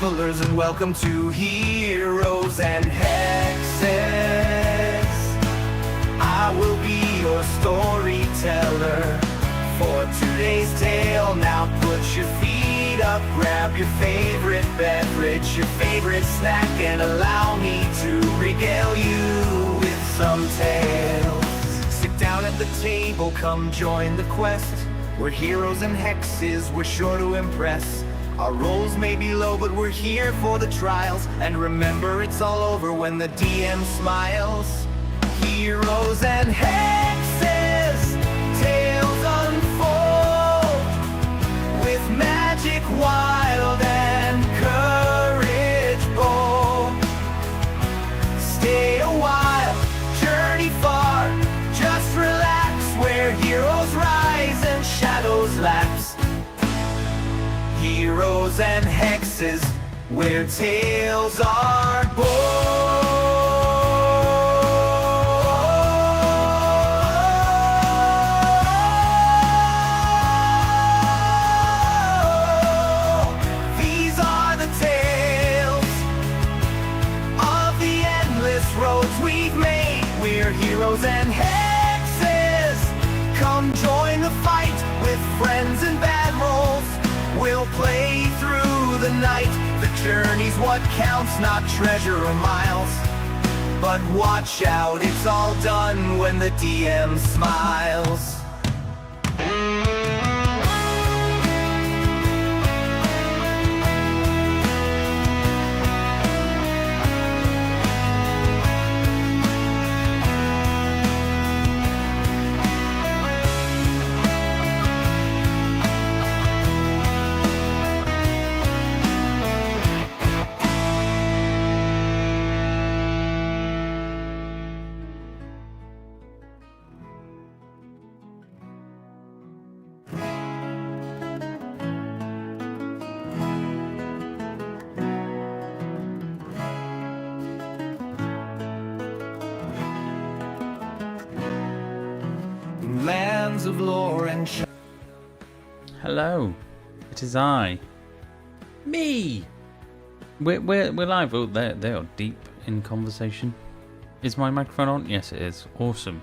travelers, and welcome to Heroes and Hexes. I will be your storyteller for today's tale. Now put your feet up, grab your favorite beverage, your favorite snack, and allow me to regale you with some tales. Sit down at the table, come join the quest. We're heroes and hexes, we're sure to impress. Our roles may be low, but we're here for the trials. And remember, it's all over when the DM smiles. Heroes and hexes, tales unfold, with magic wild and courage bold. Stay a while, journey far, just relax, where heroes rise and shadows lapse. Heroes and hexes, where tales are born. These are the tales of the endless roads we've made. We're heroes and hexes. Come join the fight with friends and bad rolls. We'll play through the night. The journey's what counts, not treasure or miles. But watch out, it's all done when the DM smiles. Lands of lore and Hello, it is I. Me! We're live. Oh, they are deep in conversation. Is my microphone on? Yes, it is. Awesome.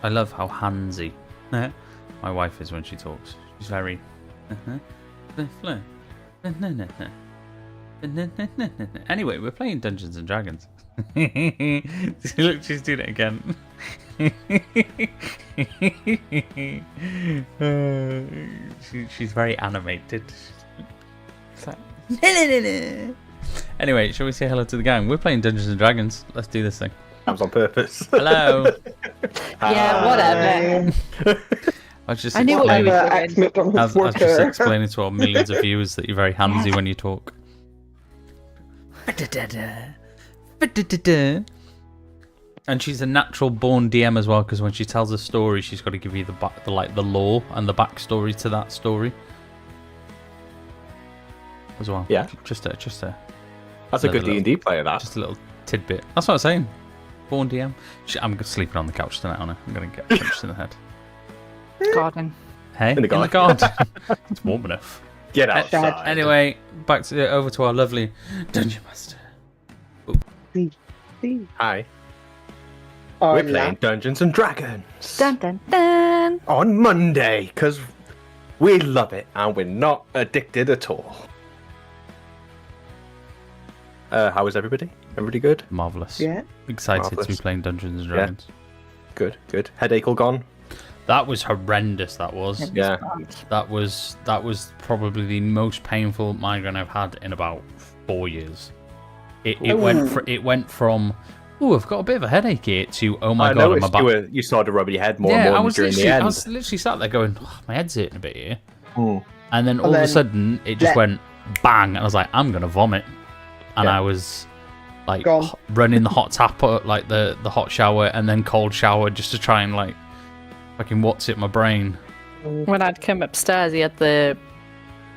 I love how handsy my wife is when she talks. She's very... Anyway, we're playing Dungeons and Dragons. Look, she's doing it again. She's very animated. It's like, anyway, shall we say hello to the gang? We're playing Dungeons and Dragons. Let's do this thing. That was on purpose. Hello. Yeah, whatever. I knew what you were doing. I was just explaining to our millions of viewers that you're very handsy when you talk. And she's a natural born DM as well, because when she tells a story, she's got to give you the lore and the backstory to that story as well. Yeah, just a. That's a good D&D player. That just a little tidbit. That's what I'm saying. Born DM. I'm sleeping on the couch tonight, aren't I? I'm gonna get punched in the head. Garden. Hey, in the garden. It's warm enough. Get outside. Anyway, over to our lovely dungeon master. Hi. We're playing Dungeons and Dragons. Dun dun dun. On Monday, because we love it and we're not addicted at all. How is everybody? Everybody good? Marvellous. Yeah. Excited Marvellous. to be playing Dungeons and Dragons. Yeah. Good. Headache all gone? That was horrendous, that was. Yeah. That was probably the most painful migraine I've had in about 4 years. It went from, oh, I've got a bit of a headache here, to, oh my god, I'm about... You started to rub your head more and more during the end. I was literally sat there going, oh, my head's hurting a bit here. Mm. And then all of a sudden, it just went bang, and I was like, I'm going to vomit. And I was like running the hot tap, like the hot shower, and then cold shower, just to try and like fucking what's it my brain. When I'd come upstairs, he had the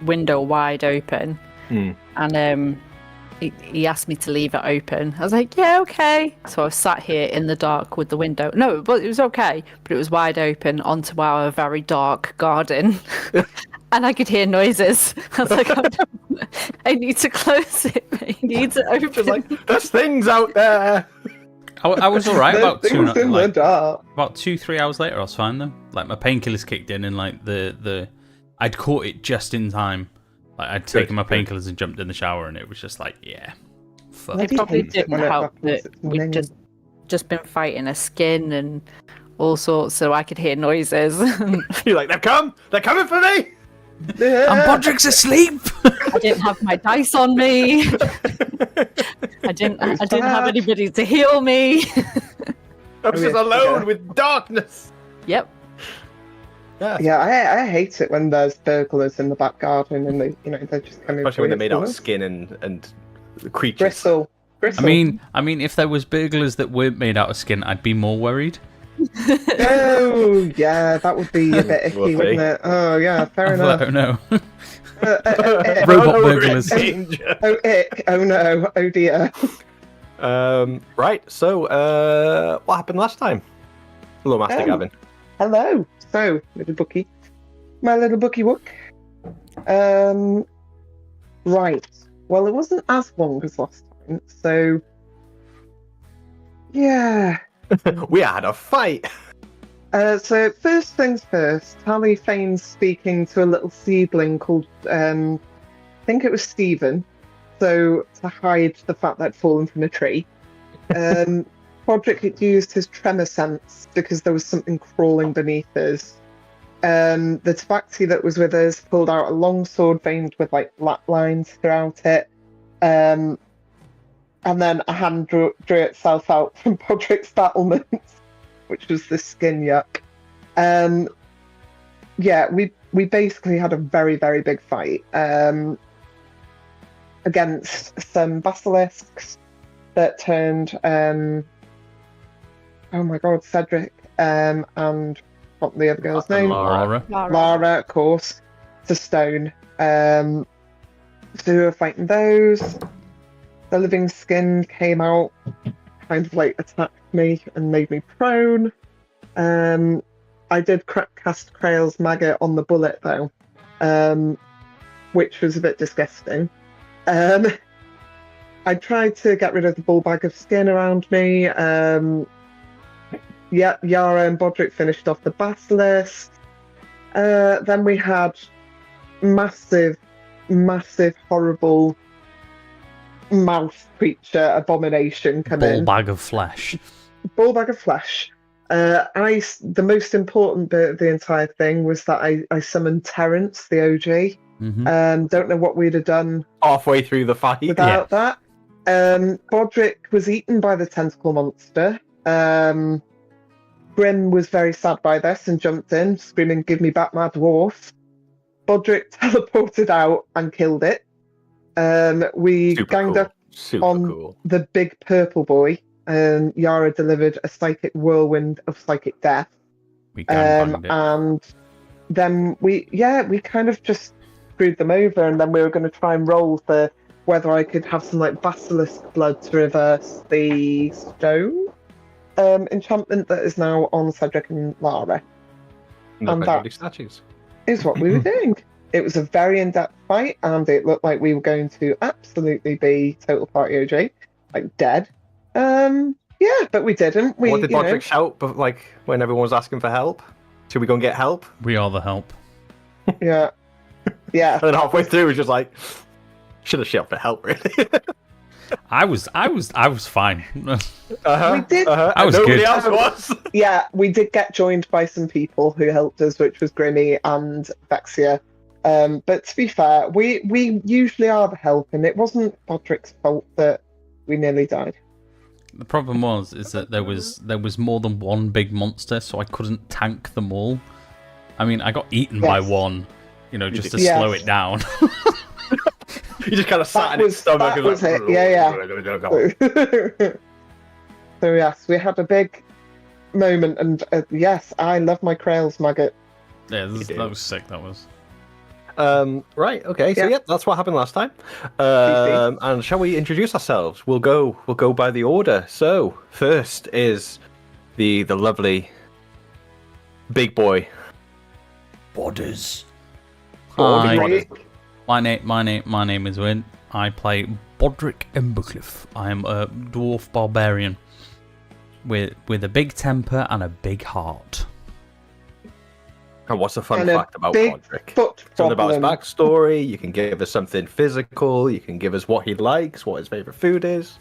window wide open, and he asked me to leave it open. I was like, yeah, okay. So I was sat here in the dark with the window. No, but it was okay, but it was wide open onto our very dark garden. and I could hear noises. I was like, I need to close it. I need to open Just like, there's things out there. I was all right about There's things in the dark. about 2-3 hours later. I was fine though. Like my painkillers kicked in, and like the I'd caught it just in time. Like I'd taken my painkillers and jumped in the shower, and it was just like, yeah, fuck. It probably didn't when it help happens, that it's we'd minging. just been fighting a skin and all sorts, so I could hear noises. You're like, they're coming for me. And Bodrick's asleep. I didn't have my dice on me. I didn't have anybody to heal me. I was just alone with darkness. Yep. Yeah, I hate it when there's burglars in the back garden and they're just kind of especially when they're made out of skin and creatures. bristle. I mean, if there was burglars that weren't made out of skin, I'd be more worried. Oh yeah, that would be a bit icky, Would be. wouldn't it? Oh yeah, fair I enough. don't know. Robot Robot burglars. Oh ick! Oh no! Oh dear! Right. So, what happened last time? Hello, Master Gavin. Hello. So, little bookie, my little bookie wook. Right. Well, it wasn't as long as last time, so yeah. We had a fight. So first things first, Tally feigns speaking to a little seedling called, I think it was Stephen, so to hide the fact that I'd fallen from a tree. Podrick had used his tremor sense because there was something crawling beneath us. The tabaxi that was with us pulled out a long sword veined with like black lines throughout it. And then a hand drew itself out from Podrick's battlements, which was the skin yuck. Yeah, we basically had a very, very big fight against some basilisks that turned, oh my god, Cedric and what the other girl's name? Laura. Lara, of course, to stone. So we were fighting those. The living skin came out, kind of like attacked me and made me prone. I did cast Krail's maggot on the bullet though, which was a bit disgusting. I tried to get rid of the ball bag of skin around me. Yeah, Yara and Bodrick finished off the basilisk. Then we had massive, horrible mouth creature abomination come in. Ball bag of flesh. Ball bag of flesh. The most important bit of the entire thing was that I summoned Terence, the OG. Mm-hmm. Don't know what we'd have done Halfway through the fight. without that. Bodrick was eaten by the tentacle monster. Grim was very sad by this and jumped in, screaming, "Give me back my dwarf." Bodrick teleported out and killed it. We Super ganged cool. up Super on cool. the big purple boy. Yara delivered a psychic whirlwind of psychic death. We gangbanged it. And then we kind of just screwed them over, and then we were going to try and roll for whether I could have some like basilisk blood to reverse the stone enchantment that is now on Cedric and Lara. No that- big statues. Is what we were doing. It was a very in-depth fight, and it looked like we were going to absolutely be total party OG, like dead. Yeah, but we didn't. What did Bodrick shout? But like when everyone was asking for help, should we go and get help? We are the help. Yeah, yeah. And then halfway through, it was just like, should have shouted for help, really. I was fine. We did. I was Nobody good. else was. Yeah, we did get joined by some people who helped us, which was Grimmy and Vexia. But to be fair, we usually are the help, and it wasn't Bodrick's fault that we nearly died. The problem is that there was more than one big monster, so I couldn't tank them all. I mean, I got eaten by one, just to slow it down. You just kind of sat in its stomach. That and was like, it. Yeah. So yes, we had a big moment, and yes, I love my Krail's maggot. Yeah, that was sick. That was. Right. Okay. So Yeah. yeah, that's what happened last time. And shall we introduce ourselves? We'll go by the order. So first is the lovely big boy. Borders. Hi. Roderick. My name is Win. I play Bodrick Embercliff. I am a dwarf barbarian with a big temper and a big heart. And what's the fun And a fact about big Podrick? foot Something about his problem. backstory. You can give us something physical. You can give us what he likes, what his favorite food is.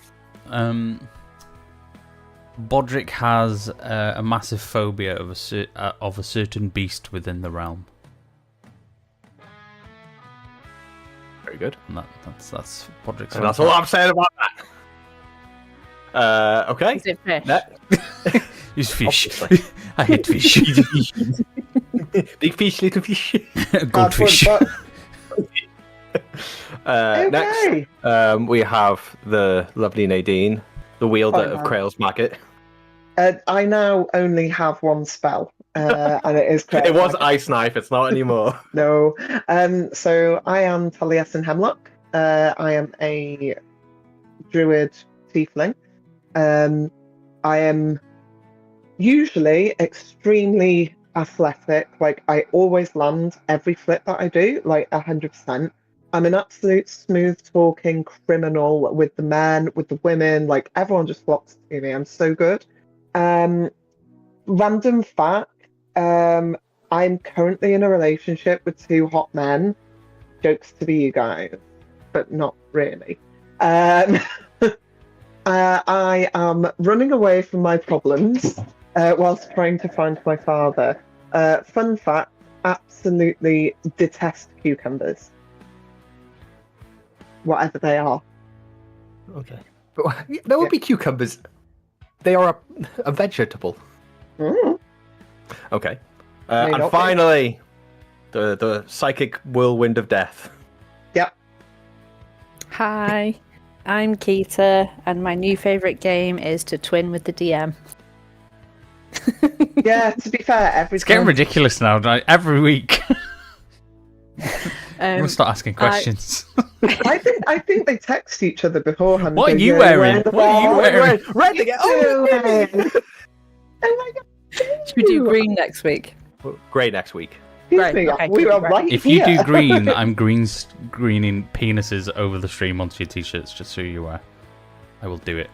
Bodrick has a massive phobia of a certain beast within the realm. Very good. And that's Bodrick's. And that's all I'm saying about that. Okay. Is it fish? He's fish. Obviously. I hate fish. Big fish, little fish. Goldfish. Next, we have the lovely Nadine, the wielder of wow. Krail's Maggot. I now only have one spell, and it is It was Ice Knife, it's not anymore. No. So I am Taliesin Hemlock. I am a druid tiefling. I am usually extremely athletic. Like, I always land every flip that I do, like 100%. I'm an absolute smooth talking criminal with the men, with the women. Like, everyone just flocks to me. I'm so good. Random fact. I'm currently in a relationship with 2 hot men. Jokes to be you guys, but not really. I am running away from my problems whilst trying to find my father. Fun fact, absolutely detest cucumbers. Whatever they are. Okay. But there would be cucumbers. They are a vegetable. Mm. Okay. May And not be. finally, the psychic whirlwind of death. Yep. Hi, I'm Keita, and my new favourite game is to twin with the DM. Yeah, to be fair, every It's getting time. ridiculous now. Like, every week, I'm gonna start asking I- questions. I think they text each other beforehand. What and are go, you "Yeah, wearing? the What are you ball." wearing? Red again. Oh, Oh my god. Should we do green next week? Great next week. Excuse Right, me, okay, we are right. right If you here. do green, I'm greening penises over the stream onto your t-shirts, just so you are. I will do it.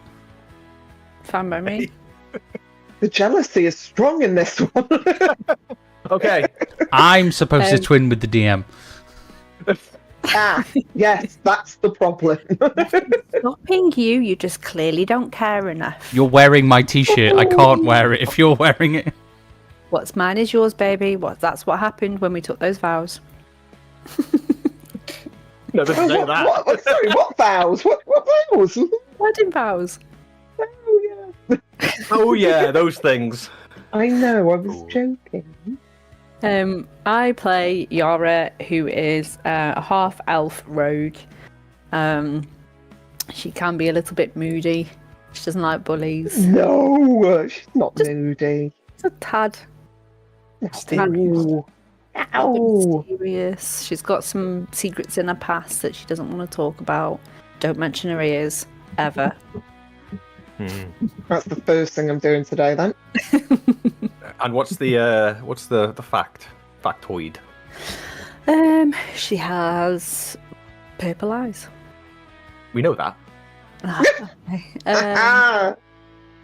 Fine by me. The jealousy is strong in this one. Okay. I'm supposed to twin with the DM. Ah, yes, that's the problem. Stopping you, you just clearly don't care enough. You're wearing my t-shirt. I can't wear it if you're wearing it. What's mine is yours, baby. That's what happened when we took those vows. No, don't say that. Sorry, what vows? What vows? Wedding vows. Oh, yeah. Oh yeah, those things. I know, I was joking. I play Yara, who is a half-elf rogue. She can be a little bit moody. She doesn't like bullies. No, she's not moody. It's a tad. Ooh. Ow. Serious. She's got some secrets in her past that she doesn't want to talk about. Don't mention her ears ever. That's the first thing I'm doing today then. And what's the fact? Factoid. She has purple eyes. We know that. Ah,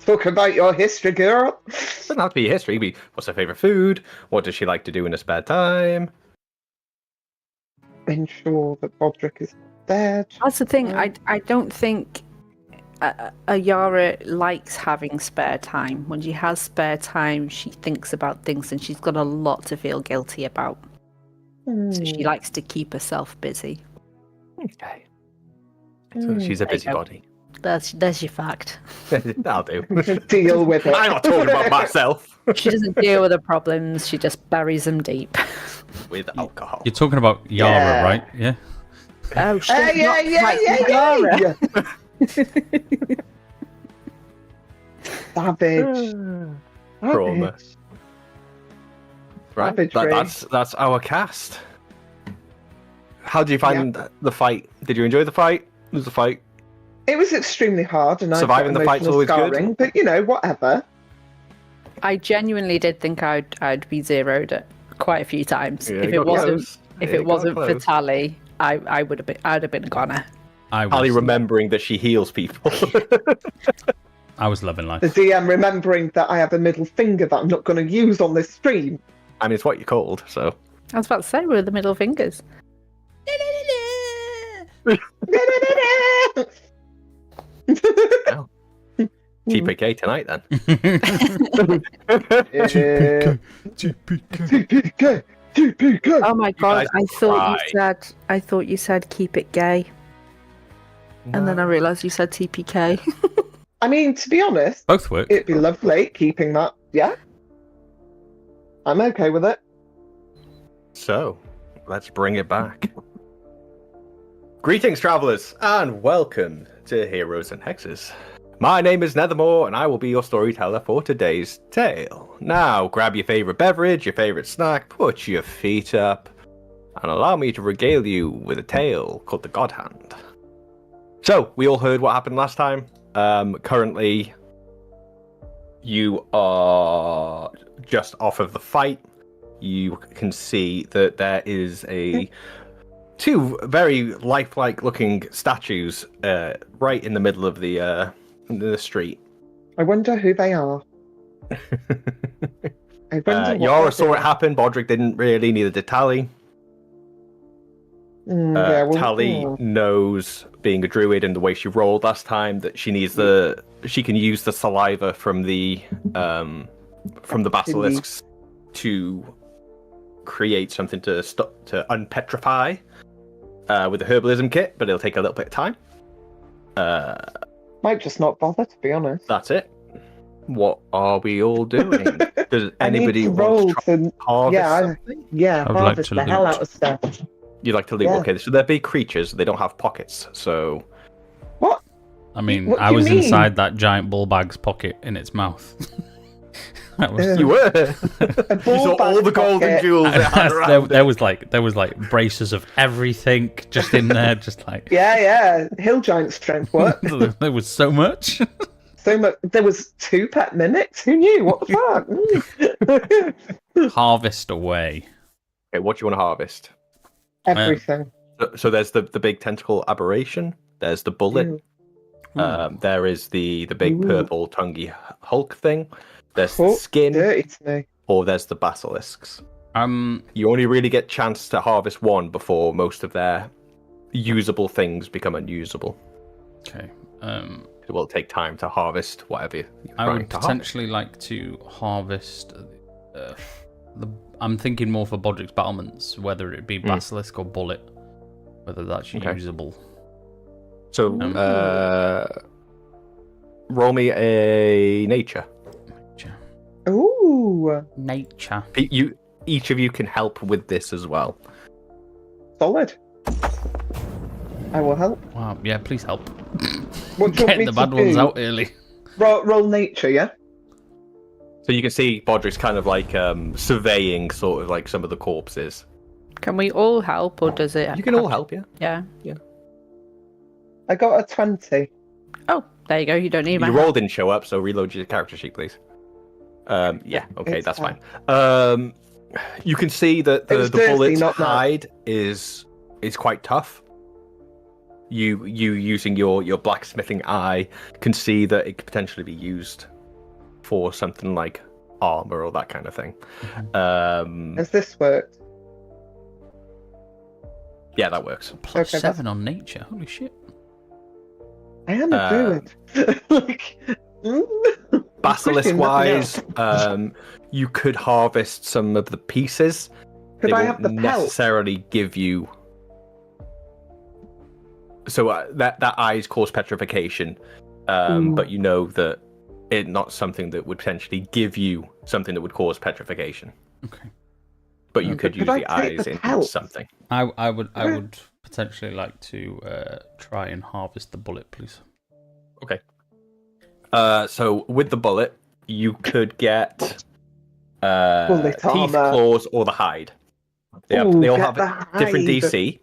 talk about your history, girl. Doesn't have to be history. It could be what's her favorite food? What does she like to do in her spare time? Ensure that Bodrick is dead. That's the thing. I don't think a Yara likes having spare time. When she has spare time, she thinks about things and she's got a lot to feel guilty about. So she likes to keep herself busy. Okay. So she's a There you go. busybody. There's your fact. That'll do. Deal with it. I'm not talking about myself. She doesn't deal with her problems. She just buries them deep. With alcohol. You're talking about Yara, Yeah. right? Yeah. Oh shit! Hey, not yeah, like yeah. Yara. Savage. Trauma. Savage. Right. Savage Ray. That's our cast. How did you find the fight? Did you enjoy the fight? Was the fight? It was extremely hard, and Surviving the fight's always good. But you know, whatever. I genuinely did think I'd be zeroed it quite a few times. Yeah, If you it got wasn't close. If You it got wasn't for close. Tally, I'd have been a goner. Tally remembering that she heals people. I was loving life. The DM remembering that I have a middle finger that I'm not going to use on this stream. I mean, it's what you're called, so. I was about to say, we're the middle fingers. Well, TPK tonight then. TPK, TPK. Oh my god! guys I thought you said keep it gay, and then I realised you said TPK. I mean, to be honest, Both work. it'd be lovely keeping that. Yeah, I'm okay with it. So, let's bring it back. Greetings, travellers, and welcome to Heroes and Hexes. My name is Nethermore, and I will be your storyteller for today's tale. Now, grab your favourite beverage, your favourite snack, put your feet up, and allow me to regale you with a tale called the Godhand. So, we all heard what happened last time. Currently, you are just off of the fight. You can see that there is two very lifelike looking statues right in the middle of the street. I wonder who they are. I wonder what Yara they're saw doing. it happen. Bodrick didn't really, neither did Tally. Yeah, well, Tally knows, being a druid and the way she rolled last time, that she needs she can use the saliva from the basilisks to create something to unpetrify with the herbalism kit, but it'll take a little bit of time. might just not bother, to be honest. That's it. What are we all doing? Does I need anybody to want roll to try to harvest yeah, something? yeah, I would like harvest to the hell loot. out of stuff. You'd like to loot? Yeah. Okay, so they're big creatures. They don't have pockets, so What? I mean, What do I you was mean? inside that giant bull bag's pocket in its mouth. That was, you were. A You ball saw all bag the golden pocket. jewels it had around there was like braces of everything just in there, just like Yeah, hill giant strength work. there was so much. So much. There was 2 pet mimics. Who knew? What the fuck? Harvest away. Okay, what do you want to harvest? Everything. So there's the big tentacle aberration. There's the bullet. There is the big Ooh. purple tonguey Hulk thing. There's Oh, the skin, dirty to me. or there's the basilisks. You only really get chance to harvest one before most of their usable things become unusable. Okay. It will take time to harvest whatever you're I trying would to potentially like to harvest. I'm thinking more for Bodrick's battlements, whether it be basilisk or bullet, whether that's Okay. usable. So, roll me a nature. Ooh, Nature. Each of you can help with this as well. solid. I will help. Wow. Yeah. Please help. What do you want Get me the to bad do? ones out early. Roll nature, yeah? So you can see Bodrick's kind of like surveying sort of like some of the corpses. Can we all help, or does it? You can all help, yeah. Yeah. I got a 20. Oh, there you go. You don't need my Your help. roll didn't show up, so reload your character sheet, please. Yeah, okay, It's that's fine. fine. You can see that It the was dirty, bullet's not mad. hide is quite tough. You using your blacksmithing eye can see that it could potentially be used for something like armor or that kind of thing. Has this worked? Yeah, that works. Plus Okay, 7 on nature. Holy shit. I am a druid. Like, Basilisk nothing wise, you could harvest some of the pieces. Could They I won't have the pelt? necessarily give you. So that eyes cause petrification, but you know that it's not something that would potentially give you something that would cause petrification. Okay. But you could Could use I the take eyes the in pelt? something. I would potentially like to try and harvest the bullet, please. Okay. So with the bullet, you could get Bullet teeth, armor. claws, or the hide. They Ooh, all get have the a different hide. DC.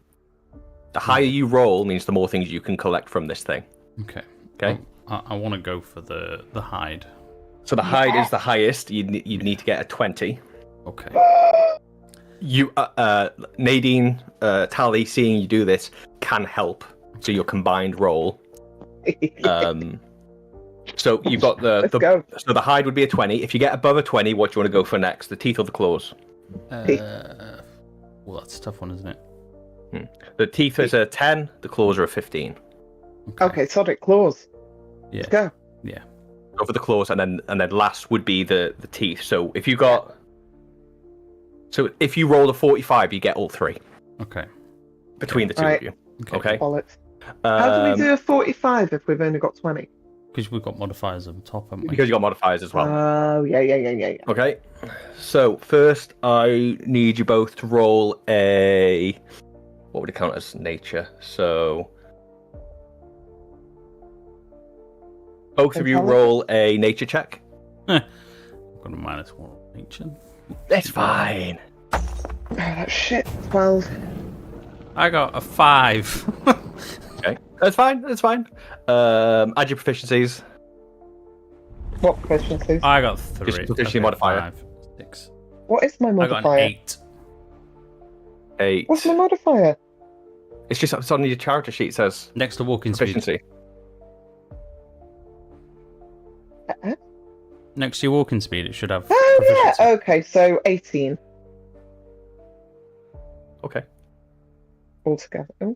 The higher you roll means the more things you can collect from this thing. Okay. Okay. Well, I want to go for the hide. So the hide is the highest. You'd need to get a 20. Okay. you, Nadine, Tally, seeing you do this can help. So your combined roll. So you've got Let's go. so the hide would be a 20. If you get above a 20, what do you want to go for next? The teeth or the claws? Well, that's a tough one, isn't it? The teeth is a 10. The claws are a 15. Okay, Sonic claws. Yeah. Let's go. Yeah. Go for the claws, and then last would be the teeth. So if you got, so if you roll a 45, you get all three Okay. between the two Right. of you. Okay. Bollocks. How do we Um, do a 45 if we've only got 20? Because we've got modifiers on top, haven't we? Because you got modifiers as well. Oh, yeah. Okay. So first, I need you both to roll a. What would it count as nature? So both of you roll a nature check. I've got a -1 on nature. That's fine. Oh, that's shit. 12. I got a 5. Okay, that's fine. That's fine. Add your proficiencies. What proficiencies? I got 3. Just proficiency modifier. 5, 6. What is my I got an modifier? 8. 8. What's my modifier? It's just it's on your character sheet. It says Next to walking speed. proficiency. Next to your walking speed, it should have. Oh, proficiency. yeah. Okay, so 18 Okay. altogether. Oh.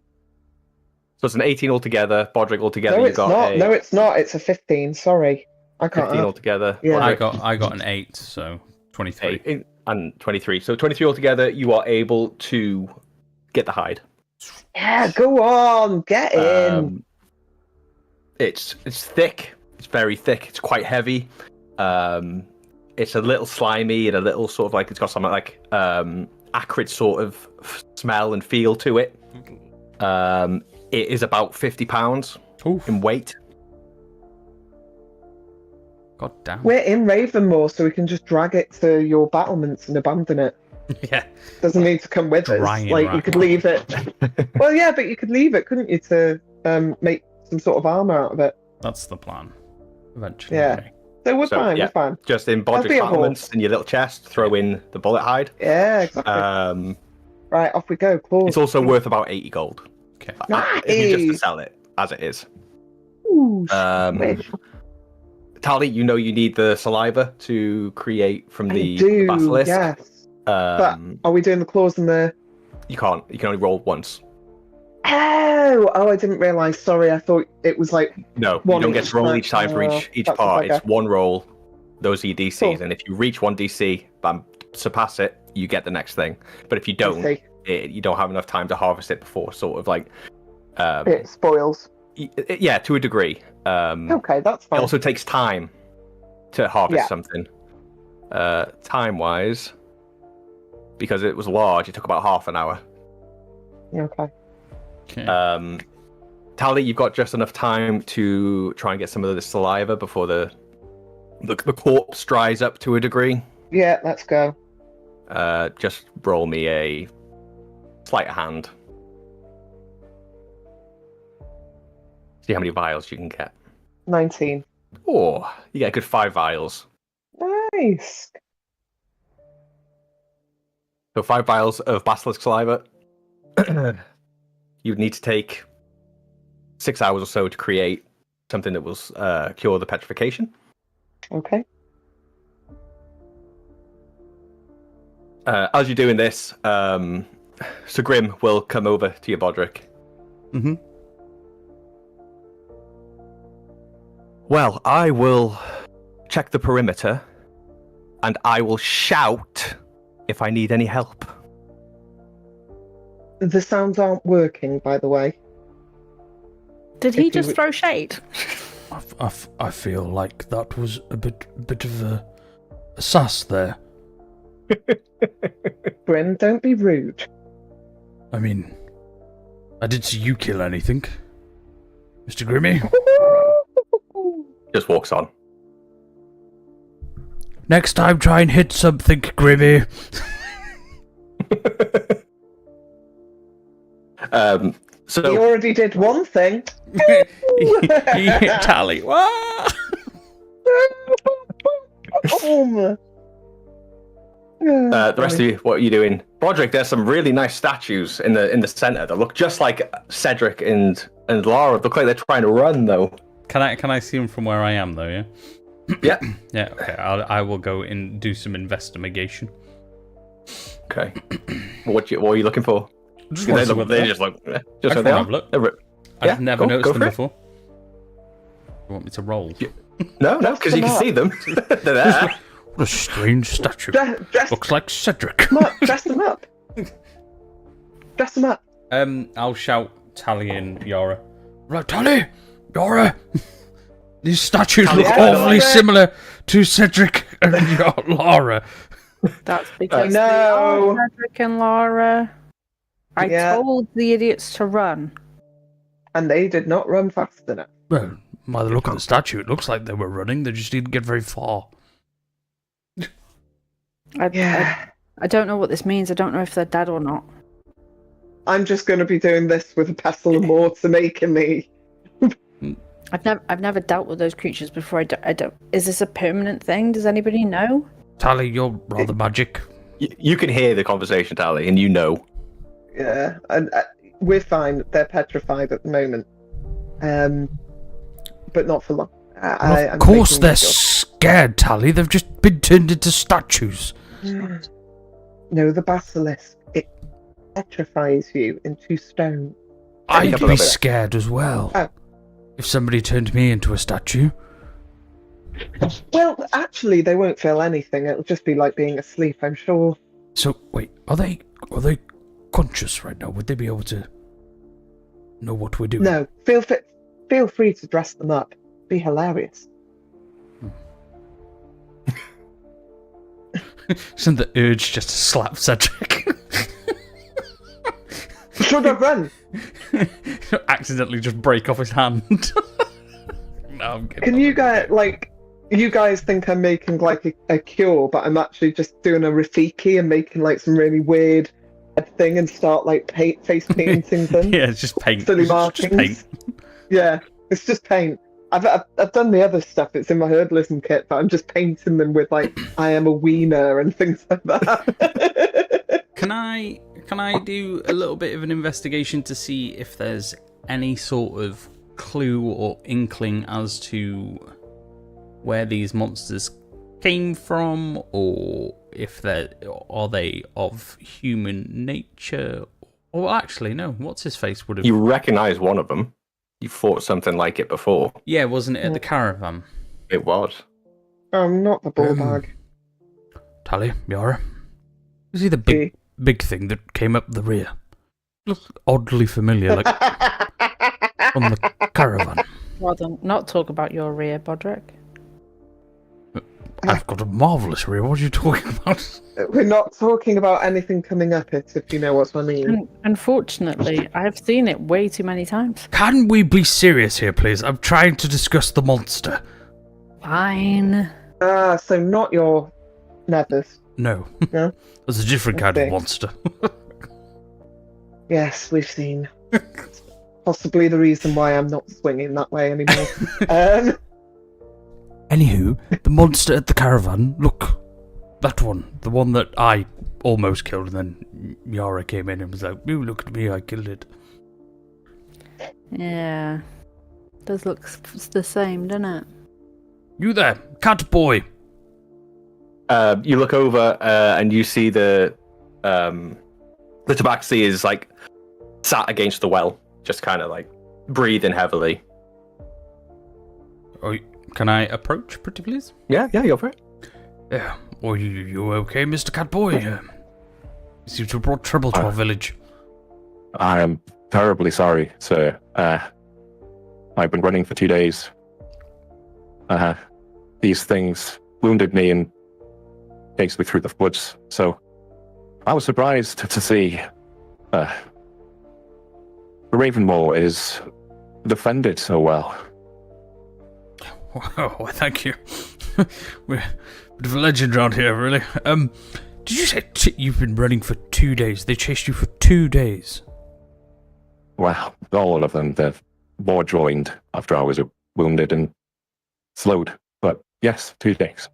So it's an 18 altogether. Bodrick altogether. No, You've it's got not. a No, it's not. It's a 15. Sorry. I can't 15 have. altogether. Yeah. I got an 8, so 23. 8 and 23. So 23 altogether. You are able to get the hide. Yeah, go on. Get in. It's thick. It's very thick. It's quite heavy. It's a little slimy and a little sort of like it's got some like acrid sort of smell and feel to it. It is about 50 pounds Oof. in weight. God damn. We're in Ravenmoor, so we can just drag it to your battlements and abandon it. Yeah. Doesn't need to come with us. Drying Like, you rack. could leave it. Well, yeah, but you could leave it, couldn't you, to make some sort of armor out of it? That's the plan. Eventually. Yeah. Okay. So we're So, fine, yeah. we're fine. Just in That'll be Bodrick's a horse. battlements in your little chest, throw in the bullet hide. Yeah, exactly. It's Right, off we go. Claws. also worth about 80 gold. Okay. If you just to Nice. sell it as it is. Ooh, Um, Tally, you know you need the saliva to create from I the do, basilisk. yes. But are we doing the claws and the... You can't. You can only roll once. Oh, I didn't realise. Sorry, I thought it was like... No, One you don't get each to roll time. each time for each That's a part. bugger. It's one roll. Those are your DCs, Cool. and if you reach one DC, bam, surpass it, you get the next thing. But if you I don't, see. you don't have enough time to harvest it before. Sort of like, It spoils. yeah, to a degree. Okay, that's It fine. also takes time to harvest Yeah. something. Time-wise, because it was large, it took about half an hour. Okay. Okay. Tally, you've got just enough time to try and get some of the saliva before the corpse dries up to a degree. Yeah, let's go. Just roll me a sleight of hand. See how many vials you can get. 19. Oh, you get a good 5 vials. Nice. So 5 vials of basilisk saliva. You'd need to take 6 hours or so to create something that will cure the petrification. Okay. As you're doing this, Sir Grim will come over to you, Bodrick. Mm-hmm. Well, I will check the perimeter, and I will shout if I need any help. The sounds aren't working, by the way. Did he If you just would- throw shade? I feel like that was a bit of a sass there. Grim, don't be rude. I mean, I didn't see you kill anything, Mr. Grimmy. Just walks on. Next time, try and hit something, Grimmy. So He already did one thing. he hit Tally. What? The rest of you, what are you doing? Broderick, there's some really nice statues in the center that look just like Cedric and Lara. Look like they're trying to run though. Can I see them from where I am though? Yeah. Yeah. Yeah. Okay. I will go and do some investigation. Okay. What are you looking for? Just want to see what they just look. I Just can what they have are. a look. Yeah, I've never go noticed them for it. before. You want me to roll? No, because you can see them. They're there. What a strange statue. Dress Looks like Cedric. them up. Dress them up. Dress them up. I'll shout Tally and Yara. Right, Tally, Yara. These statues Tally, look yeah, awfully Laura. similar to Cedric and Lara. That's because No. they are Cedric and Laura. I Yeah. told the idiots to run. And they did not run fast enough. Well, by the look of the statue, it looks like they were running. They just didn't get very far. I don't know what this means. I don't know if they're dead or not. I'm just going to be doing this with a pestle and mortar making me. I've never dealt with those creatures before. I don't. Is this a permanent thing? Does anybody know? Tally, you're rather magic. You can hear the conversation, Tally, and you know. Yeah, and we're fine. They're petrified at the moment, but not for long. Well, of course they're scared, Tally. They've just been turned into statues. No, the basilisk. It petrifies you into stone. I'd have a be little bit. scared as well. Oh. If somebody turned me into a statue. Well, actually, they won't feel anything. It'll just be like being asleep, I'm sure. So, wait, are they conscious right now? Would they be able to know what we're doing? No, feel free to dress them up. Be hilarious. Isn't the urge just to slap Cedric? Should have run. Accidentally just break off his hand. No, I'm kidding. Can you guys you guys think I'm making like a cure, but I'm actually just doing a Rafiki and making like some really weird thing and start like face painting them. Yeah, it's just paint. Silly It's just markings. Yeah, it's just paint. I've done the other stuff. It's in my herbalism kit, but I'm just painting them with like I am a wiener and things like that. Can I do a little bit of an investigation to see if there's any sort of clue or inkling as to where these monsters came from, or if are they of human nature? Or actually, no. What's his face would have? You recognise one of them. You fought something like it before. Yeah, wasn't it at the caravan? It was. Not the ball bag. Tally, Yara. Is he the big thing that came up the rear? Looks oddly familiar, like on the caravan. Rather not talk about your rear, Bodrick. I've got a marvellous rear. What are you talking about? We're not talking about anything coming up it, if you know what I mean. Unfortunately, I've seen it way too many times. Can we be serious here, please? I'm trying to discuss the monster. Fine. So not your Nevers. No. No? There's a different kind of Okay. monster. Yes, we've seen. Possibly the reason why I'm not swinging that way anymore. Anywho, the monster at the caravan, look. That one. The one that I almost killed, and then Yara came in and was like, "Ooh, look at me, I killed it." Yeah. Does look the same, doesn't it? You there, cat boy. You look over and you see the tabaxi is like sat against the well, just kind of like breathing heavily. Oh, Can I approach, pretty please? Yeah, you're for it. yeah. Well, you okay, Mr. Catboy? You seem to have brought trouble to our village. I am terribly sorry, sir. I've been running for 2 days. These things wounded me and chased me through the woods, so I was surprised to see the Ravenmoor is defended so well. Oh, thank you. We're a bit of a legend around here, really. Did you say you've been running for 2 days? They chased you for 2 days? Well, all of them, they're more joined after I was wounded and slowed. But yes, 2 days.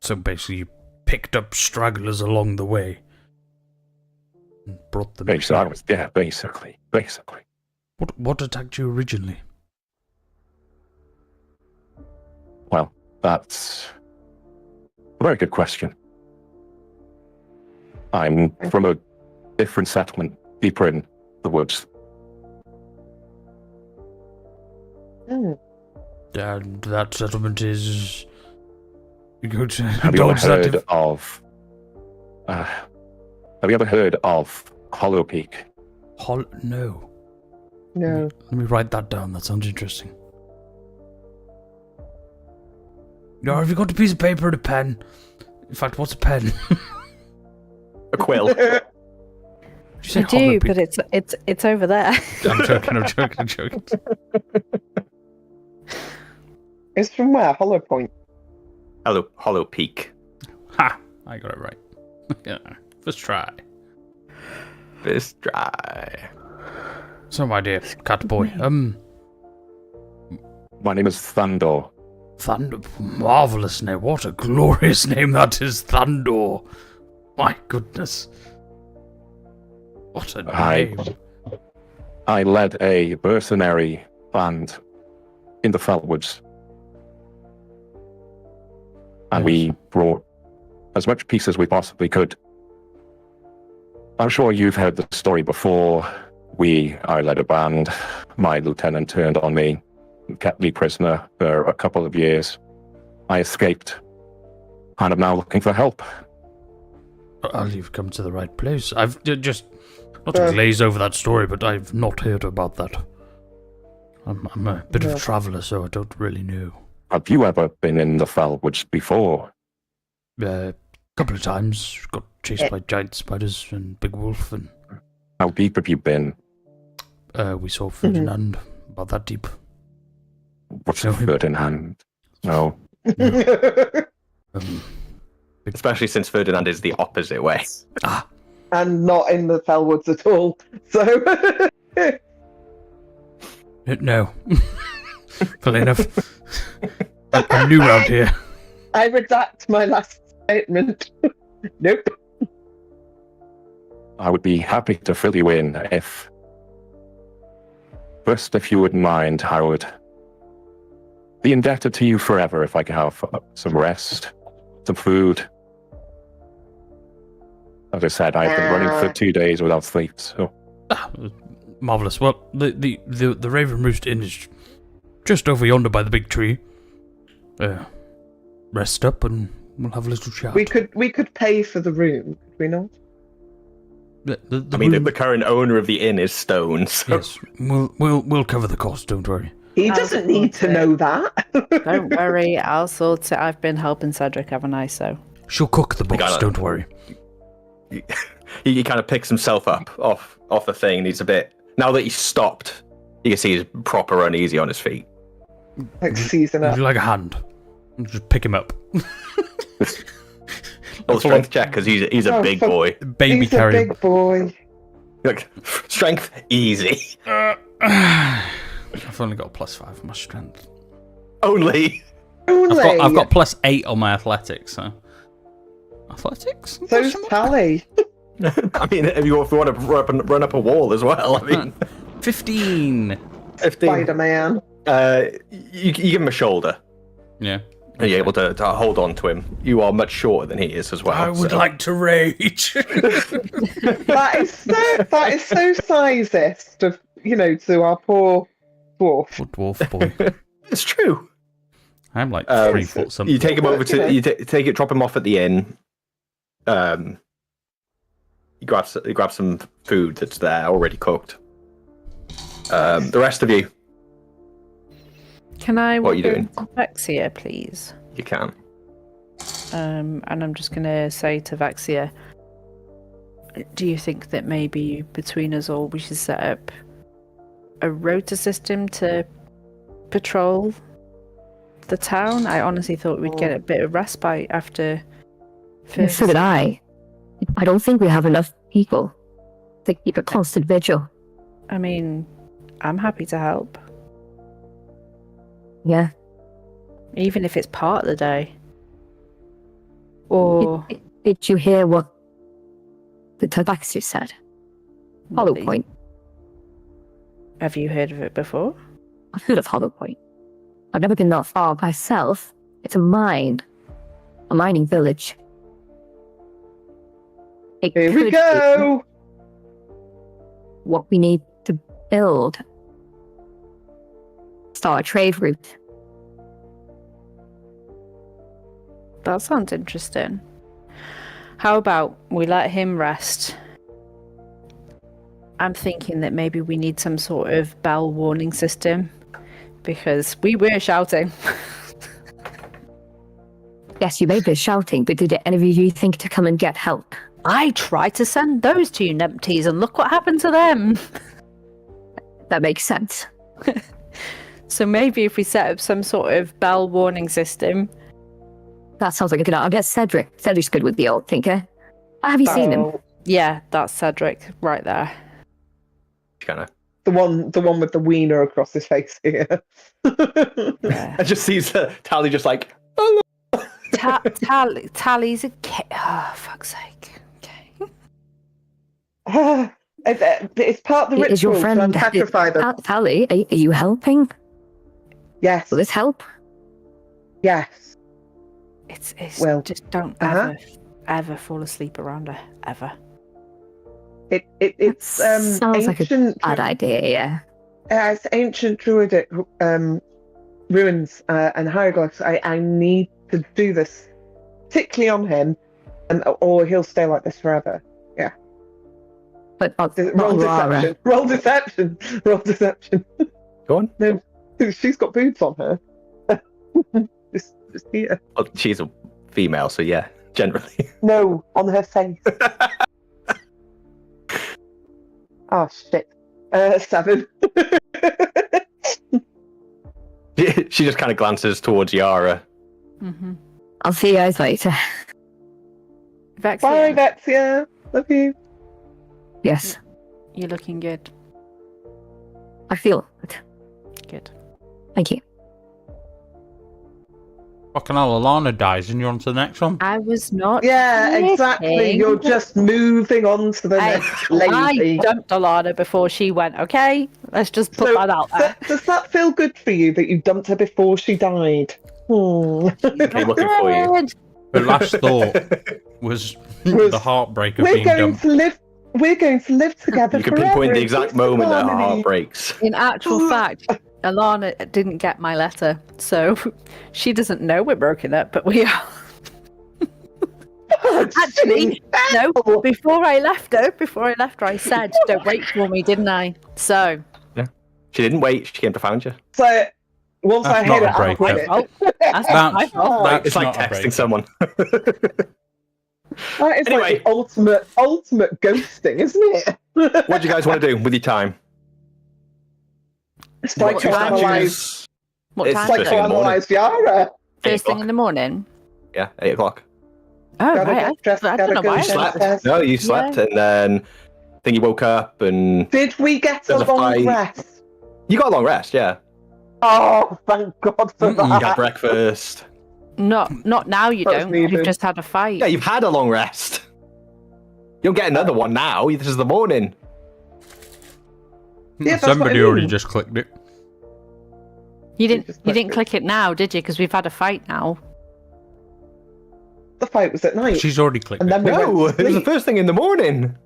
So basically, you picked up stragglers along the way and brought them. Basically. What attacked you originally? Well, that's a very good question. I'm from a different settlement deeper in the woods. Oh. And that settlement is... Have you ever heard of Hollow Peak? No. No. Let me write that down. That sounds interesting. No, have you got a piece of paper and a pen? In fact, what's a pen? A quill. Did you say I do, Hollow Peak? but it's over there. I'm joking. It's from where? Hollow Point. Hollow Peak. Ha! I got it right. Yeah, first try. First try. So, my dear cat boy, My name is Thandor. Thunder, marvelous name. What a glorious name that is, Thandor. My goodness. What a name. I led a mercenary band in the Felwoods. And we brought as much peace as we possibly could. I'm sure you've heard the story before. I led a band. My lieutenant turned on me, kept me prisoner for a couple of years. I escaped, and I'm now looking for help. Well, you've come to the right place. I've just, not to glaze over that story, but I've not heard about that. I'm a bit of a traveller, so I don't really know. Have you ever been in the Felwoods before? A couple of times. Got chased by giant spiders and big wolf, and... How deep have you been? We saw Ferdinand about that deep. What's a Ferdinand? No. Especially since Ferdinand is the opposite way. And not in the Felwoods at all. So. No. Funnily enough. I'm new around here. I redact my last statement. Nope. I would be happy to fill you in if you wouldn't mind, I would be indebted to you forever if I could have some rest, some food. As I said, I've been running for 2 days without sleep, so... Marvellous. Well, the Raven Roost Inn is just over yonder by the big tree. Rest up and we'll have a little chat. We could pay for the room, could we not? The current owner of the inn is Stone, so... Yes, we'll cover the cost, don't worry. He doesn't need to know that. Don't worry, I'll sort it. I've been helping Cedric, haven't I? So she'll cook the books, don't worry. He kind of picks himself up off the thing, and he's a bit... Now that he's stopped, you can see he's proper uneasy on his feet. Like season up. Would you like a hand? Just pick him up. Well, strength check, because he's a big boy. Baby He's a carrying. big boy. Look, strength, easy. I've only got a +5 on my strength. Only. I've got +8 on my athletics, so... Athletics? So's Tally. I mean, if you want to run up a wall as well, I mean... 15! 15. Spider-Man. You give him a shoulder. Yeah. And you're able to hold on to him. You are much shorter than he is as well. I would like to rage. That is so sizest of, to our poor dwarf. Poor dwarf boy. It's true. I'm like 3 foot something. You take him over to... You take it, drop him off at the inn. You grab some food that's there, already cooked. The rest of you... Can I What are you walk doing? over to Vexia, please? You can. And I'm just going to say to Vexia, do you think that maybe between us all we should set up a rota system to patrol the town? I honestly thought we'd get a bit of respite after... So did I. I don't think we have enough people to keep a constant vigil. I mean, I'm happy to help. Yeah. Even if it's part of the day. Or Did you hear what the Tabaxi said? Hollow Lovely. Point. Have you heard of it before? I've heard of Hollow Point. I've never been that far myself. It's a mine. A mining village. It Here we could go. be what we need to build. Start a trade route. That sounds interesting. How about we let him rest? I'm thinking that maybe we need some sort of bell warning system because we were shouting. Yes, you may be shouting, but did any of you think to come and get help? I tried to send those two numpties and look what happened to them. That makes sense. So maybe if we set up some sort of bell warning system. That sounds like a good idea. I'll get Cedric. Cedric's good with the old thinker. Have you seen him? Oh, Yeah, that's Cedric right there. Kind of. the one with the wiener across his face here. Yeah. I just sees Tally just like. Tally's a kid. Oh, fuck's sake. Okay. It's part of the Is your ritual friend to sacrifice them. Tally? Are you helping? Yes, Will this help? yes. It's Well, just don't uh-huh. ever fall asleep around her. Ever. It's Sounds like a ancient. bad idea, yeah. It's ancient druidic ruins and hieroglyphs. I need to do this, particularly on him, or he'll stay like this forever. Yeah. But not Roll Lara. deception. Roll deception. Roll deception. Go on. No, she's got boobs on her. just here. Well, she's a female, so yeah, generally. No, on her face. Oh shit. 7. She just kind of glances towards Yara. Mm-hmm. I'll see you guys later. Bye, Vexia, Vexia. Love you. Yes, you're looking good. I feel it. Good. Thank you. Fucking hell, Alana dies and you're on to the next one. I was not. Yeah, exactly. kidding. You're just moving on to the next I lady. dumped Alana before she went. Okay, let's just put that out there. Does that feel good for you that you dumped her before she died? Okay, looking for you. Good. Her last thought was the heartbreak of We're being going dumped. to live. We're going to live together You can forever. pinpoint the in exact peace moment that and her harmony. heart breaks. In actual fact, Alana didn't get my letter, so she doesn't know we're broken up, but we are. Oh, Actually, no. Oh. Before I left her, I said, "Don't wait for me," didn't I? So She didn't wait. She came to find you. So once That's I hit not it, a I'll breakup. quit it. oh, that's not my fault. That's It's like not a texting break. someone. That is Anyway. like the ultimate ghosting, isn't it? What do you guys want to do with your time? It's like to analyze. What It's time? It's like first to thing in the morning. analyze Yara. First thing 8 in the morning. Yeah, 8 o'clock. Oh Gotta right, get dressed, I gotta don't know go why. You to slept? Yes. No, you slept, and then I think you woke up and Did we get a There's a long fight. rest? you got a long rest. Yeah, Oh, thank God for Mm-mm. you that. had breakfast. Not now. You That's don't. needed. You've just had a fight. Yeah, you've had a long rest. You'll get another one now. This is the morning. Yeah, that's what I Somebody already mean. just clicked it. You didn't. just You didn't clicked click it now, did you? Because we've had a fight now. The fight was at night. She's already clicked And it. then we No, went to it was the sleep. first thing in the morning.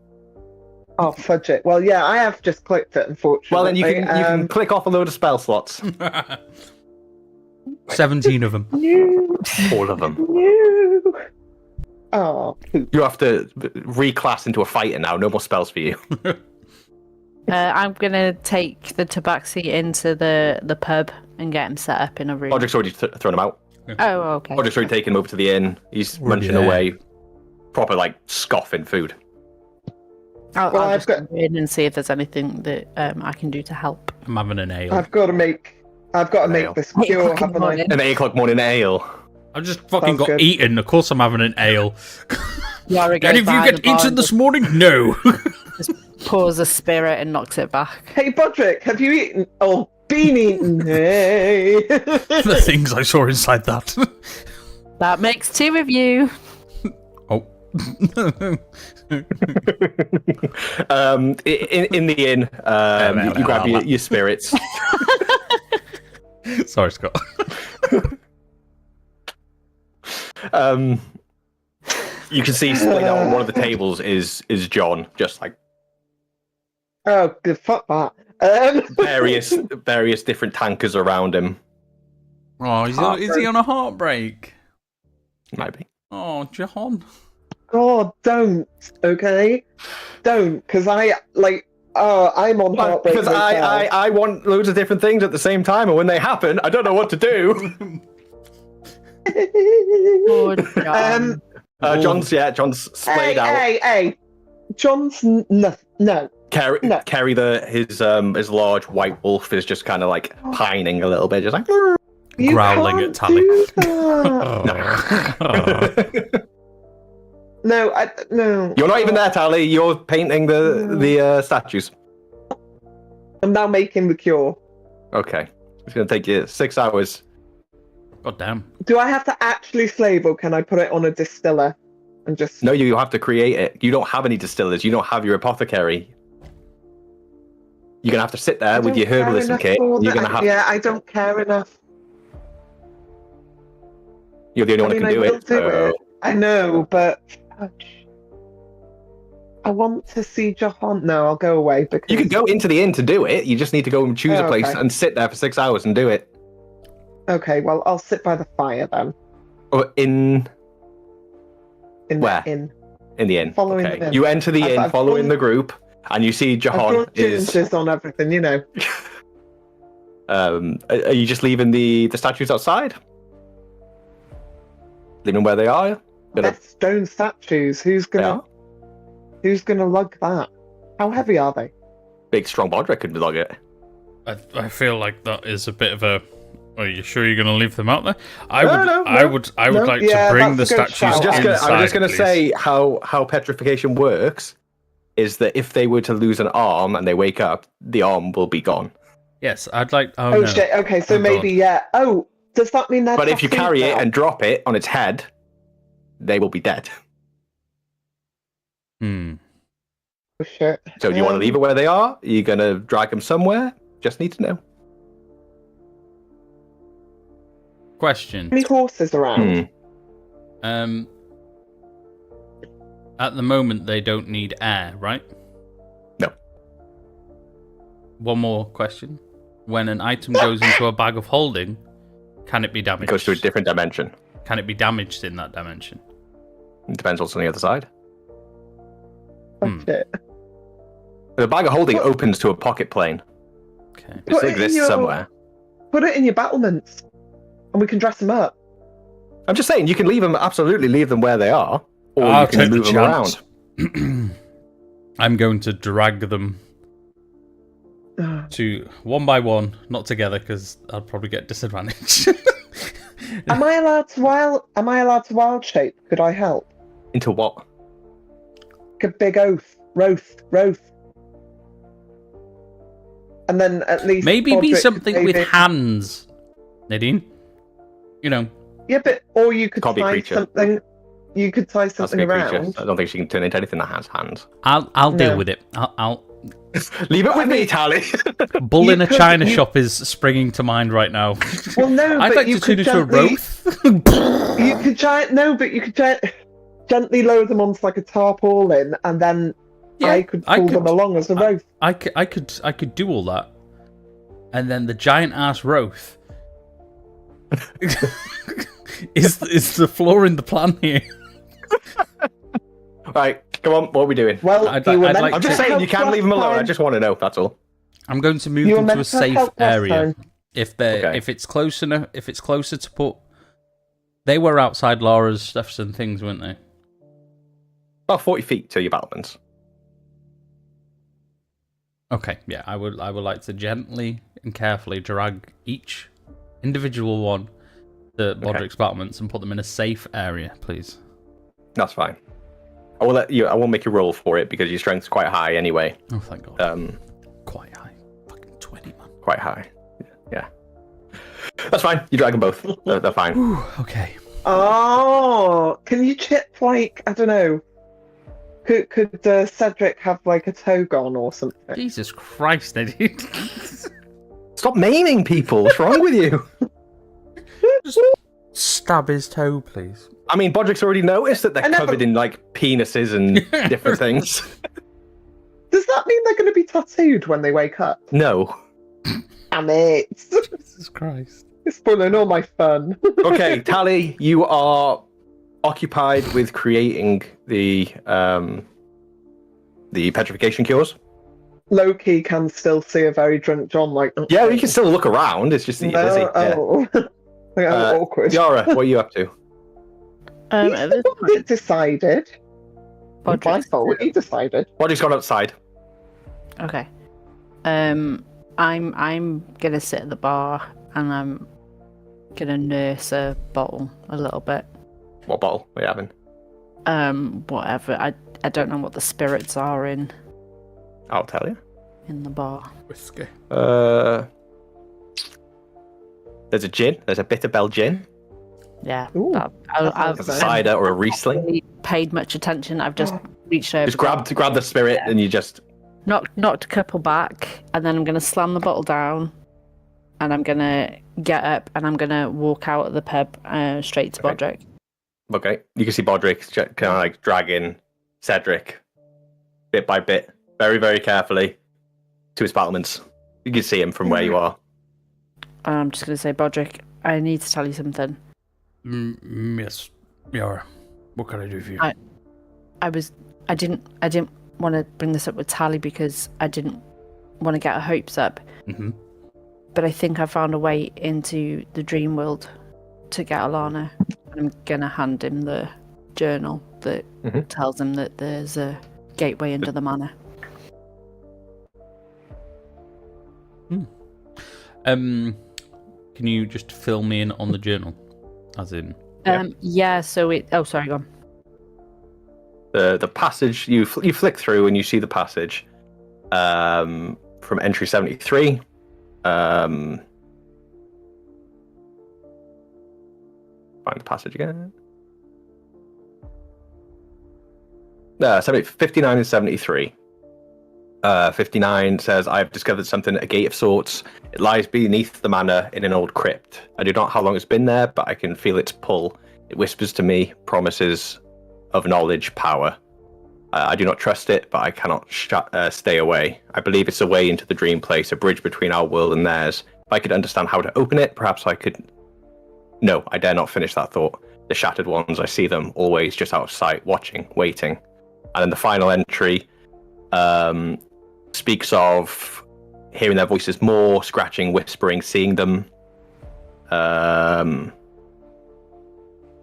Oh, fudge it. Well, yeah, I have just clicked it, unfortunately. Well, then you can click off a load of spell slots. 17 of them. No, All of them. no. Oh, poop. You have to reclass into a fighter now. No more spells for you. I'm gonna take the Tabaxi into the pub and get him set up in a room. Roderick's already thrown him out. Oh, okay. Roderick's already taken him over to the inn. He's Already munching there. away. Proper, like, scoffing food. I'll Well, I've just got- go in and see if there's anything that I can do to help. I'm having an ale. I've got to make Ale. this 8 pure, o'clock in the haven't I? morning. An 8 o'clock morning ale. I've just fucking Sounds got good. eaten. Of course I'm having an ale. Yara goes Any of you behind get the bar eaten and this morning? No. just pours a spirit and knocks it back. Hey, Bodrick, have you eaten? Oh, been eaten. Hey. The things I saw inside that. That makes 2 of you. In the inn, you grab your spirits. Sorry, Scott. You can see splayed out on one of the tables is John, just like Oh, good. Fuck that. various different tankers around him. Oh, is he on a heartbreak? Maybe. Oh, John. God, don't. Okay, don't, because I'm on heartbreak. Because I want loads of different things at the same time, and when they happen, I don't know what to do. Oh, John. John's splayed out. Hey, John's no. Carry No. his large white wolf is just kind of like pining a little bit, just like You Growling can't at Tally. do that. No, no. You're not even there, Tally. You're painting the statues. I'm now making the cure. Okay, it's gonna take you 6 hours. God damn. Do I have to actually slave, or can I put it on a distiller and just? No, you have to create it. You don't have any distillers. You don't have your apothecary. You're gonna have to sit there with your herbalism kit. You're gonna have. Yeah, I don't care enough. You're the only one who can I do will it. do so- it. I know, but I want to see Johan. No, I'll go away because You can go into the inn to do it. You just need to go and choose a place Okay. and sit there for 6 hours and do it. Okay, well, I'll sit by the fire then. Or in Where? The inn. in the inn. Following okay. the inn. You enter the inn, I've following drawn- the group, and you see I've Jahan drawn is. changes on everything, you know. Are you just leaving the statues outside? Leaving where they are? They're stone statues. Who's They gonna are? lug that? How heavy are they? Big strong Bodrick could log it. I feel like that is a bit of a. Are you sure you're going to leave them out there? I would no. like Yeah, to bring the that's a good statues shout. inside. I'm just gonna please. say how petrification works is that if they were to lose an arm and they wake up, the arm will be gone. Yes, I'd like. Oh, Oh no. shit. Okay, so Oh, maybe God. yeah. Oh, does that mean that? But if you carry it and drop it on its head, they will be dead. Hmm. Oh shit. So do you want to leave it where they are? Are you gonna drag them somewhere? Just need to know. Question. Any horses around? At the moment, they don't need air, right? No. One more question. When an item goes into a bag of holding, can it be It damaged? goes to a different dimension. Can it be damaged in that dimension? It depends what's on the other side. Oh shit. The bag of holding opens to a pocket plane. Okay. It Put still it in exists your- somewhere. Put it in your battlements, and we can dress them up. I'm just saying, you can absolutely leave them where they are, or I'll you can take the move them chance. around. I'm going to drag them to one by one, not together, because I'll probably get disadvantaged. Am I allowed to wild shape? Could I help? Into what? A big oath, Roth. And then at least Maybe be Bodrick something could with maybe- hands, Nadine. You know, Yeah, but or you could Can't be a tie creature. something. You could tie That's a something good creature. around. I don't think she can turn into anything that has hands. I'll deal No. with it. I'll Leave it with me, Tally. Bull You in a could- china you- shop is springing to mind right now. Well, no, I'd but like you to turn could into a gently. Roth. You could gently lower them onto like a tarpaulin, and then I could pull them along as a Roth. I could do all that, and then the giant ass Roth is the flaw in the plan here. Right, come on, what are we doing? Well, I'd you like- were I'd meant like I'm to just saying, help you can leave them last alone. I time. just want to know, that's all. I'm going to move You were them to meant a to safe help last area. time. If they Okay. if it's close enough, if it's closer to put, they were outside Laura's stuffs and things, weren't they? About 40 feet to your battlements. Okay, yeah, I would like to gently and carefully drag each individual one to Bodrick's battlements and put them in a safe area, please. That's fine. I won't make you roll for it because your strength's quite high anyway. Oh, thank God. Quite high. Fucking 20, man. Quite high. Yeah. That's fine. You drag them both. They're fine. Whew, okay. Oh, Can you chip like, I don't know? Could Cedric have like a toga on or something? Jesus Christ, Eddie. Stop maiming people. What's wrong with you? Just stab his toe, please. I mean, Bodrick's already noticed that they're covered in like penises and different things. Does that mean they're going to be tattooed when they wake up? No. Damn it! Jesus Christ. It's spoiling all my fun. Okay, Tally, you are occupied with creating the petrification cures. Loki can still see a very drunk John like. Yeah, you can still look around. It's just that you're busy. Yeah. Awkward. Yara, what are you up to? At this point, It decided. My Bodrick's- fault. He decided. Bodrick's gone outside. Okay. I'm gonna sit at the bar and I'm gonna nurse a bottle a little bit. What bottle are you having? Whatever. I don't know what the spirits are in I'll tell you. the bar. Whiskey. There's a gin. There's a Bitterbell gin. Yeah. Ooh, I've There's a cider or a Riesling. really paid much attention. I've just reached over. Just grab the spirit and you just. Knocked a couple back, and then I'm gonna slam the bottle down, and I'm gonna get up and I'm gonna walk out of the pub straight to Okay. Bodrick. Okay, you can see Bodrick kind of like dragging Cedric bit by bit, very, very carefully to his battlements. You can see him from where you are. And I'm just gonna say, Bodrick, I need to tell you something. Yes, Yara. What can I do for you? I didn't want to bring this up with Tally because I didn't want to get her hopes up. Mm-hmm. But I think I found a way into the dream world to get Alana. I'm gonna hand him the journal that tells him that there's a gateway into the manor. Can you just fill me in on the journal? As in... Yeah, so it... Oh, sorry, go on. The passage, you flick through and you see the passage from entry 73. Find the passage again. 59 and 73. 59 says, I have discovered something, a gate of sorts. It lies beneath the manor in an old crypt. I do not know how long it's been there, but I can feel its pull. It whispers to me promises of knowledge, power. I do not trust it, but I cannot stay away. I believe it's a way into the dream place, a bridge between our world and theirs. If I could understand how to open it, perhaps I could... No, I dare not finish that thought. The shattered ones, I see them always just out of sight, watching, waiting. And then the final entry speaks of hearing their voices more, scratching, whispering, seeing them.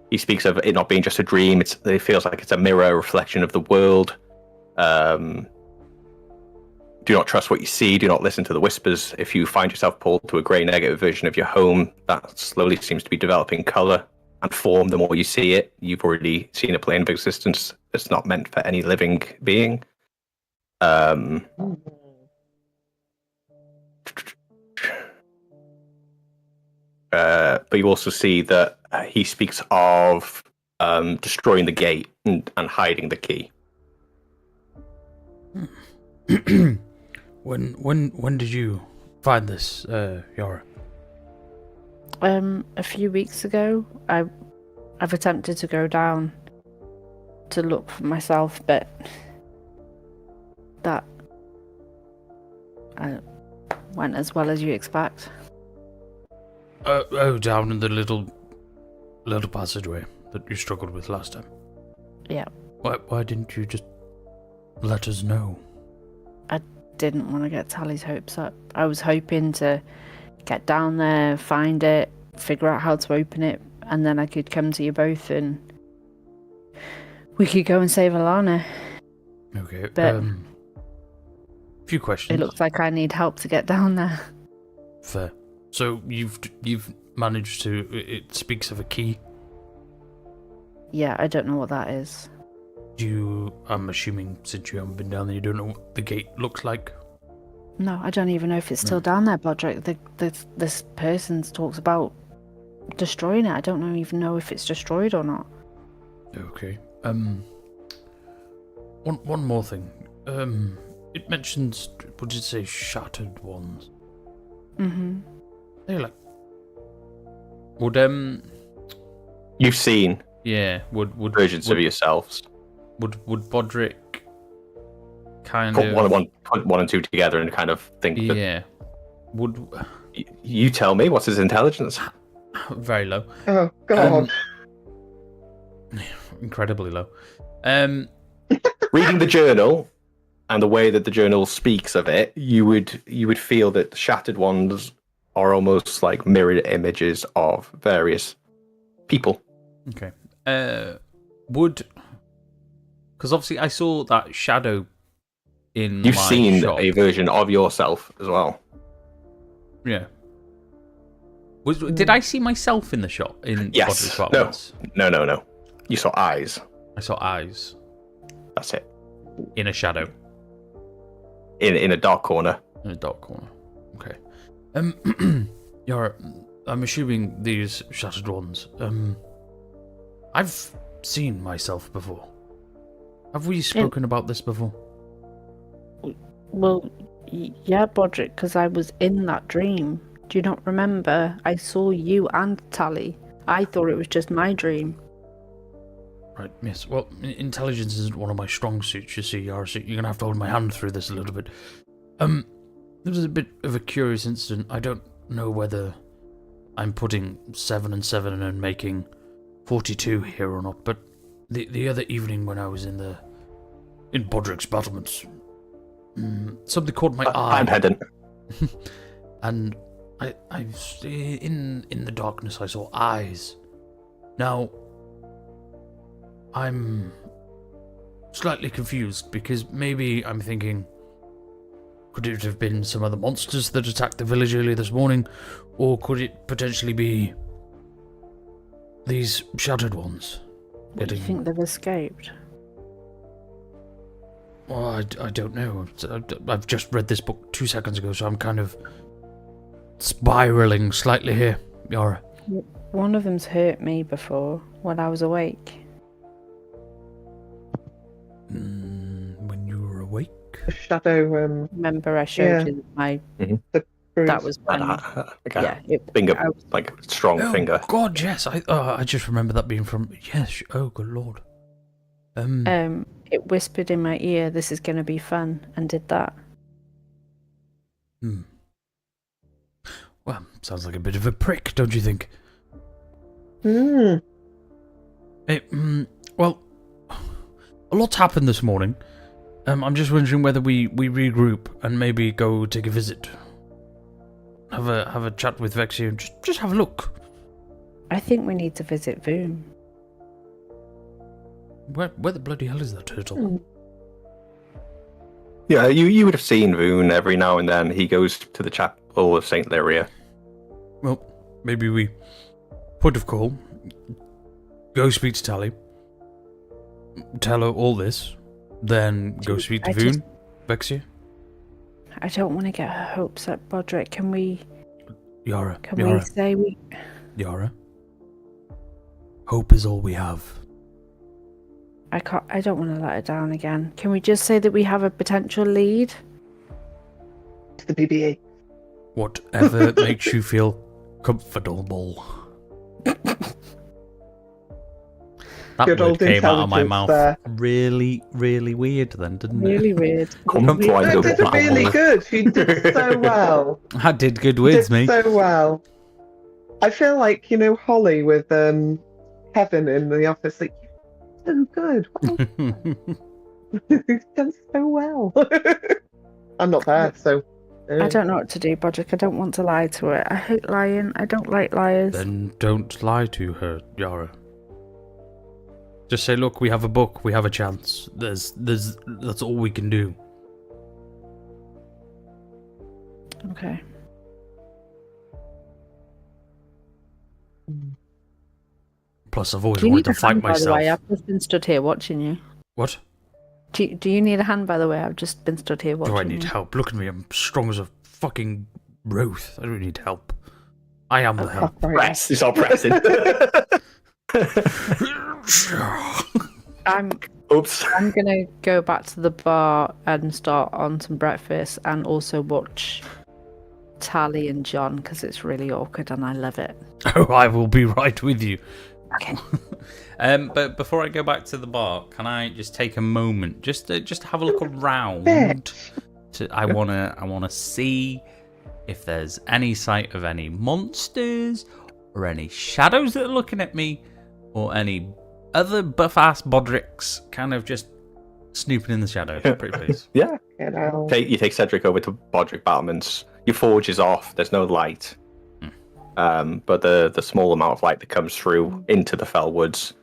He speaks of it not being just a dream. It feels like it's a mirror, a reflection of the world. Do not trust what you see. Do not listen to the whispers. If you find yourself pulled to a grey negative version of your home, that slowly seems to be developing colour and form the more you see it. You've already seen a plane of existence that's not meant for any living being. But you also see that he speaks of destroying the gate and hiding the key. When did you find this, Yara? A few weeks ago, I've attempted to go down to look for myself, but that went as well as you expect. Down in the little passageway that you struggled with last time. Yeah. Why didn't you just let us know? I didn't want to get Tally's hopes up. I was hoping to get down there, find it, figure out how to open it, and then I could come to you both and we could go and save Alana. Okay. But few questions. it looks like I need help to get down there. Fair. So you've managed to. It speaks of a key. Yeah, I don't know what that is. I'm assuming since you haven't been down there, you don't know what the gate looks like. No, I don't even know if it's still down there, Bodrick. This person talks about destroying it. I don't even know if it's destroyed or not. Okay. One more thing. It mentions, what did it say, shattered ones? Mm-hmm. They're like, would You've seen would versions of yourselves. Would Bodrick kind Put of put one and two together and kind of think that. yeah would You tell me, what's his intelligence? very low, Oh God. incredibly low. Reading the journal and the way that the journal speaks of it, you would feel that the shattered ones are almost like mirrored images of various people. Okay. Would, because obviously I saw that shadow in You've my seen shop. a version of yourself as well. Yeah. Did I see myself in the shop in Yes. Bodrick's apartments? No. You saw eyes. I saw eyes That's it. in a shadow In a dark corner. in a dark corner. Okay. Yara, I'm assuming these shattered ones. I've seen myself before. Have we spoken about this before? Well, yeah, Bodrick, because I was in that dream. Do you not remember? I saw you and Tally. I thought it was just my dream. Right, yes. Well, intelligence isn't one of my strong suits, you see, Yara, so you're going to have to hold my hand through this a little bit. There was a bit of a curious incident. I don't know whether I'm putting 7 and 7 and making 42 here or not, but the other evening when I was in Bodrick's battlements, something caught my eye. I'm pedant. And I in the darkness I saw eyes. Now I'm slightly confused because maybe I'm thinking, could it have been some of the monsters that attacked the village earlier this morning, or could it potentially be these shattered ones? Do you think they've escaped? Well, I don't know. I've just read this book 2 seconds ago, so I'm kind of spiraling slightly here, Yara. One of them's hurt me before when I was awake. When you were awake? The shadow. Remember I showed you my... Bruise. That was when... yeah, Finger, I was- like a strong Oh finger. God, yes. I just remember that being from... Yes. Oh, good lord. It whispered in my ear, "This is going to be fun," and did that. Well, sounds like a bit of a prick, don't you think? Hmm. Well, a lot's happened this morning. I'm just wondering whether we regroup and maybe go take a visit. Have a chat with Vexia and just have a look. I think we need to visit Voom. Where the bloody hell is that turtle? Yeah, you would have seen Voon every now and then. He goes to the chapel of St. Lyria. Well, maybe we... Point of call. Go speak to Tally. Tell her all this. Then go speak to Voon. Vexia. I don't want to get her hopes up, Bodrick. Can we... Yara. Can we say we... Yara. Hope is all we have. I don't want to let her down again. Can we just say that we have a potential lead? The BBA. Whatever makes you feel comfortable. That Good word old came out of my intelligence mouth there. really, really weird then, didn't Really it? weird. You did really good. You did so well. I did good You words, did mate. so well. I feel like, Holly with Kevin in the office, like, so good. You've done so well. I'm not there, so. I don't know what to do, Bodrick. I don't want to lie to her. I hate lying. I don't like liars. Then don't lie to her, Yara. Just say, look, we have a book, we have a chance. That's all we can do. Okay. Plus, I've always Do you wanted need to a fight hand, by the myself. way? I've just been stood here watching you. What? Do you need a hand, by the way? I've just been stood here watching Do I need you. help? Look at me, I'm strong as a fucking Roth. I don't need help. I am the help. Press. It's all pressing. Oops. I'm gonna go back to the bar and start on some breakfast, and also watch Tally and John because it's really awkward and I love it. Oh, I will be right with you. Okay. But before I go back to the bar, can I just take a moment just to have a look around? I wanna see if there's any sight of any monsters or any shadows that are looking at me, or any other buff-ass Bodricks kind of just snooping in the shadows. Pretty please. Yeah. You know. You take Cedric over to Bodrick Battlements. Your forge is off. There's no light. But the small amount of light that comes through into the fell woods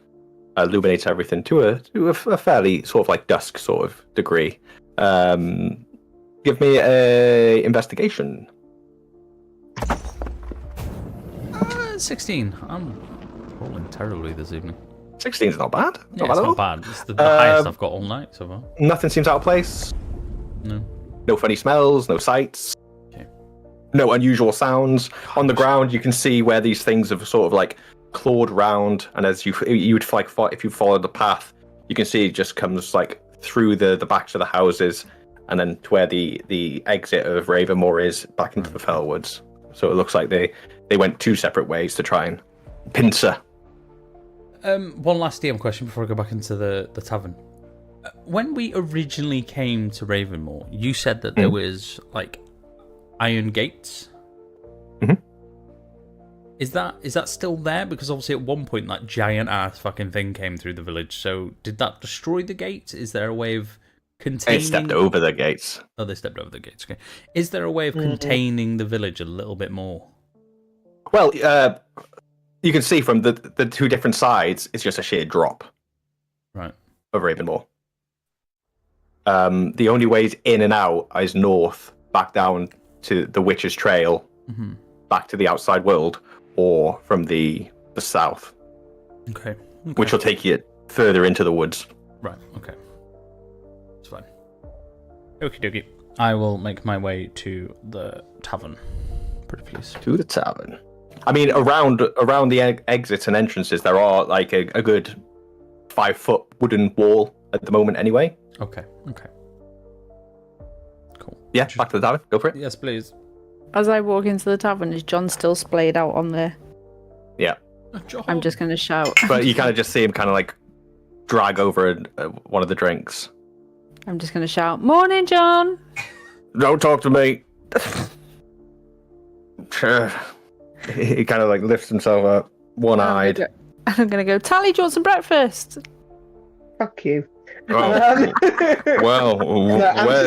illuminates everything to a fairly sort of like dusk sort of degree. Give me a investigation. 16. I'm rolling terribly this evening. 16 is not bad. Yeah, Not bad it's at all. not bad. It's the highest I've got all night so far. Nothing seems out of place. No. No funny smells. No sights. Okay. No unusual sounds. On the ground, you can see where these things have sort of like clawed round, and as you would like if you followed the path, you can see it just comes like through the backs of the houses, and then to where the exit of Ravenmoor is back into the fell woods. So it looks like they went two separate ways to try and pincer. One last DM question before I go back into the tavern. When we originally came to Ravenmoor, you said that there was like iron gates. Mhm. Is that still there? Because obviously at one point that giant ass fucking thing came through the village. So did that destroy the gates? Is there a way of containing? They stepped over the gates. Oh, they stepped over the gates. Okay. Is there a way of containing the village a little bit more? Well, you can see from the two different sides, it's just a sheer drop. Right. Of Ravenmoor. The only ways in and out is north, back down to the Witch's Trail, back to the outside world, or from the south, Okay. which will take you further into the woods. Right, okay. It's fine. Okie dokie. I will make my way to the tavern. Pretty please. To the tavern. I mean, around the exits and entrances, there are like a good 5-foot wooden wall at the moment anyway. Okay. Cool. Yeah, back to the tavern. Go for it. Yes, please. As I walk into the tavern, is John still splayed out on there? Yeah. I'm just going to shout. But you kind of just see him kind of like drag over one of the drinks. I'm just going to shout, "Morning, John!" Don't talk to me. He kind of like lifts himself up, one-eyed. I'm going to go, "Tally, do you want some breakfast?" Fuck you. Well, I'm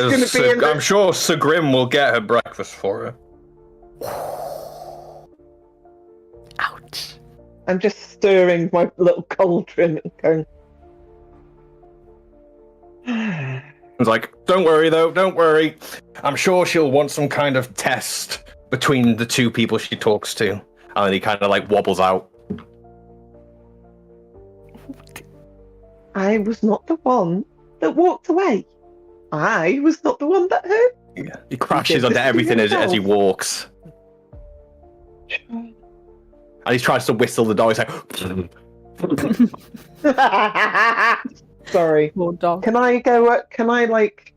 just gonna be in the- I'm sure Sir Grim will get her breakfast for her. Ouch. I'm just stirring my little cauldron and going. It's like, don't worry though, don't worry. I'm sure she'll want some kind of test between the two people she talks to. And then he kind of like wobbles out. I was not the one that walked away. I was not the one that hurt. Yeah. He crashes did onto this to everything as he yourself. walks. And he tries to whistle the dog. He's like, Sorry. Poor dog. Can I go? Can I like?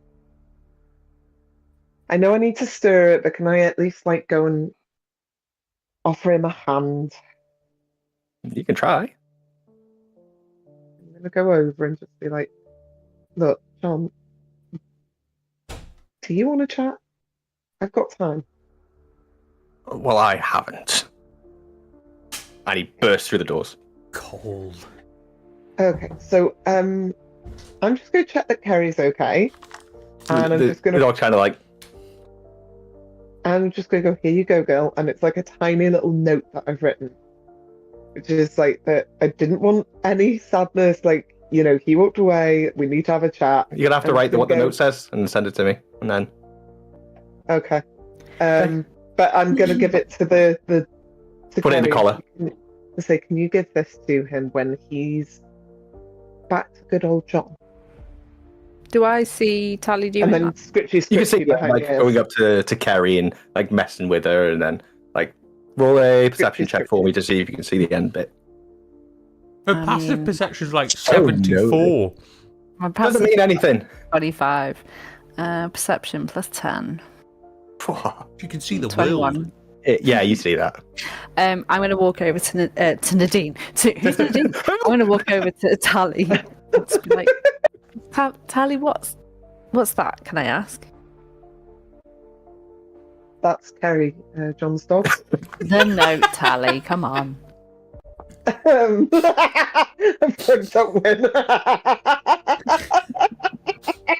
I know I need to stir it, but can I at least like go and offer him a hand? you can try. I'm gonna go over and just be like, "Look, John, do you want to chat? I've got time." Well, I haven't. And he bursts through the doors. Cold. Okay, so I'm just gonna check that Kerry's okay, and I'm just The gonna dog kind of like, go, "Here you go, girl," and it's like a tiny little note that I've written, which is like that I didn't want any sadness. Like, you know, he walked away. We need to have a chat. you're gonna have to I'm write just what the gonna note says and send it to me, and then Okay. But I'm gonna give it to to Put it in the Kerry. collar. To say, can you give this to him when he's back to good old John? Do I see Tally doing And then that? Scritchy you can see behind like the ears. going up to Kerry and like messing with her, and then like roll a perception check for me to see if you can see the end bit. Her I passive mean- perception is like Oh, no. 74. My Doesn't passive mean anything. 25. Perception plus 10. You can see the 21. will. Yeah, you see that. I'm going to walk over to Nadine. Who's Nadine? I'm going to walk over to Tally. And just be like, Tally, what's that? Can I ask? That's Kerry, John's dog. The note, Tally. Come on. Don't win.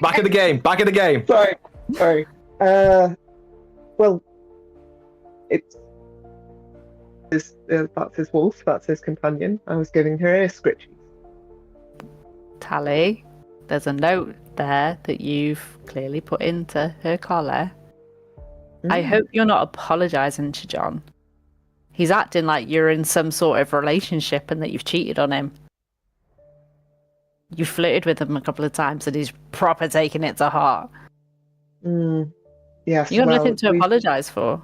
Back in the game. Back in the game. Sorry. Well, it's that's his wolf. That's his companion. I was giving her a scritchy. Tally, there's a note there that you've clearly put into her collar. I hope you're not apologising to John. He's acting like you're in some sort of relationship and that you've cheated on him. You flirted with him a couple of times and he's proper taking it to heart. Yes. You got well, nothing to apologise for.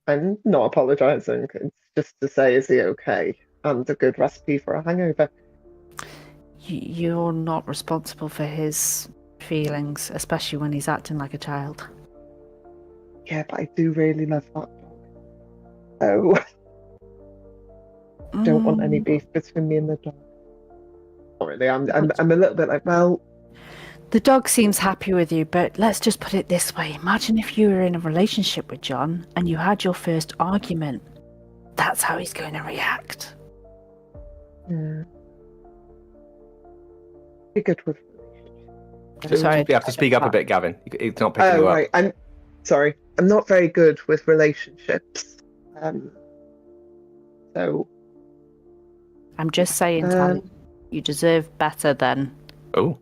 I'm not apologising. It's just to say, is he okay? And a good recipe for a hangover. You're not responsible for his feelings, especially when he's acting like a child. Yeah, but I do really love that dog. So don't want any beef between me and the dog. Not really. I'm a little bit like, well, The dog seems happy with you, but let's just put it this way. Imagine if you were in a relationship with John and you had your first argument. That's how he's going to react. be good with. Sorry. You have to speak up a bit, Gavin. It's not picking you up. Right. I'm sorry. I'm not very good with relationships. So. I'm just saying, Tally, you deserve better than. Oh.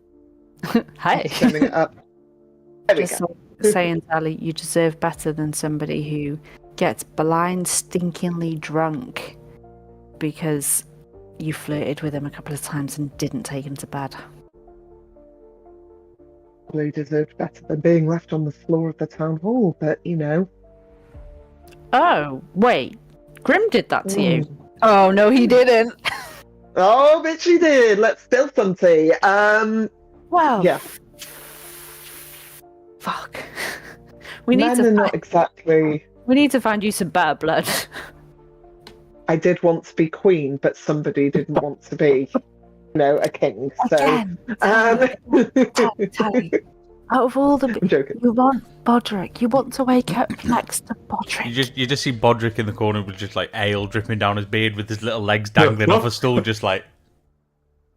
Hey. Summing it up. There we Just go. saying, Sally, you deserve better than somebody who gets blind, stinkingly drunk because you flirted with him a couple of times and didn't take him to bed. Probably deserved better than being left on the floor of the town hall, but you know. Oh, wait. Grim did that to you? Oh, no, he didn't. Oh, but she did. Let's spill some tea. Well, Yeah. fuck. We Men are not exactly. we need to find you some better blood. I did want to be queen, but somebody didn't want to be, a king. So, Again. Tally, out of all the... I'm joking. You want Bodrick. You want to wake up next to Bodrick. You just see Bodrick in the corner with just like ale dripping down his beard with his little legs dangling off a stool, just like.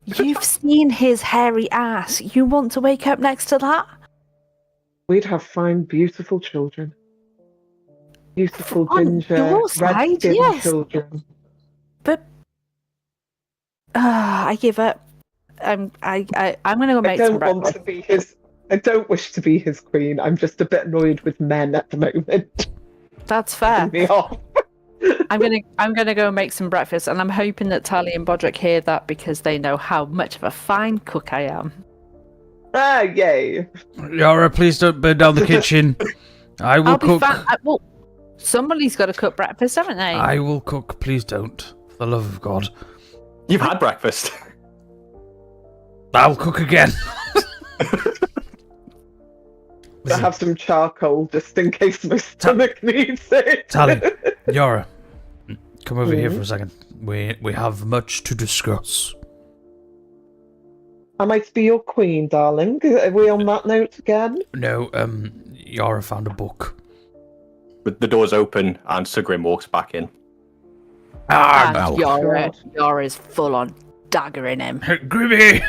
You've seen his hairy ass. You want to wake up next to that? We'd have fine, beautiful children. Beautiful On ginger, your side, red-skinned yes. children. But I give up. I'm gonna go make some breakfast. I don't wish to be his queen. I'm just a bit annoyed with men at the moment. That's fair. Me off. I'm gonna go make some breakfast, and I'm hoping that Tally and Bodrick hear that because they know how much of a fine cook I am. Ah, yay! Yara, please don't burn down the kitchen. I will I'll be cook. fine. Well, somebody's got to cook breakfast, haven't they? I will cook. Please don't. For the love of God. You've had breakfast. I'll cook again. I have some charcoal just in case my stomach needs it. Tally, Yara, come over here for a second. We have much to discuss. Am I to be your queen, darling? Are we on that note again? No, Yara found a book. But the doors open and Sir Grim walks back in. And Yara is full on daggering him. Grimmy!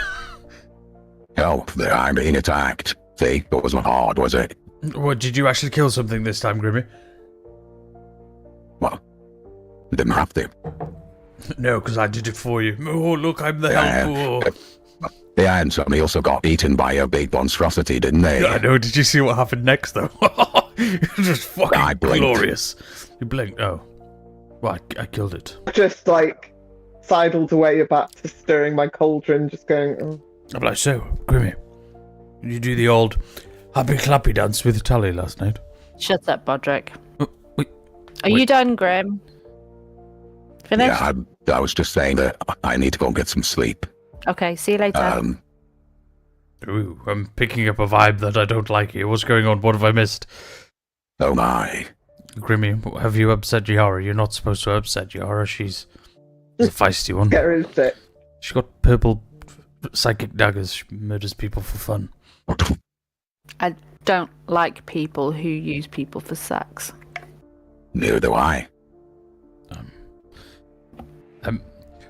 Help, there I'm being attacked. See, that wasn't hard, was it? What, did you actually kill something this time, Grimmy? Well, didn't have to. No, because I did it for you. Oh, look, I'm the helper. Yeah, and somebody also got eaten by a big monstrosity, didn't they? I know, did you see what happened next, though? Just fucking I blinked. glorious. You blinked? Oh. Well, I killed it. Just sidled away back to stirring my cauldron, just going. Oh. I'm like, so, Grimmy, did you do the old happy clappy dance with Tally last night? Shut up, Bodrick. Wait. Are you done, Grim? Finished? Yeah, I was just saying that I need to go and get some sleep. Okay, see you later. Ooh, I'm picking up a vibe that I don't like here. What's going on? What have I missed? Oh my. Grimmy, have you upset Yara? You're not supposed to upset Yara. She's a feisty one. Get rid of it. She's got purple psychic daggers. She murders people for fun. I don't like people who use people for sex. Neither do I.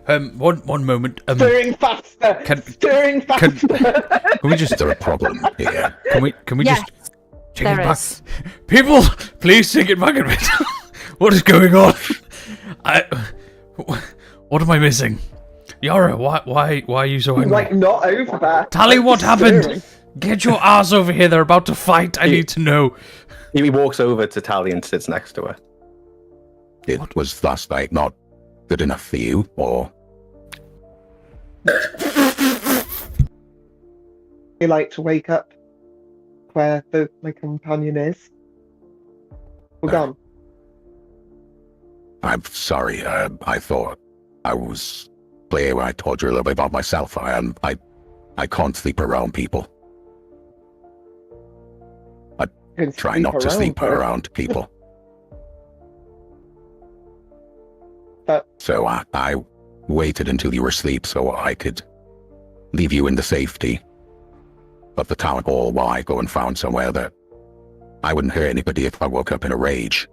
One moment. Stirring faster. Stirring faster. Can we just? Is there a problem here? Can we Yes, just take there it back? is. People, please take it back a bit. What is going on? What am I missing? Yara, why are you so angry? Like, not over there. Tally, what happened? Stirring. Get your ass over here. They're about to fight. I need to know. He walks over to Tally and sits next to her. It was last night not good enough for you, or You like to wake up where my companion is. We're gone. I'm sorry. I thought I was clear when I told you a little bit about myself. I can't sleep around people. Can Try not to sleep her. around people. But So I waited until you were asleep so I could leave you in the safety of the town hall while I go and found somewhere that I wouldn't hurt anybody if I woke up in a rage.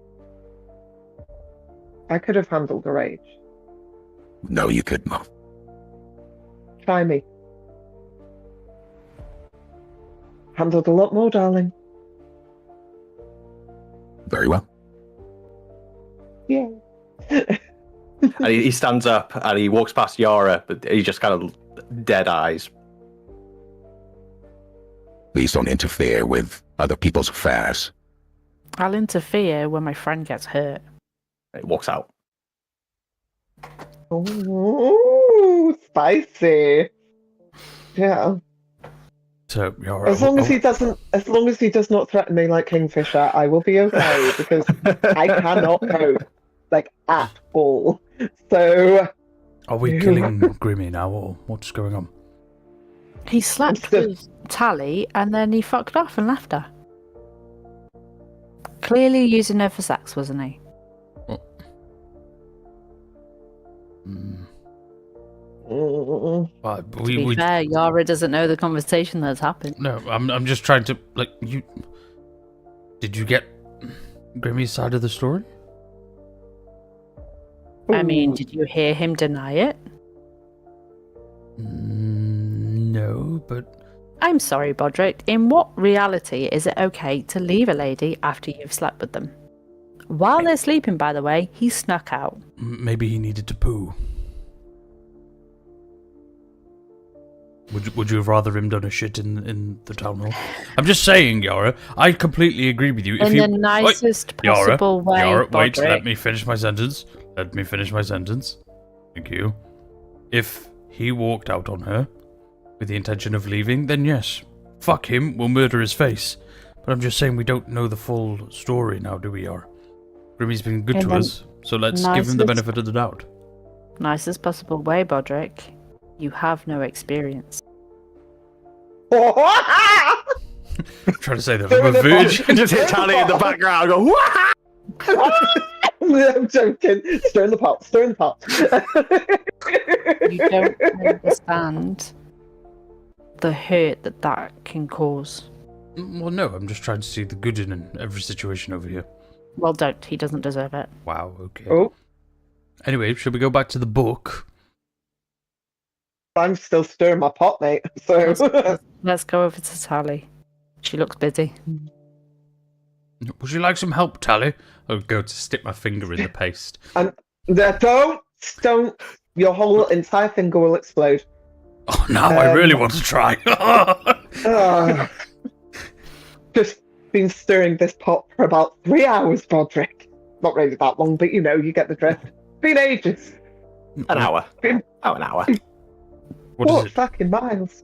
I could have handled the rage. No, you couldn't. Try me. Handled a lot more, darling. Very well. Yeah. And he stands up and he walks past Yara, but he just kind of dead eyes. Please don't interfere with other people's affairs. I'll interfere when my friend gets hurt. And he walks out. Ooh, spicy. Yeah. So, Yara, As long as he does not threaten me like Kingfisher, I will be okay because I cannot cope, like, at all. So are we killing Grimmy now, or what's going on? He slept with Tally and then he fucked off and left her. Clearly using her for sex, wasn't he? mm, To be fair, Yara doesn't know the conversation that's happened. No, I'm just trying to, like, you... Did you get Grimmy's side of the story? I mean, did you hear him deny it? No, but... I'm sorry, Bodrick. In what reality is it okay to leave a lady after you've slept with them? While they're sleeping, by the way, he snuck out. Maybe he needed to poo. Would you have rather him done a shit in the town hall? I'm just saying, Yara. I completely agree with you. In the nicest possible way, Yara, wait. Bodrick. Let me finish my sentence. Thank you. If he walked out on her with the intention of leaving, then yes, fuck him. We'll murder his face. But I'm just saying we don't know the full story now, do we, Yara? Grimmy's been good to us, so let's give him the benefit of the doubt. Nicest possible way, Bodrick. You have no experience. I'm trying to say that I'm a virgin. Just hit Tally in the background. Go, I'm joking. Stir in the pot. Stir in the pot. You don't understand the hurt that can cause. Well, no, I'm just trying to see the good in every situation over here. Well, don't. He doesn't deserve it. Wow, okay. Oh, Anyway, should we go back to the book? I'm still stirring my pot, mate. So Let's go over to Tally. She looks busy. Would you like some help, Tally? I'll go to stick my finger in the paste. and don't. Your whole entire finger will explode. Oh, now I really want to try. Just been stirring this pot for about 3 hours, Bodrick. Not really that long, but you get the drift. Been ages. an hour. An hour. What is What it? fucking miles?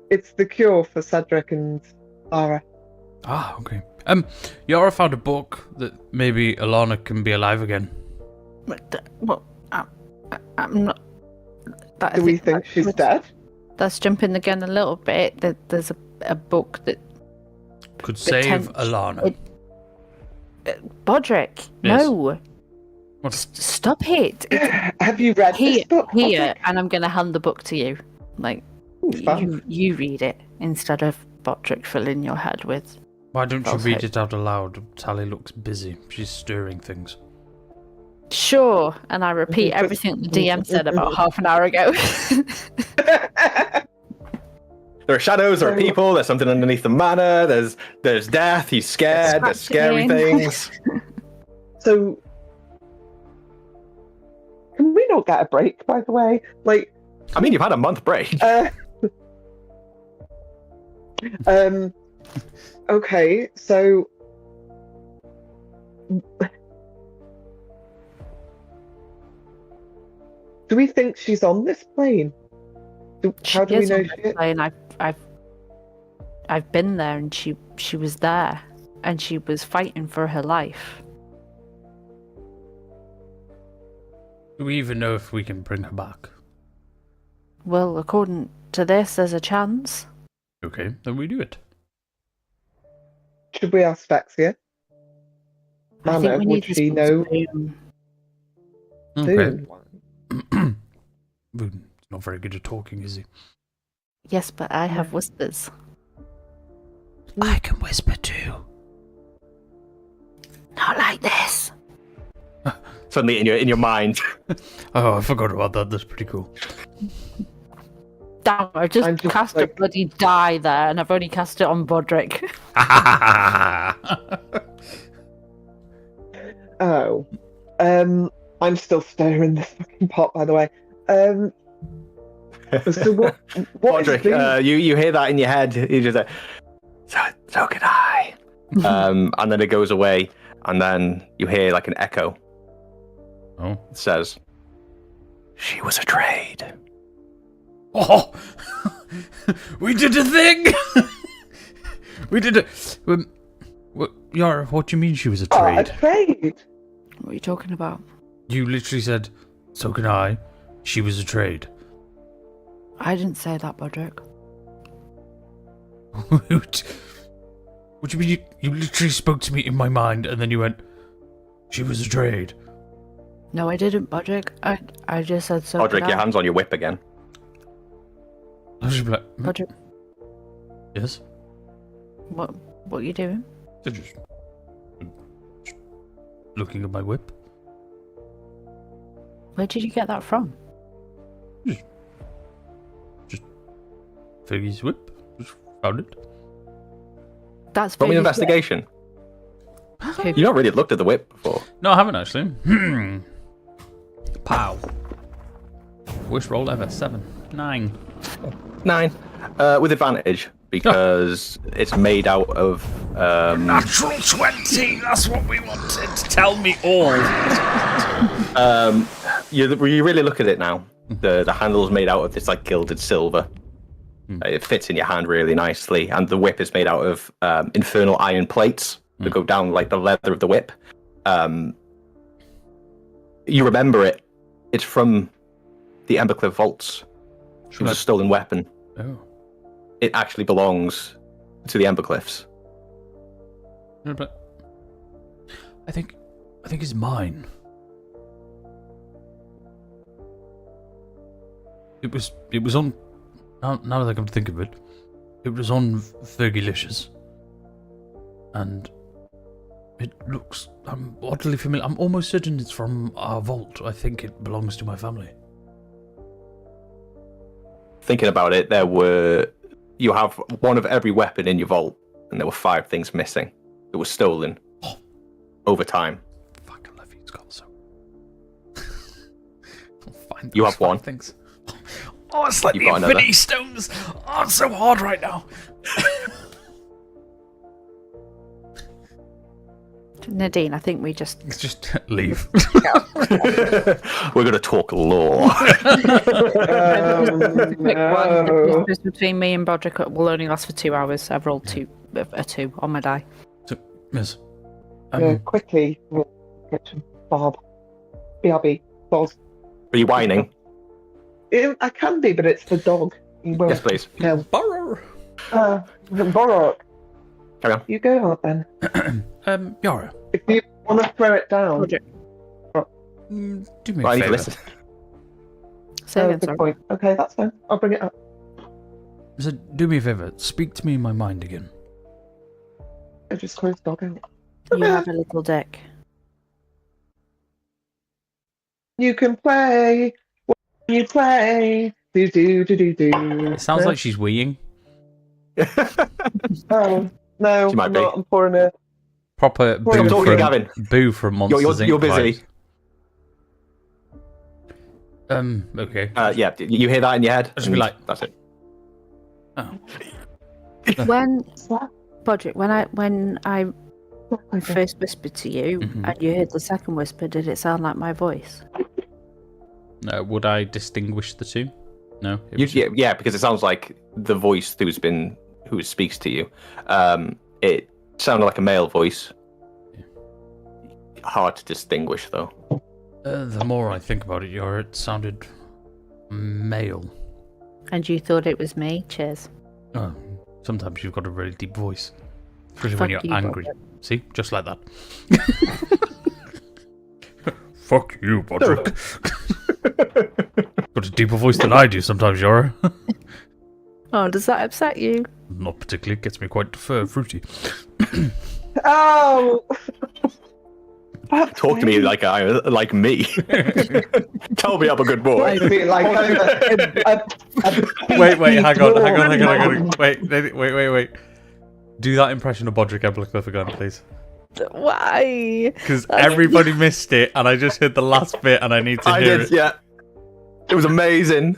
It's the cure for Cedric and Lara. Ah, okay. Yara found a book that maybe Alana can be alive again. Well, I'm not. Do we think she's dead? Let's jump in again a little bit. There's a book that Could save Alana. Bodrick, Yes. no. What? Stop it. Have you read this book? Here, Patrick? and I'm going to hand the book to you. Like, Ooh, fun. you read it instead of Bodrick filling your head with. Why don't you False read hope. it out aloud? Tally looks busy. She's stirring things. Sure, and I repeat everything the DM said about half an hour ago. There are shadows, there are people, there's something underneath the manor, there's death, he's scared, there's scary things. So, can we not get a break, by the way? Like, I mean, you've had a month break. Okay, so do we think she's on this plane? How do we know she is? And I've been there, and she was there, and she was fighting for her life. Do we even know if we can bring her back? Well, according to this, there's a chance. Okay, then we do it. Should we ask Vexia? I think we need would to she speak know to Boone. Okay. soon? Boon's not very good at talking, is he? Yes, but I have whispers. I can whisper too. Not like this. Suddenly in your mind. Oh, I forgot about that. That's pretty cool. Damn, I just I'm just cast like- a bloody die there, and I've only cast it on Bodrick. Oh. I'm still stirring this fucking pot, by the way. So what is Podrick, the... you hear that in your head. You just like, so could I. And then it goes away, and then you hear like an echo. Oh. It says, "She was a trade." Oh! We did a thing! We did it. Yara, what do you mean she was a Oh, a trade? trade? What are you talking about? You literally said, so can I. She was a trade. I didn't say that, Bodrick. What do you mean you literally spoke to me in my mind and then you went, she was a trade? No, I didn't, Bodrick. I just said so. Podrick, could your I. hands on your whip again. I was just like, Bodrick, yes? what are you doing? Just looking at my whip. Where did you get that from? Just Fergie's whip. Just found it. That's Roll me an Fergie's whip. investigation. Who- You've not really looked at the whip before. No, I haven't actually. Pow. Worst roll ever. 7. 9. 9. With advantage, because it's made out of... Natural 20! That's what we wanted. Tell me all. you really look at it now. The handle's made out of this like gilded silver. It fits in your hand really nicely, and the whip is made out of infernal iron plates that go down like the leather of the whip. You remember it. It's from the Embercliff vaults. It was a stolen weapon. Oh. It actually belongs to the Embercliffs. No, but I think it's mine. It was on. Now that I come to think of it, it was on Fergalicious, and it looks. I'm oddly familiar. I'm almost certain it's from our vault. I think it belongs to my family. Thinking about it, you have one of every weapon in your vault, and there were 5 things missing. It was stolen over time. Fuck, I love you, Scott. So I'll find You those have one. 5 things. Oh, it's like You've the got another. Infinity Stones. Oh, it's so hard right now. Nadine, I think we just. Just leave. We're going to talk law. Quick one. The No. whispers between me and Bodrick will only last for 2 hours. I've rolled a 2 on my die. So, yes. Quickly, kitchen, Bob. BRB. Balls. Are you whining? I can be, but it's the dog. He won't Yes, please. kill. Borrow. Borok. Carry on. You go hard then. Yara, If you want to throw it down. Roger. do me Well, I a need to favour. listen. Say Oh, again, good sorry. point. Okay, that's fine. I'll bring it up. So, do me a favour. Speak to me in my mind again. I just closed dog out. You have a little dick. You can play. When you play. Do do do do do. It sounds like she's weeing. Oh no, She might I'm be. not. I'm pouring a. Proper Well, I'm boo talking from, to Gavin. boo from Monsters You're Inc. busy. vibes. Okay. Yeah, you hear that in your head? I should be and like- that's it. Oh. When What? Bodrick, when I Okay. first whispered to you Mhm. and you heard the second whisper, did it sound like my voice? Would I distinguish the two? No. It was- Yeah, because it sounds like the voice who speaks to you. It sounded like a male voice. Hard to distinguish, though. The more I think about it, Yara, it sounded male. And you thought it was me? Cheers. Oh, sometimes you've got a really deep voice. Especially Fuck when you're you, angry. Bodrick. See? Just like that. Fuck you, Bodrick. Got a deeper voice than I do sometimes, Yara. Oh, does that upset you? Not particularly. Gets me quite fruity. Oh. Talk to me like me. Tell me I'm a good I boy. feel like Wait, hang on. Wait. Do that impression of Bodrick Embercliffe again, please. Why? Because everybody missed it, and I just heard the last bit, and I need to I hear did, it. yeah. It was amazing.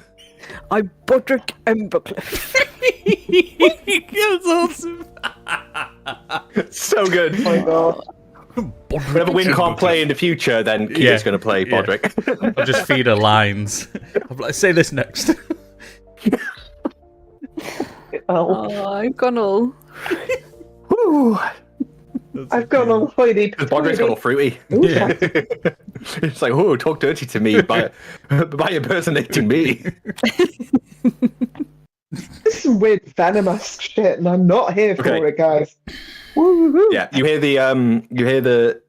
I'm Bodrick Embercliffe. That's awesome. So good. Oh my god. Whenever Win can't play in the future, then Keith's going to play yeah. Bodrick. I'll just feed her lines. I'll be like, say this next. Oh. Oh, I've gone all. Woo. I've gone all hoity. Because Bodrick's got all fruity. It's like, oh, talk dirty to me by impersonating me. This is weird venomous shit, and I'm not here for Okay. it, guys. Woo-hoo. Yeah, you hear the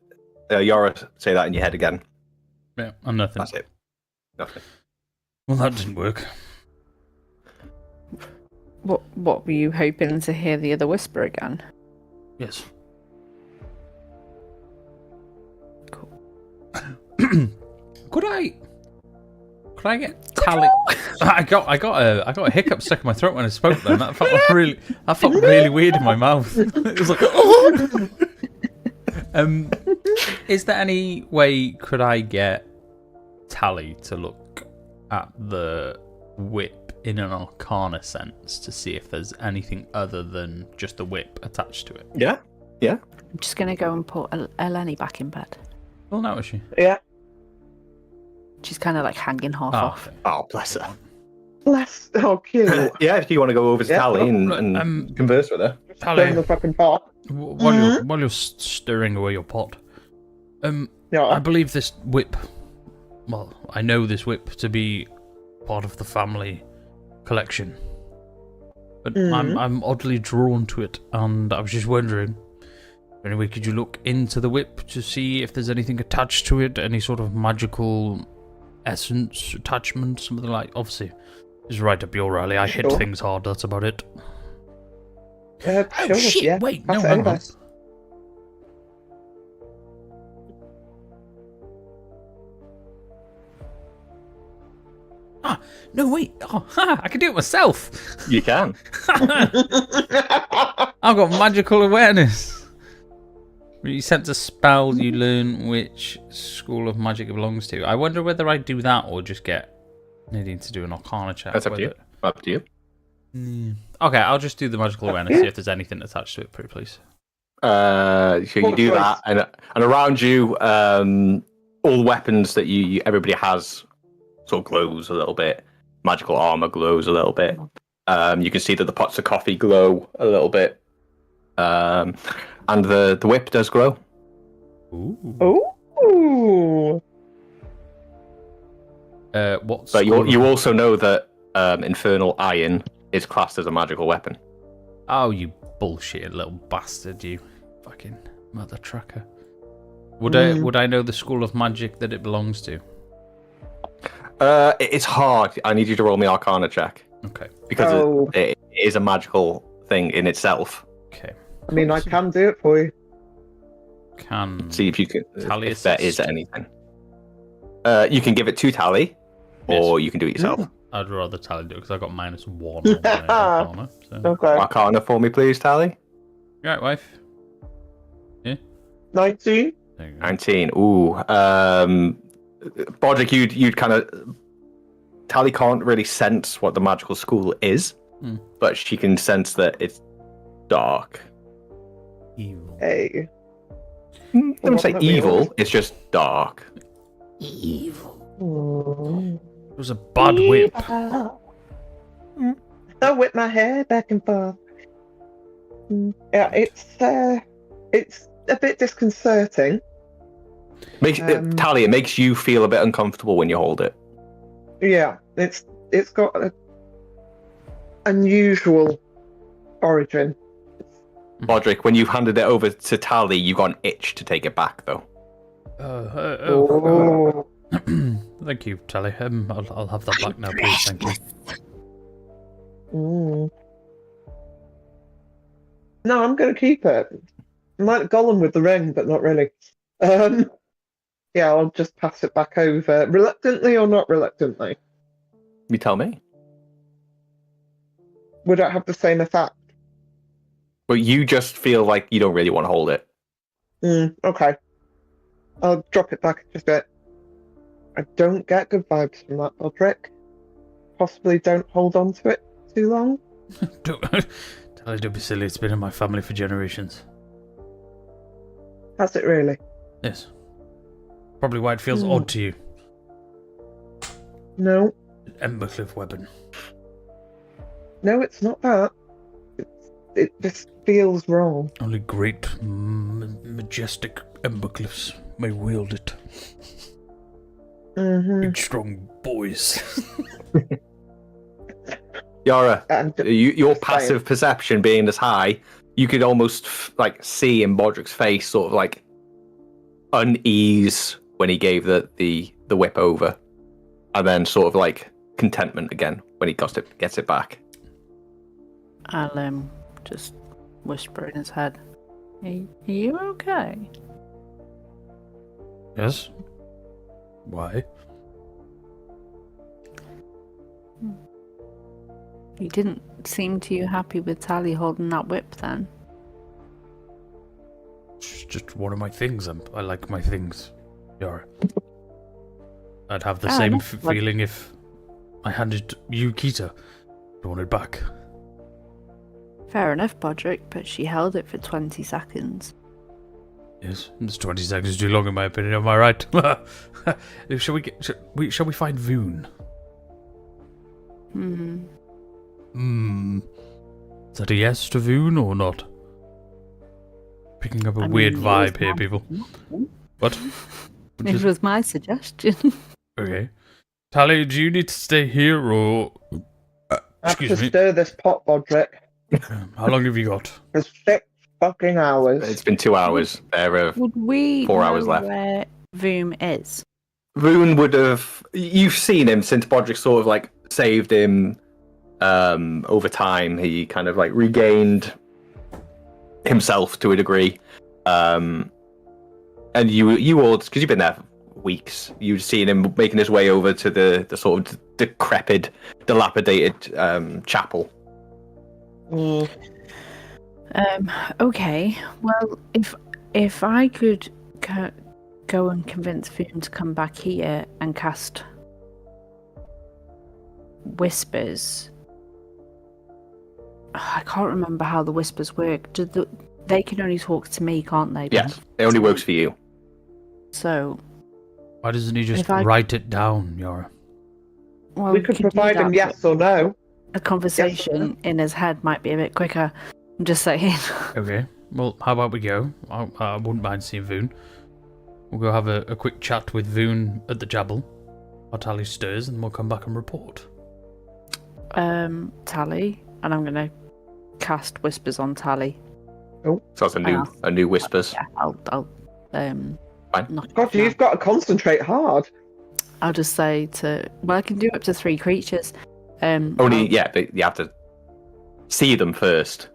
Yara say that in your head again. Yeah, I'm nothing. That's it. Nothing. Well, that didn't work. What were you hoping to hear the other whisper again? Yes. Could I get tally? I got a hiccup stuck in my throat when I spoke. Then that felt really weird in my mouth. It was like, is there any way could I get Tally to look at the whip in an arcana sense to see if there's anything other than just the whip attached to it? Yeah. I'm just gonna go and put Eleni back in bed. Well, no, is she? Yeah. She's kind of like hanging half off. okay. Oh, bless her. Bless. Oh, cute. Yeah, if you want to go over to Yeah, Tally and converse with her. Stir in the Tally, fucking pot. while you're stirring away your pot, I Yeah. believe this whip. Well, I know this whip to be part of the family collection, but I'm oddly drawn to it, and I was just wondering. Anyway, could you look into the whip to see if there's anything attached to it, any sort of magical essence, attachment, something like? Obviously, it's right up your alley. I hit Sure. things hard. That's about it. Oh, Oh shit! Yeah. Wait, Pass no, it hang over. on. No, wait. Oh, I can do it myself. You can. I've got magical awareness. When you sense a spell, you learn which school of magic it belongs to. I wonder whether I do that or just get needing to do an arcana check. That's up to you. Up to you. Okay, I'll just do the magical awareness, see if there's anything attached to it, pretty please. So you do that, and around you, all the weapons that everybody has sort of glows a little bit. Magical armor glows a little bit. You can see that the pots of coffee glow a little bit, and the whip does glow. Ooh. Ooh. What? But school you of- also know that infernal iron is classed as a magical weapon. Oh, you bullshit little bastard! You fucking mother trucker. Would I know the school of magic that it belongs to? It's hard. I need you to roll me Arcana check Okay. because it is a magical thing in itself. Okay. I mean, I can do it for you. Can See if you can. Tally if there assist? is anything. You can give it to Tally, or you can do it yourself. I'd rather Tally do it because I got -1 on my Arcana. So. Okay. Arcana for me, please, Tally. You right, wife? 19. There you go. 19. Ooh. Bodrick, you'd kind of. Tally can't really sense what the magical school is, but she can sense that it's dark. Evil. Hey. I don't say What about evil, yours? it's just dark. Evil. Mm. It was a bad whip. I whip my hair back and forth. Yeah, it's a bit disconcerting. Tally, it makes you feel a bit uncomfortable when you hold it. Yeah, it's got an unusual origin. Bodrick, when you've handed it over to Tally, you've got an itch to take it back, though. Oh. Thank you, Tally. I'll have that back now, please. Thank you. Mm. No, I'm going to keep it. I'm like Gollum with the ring, but not really. Yeah, I'll just pass it back over. Reluctantly or not reluctantly? You tell me. Would it have the same effect? But you just feel like you don't really want to hold it. Okay. I'll drop it back just a bit. I don't get good vibes from that, Bodrick. Possibly don't hold on to it too long. Tally, don't be silly. It's been in my family for generations. Has it really? Yes. Probably why it feels odd to you. No. An Embercliff weapon. No, it's not that. It just feels wrong. Only great, majestic Embercliffs may wield it. Big, strong boys. Yara, And your just passive perception being this high, you could almost like see in Bodrick's face sort of like unease when he gave the whip over, and then sort of like contentment again when he gets it back. I'll just whisper in his head. Are you okay? Yes. Why? You didn't seem too happy with Tally holding that whip then. It's just one of my things. I like my things, Yara. I'd have the same feeling if I handed you Kita. I want it back. Fair enough, Bodrick, but she held it for 20 seconds. Yes, it's 20 seconds too long in my opinion. Am I right? Shall we find Voon? Is that a yes to Voon or not? Picking up a weird vibe here, people. What? It was my suggestion. Okay. Tally, do you need to stay here or... I have excuse to me. stir this pot, Bodrick. How long have you got? For 6 fucking hours. It's been 2 hours. There are Would we 4 know hours left. where Voom is? Voon would have. You've seen him since Bodrick sort of like saved him. Over time, he kind of like regained himself to a degree. And you all, because you've been there for weeks, you've seen him making his way over to the sort of decrepit, dilapidated chapel. Okay. Well, if I could go and convince Voom to come back here and cast whispers. I can't remember how the whispers work. They can only talk to me, can't they? Yes, it only works for you. So, Why doesn't he just If I- write it down, Yara? well, We could can do provide him that, yes or no. but a conversation in his head might be a bit quicker. I'm just saying. Okay. Well, how about we go? I wouldn't mind seeing Voon. We'll go have a quick chat with Voon at the chapel. Our Tally stirs, and we'll come back and report. Tally, and I'm gonna cast whispers on Tally. So that's a new whispers. Yeah, I'll Fine. God, you've got to concentrate hard. I'll just say I can do up to 3 creatures. Only, but you have to see them first.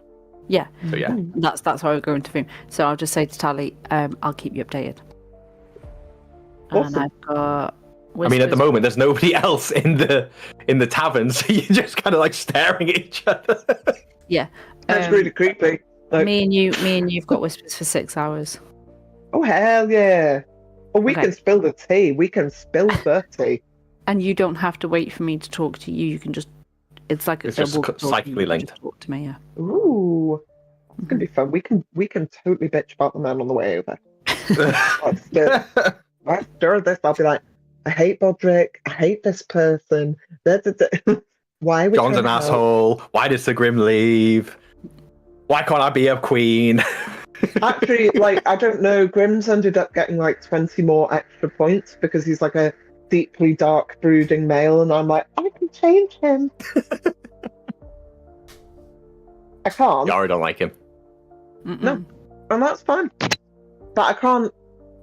Yeah. So yeah. That's why we're going to Voom. So I'll just say to Tally, I'll keep you updated. Awesome. And I've got I mean, at the whispers. moment, there's nobody else in the tavern, so you're just kind of like staring at each other. Yeah. That's really creepy. Like, Me and you've got whispers for 6 hours. oh, hell yeah. Oh, we Okay. can spill the tea. We can spill the tea. And you don't have to wait for me to talk to you. You can just. It's like It's a just walkie-talkie, psychically you can linked. just talk to me. Yeah. Ooh. It's going to be fun. We can totally bitch about the man on the way over. After this, I'll be like, I hate Bodrick. I hate this person. Why would John's an asshole. Why did Sir Grim leave? Why can't I be a queen? Actually, like, I don't know. Grimm's ended up getting like 20 more extra points because he's like a deeply dark, brooding male, and I'm like, I can change him. I can't, Yara don't like him. No. and that's fine. But I can't.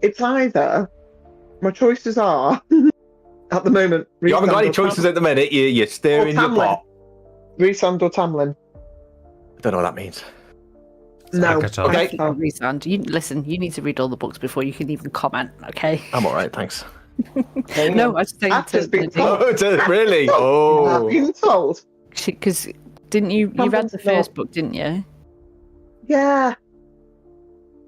It's either. My choices are at the moment. You haven't got any Rhysand or choices at the minute. You're stirring your Tamlin. pot. Rhysand or Tamlin. I don't know what that means. No. Akatar. Okay. Oh, Rhysand, listen, you need to read all the books before you can even comment, okay? I'm all right, thanks. No, I was saying I've just been Oh, really? Oh. I've been told. because didn't you read the first book, didn't you? Yeah.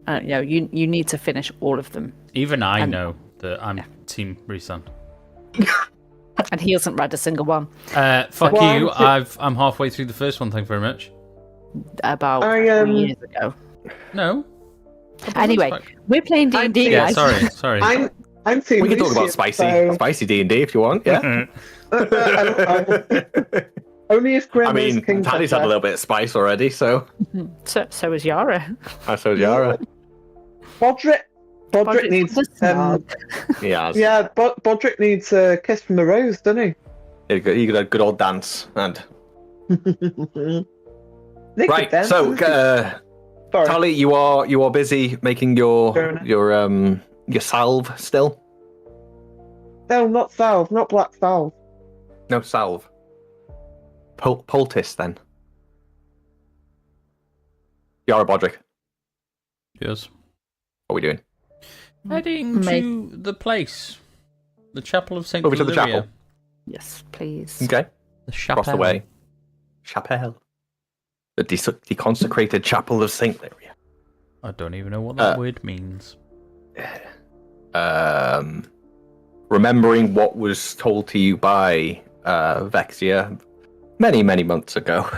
You need to finish all of them. Even I And- know that I'm Team Rhysand. And he hasn't read a single one. Fuck Well, you. I'm I'm halfway through the first one. Thank you very much. About I, 3 years ago. No. Anyway, we're playing D&D, Yeah, guys. sorry. I'm team We can talk about Lucius, spicy D&D if you want. Yeah. Only if Grim I is mean, King Paddy's had a Tupper. little bit of spice already, so So is Yara. I suppose Yara. Bodrick needs. Yeah. Yeah, Bodrick needs a kiss from the rose, doesn't He got a good old dance. And he? Nick right, could dance, so doesn't he? Sorry. Tally, you are busy making your salve still. No, not salve, not black salve. No salve. Poultice then. Yara Bodrick, Yes. what are we doing? Heading to the place. The Chapel of St. Over to the chapel. Yes, please. Okay, The chapel. across the way. Chapel. The deconsecrated chapel of Saint Lyria. I don't even know what that word means. Remembering what was told to you by Vexia many, many months ago,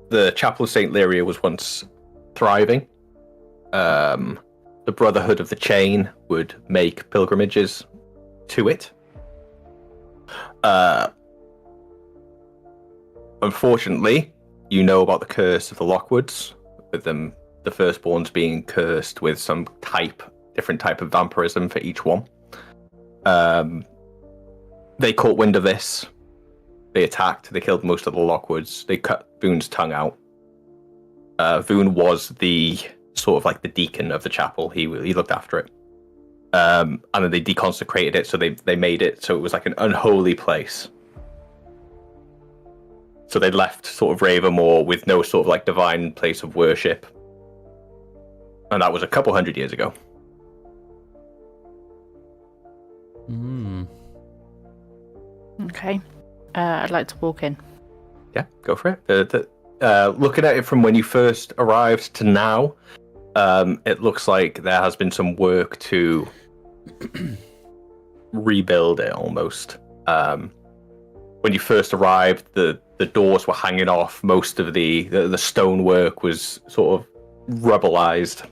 the Chapel of St. Lyria was once thriving. The Brotherhood of the Chain would make pilgrimages to it. Unfortunately, you know about the curse of the Lockwoods, with them, the firstborns being cursed with some different type of vampirism for each one. They caught wind of this. They attacked. They killed most of the Lockwoods. They cut Voone's tongue out. Voone was the sort of like the deacon of the chapel. He looked after it. And then they deconsecrated it, so they made it so it was like an unholy place. So they left sort of Ravenmoor with no sort of like divine place of worship. And that was a couple hundred years ago. Okay. I'd like to walk in. Yeah, go for it. Looking at it from when you first arrived to now, it looks like there has been some work to rebuild it almost. When you first arrived, the doors were hanging off. Most of the stonework was sort of rubbleized.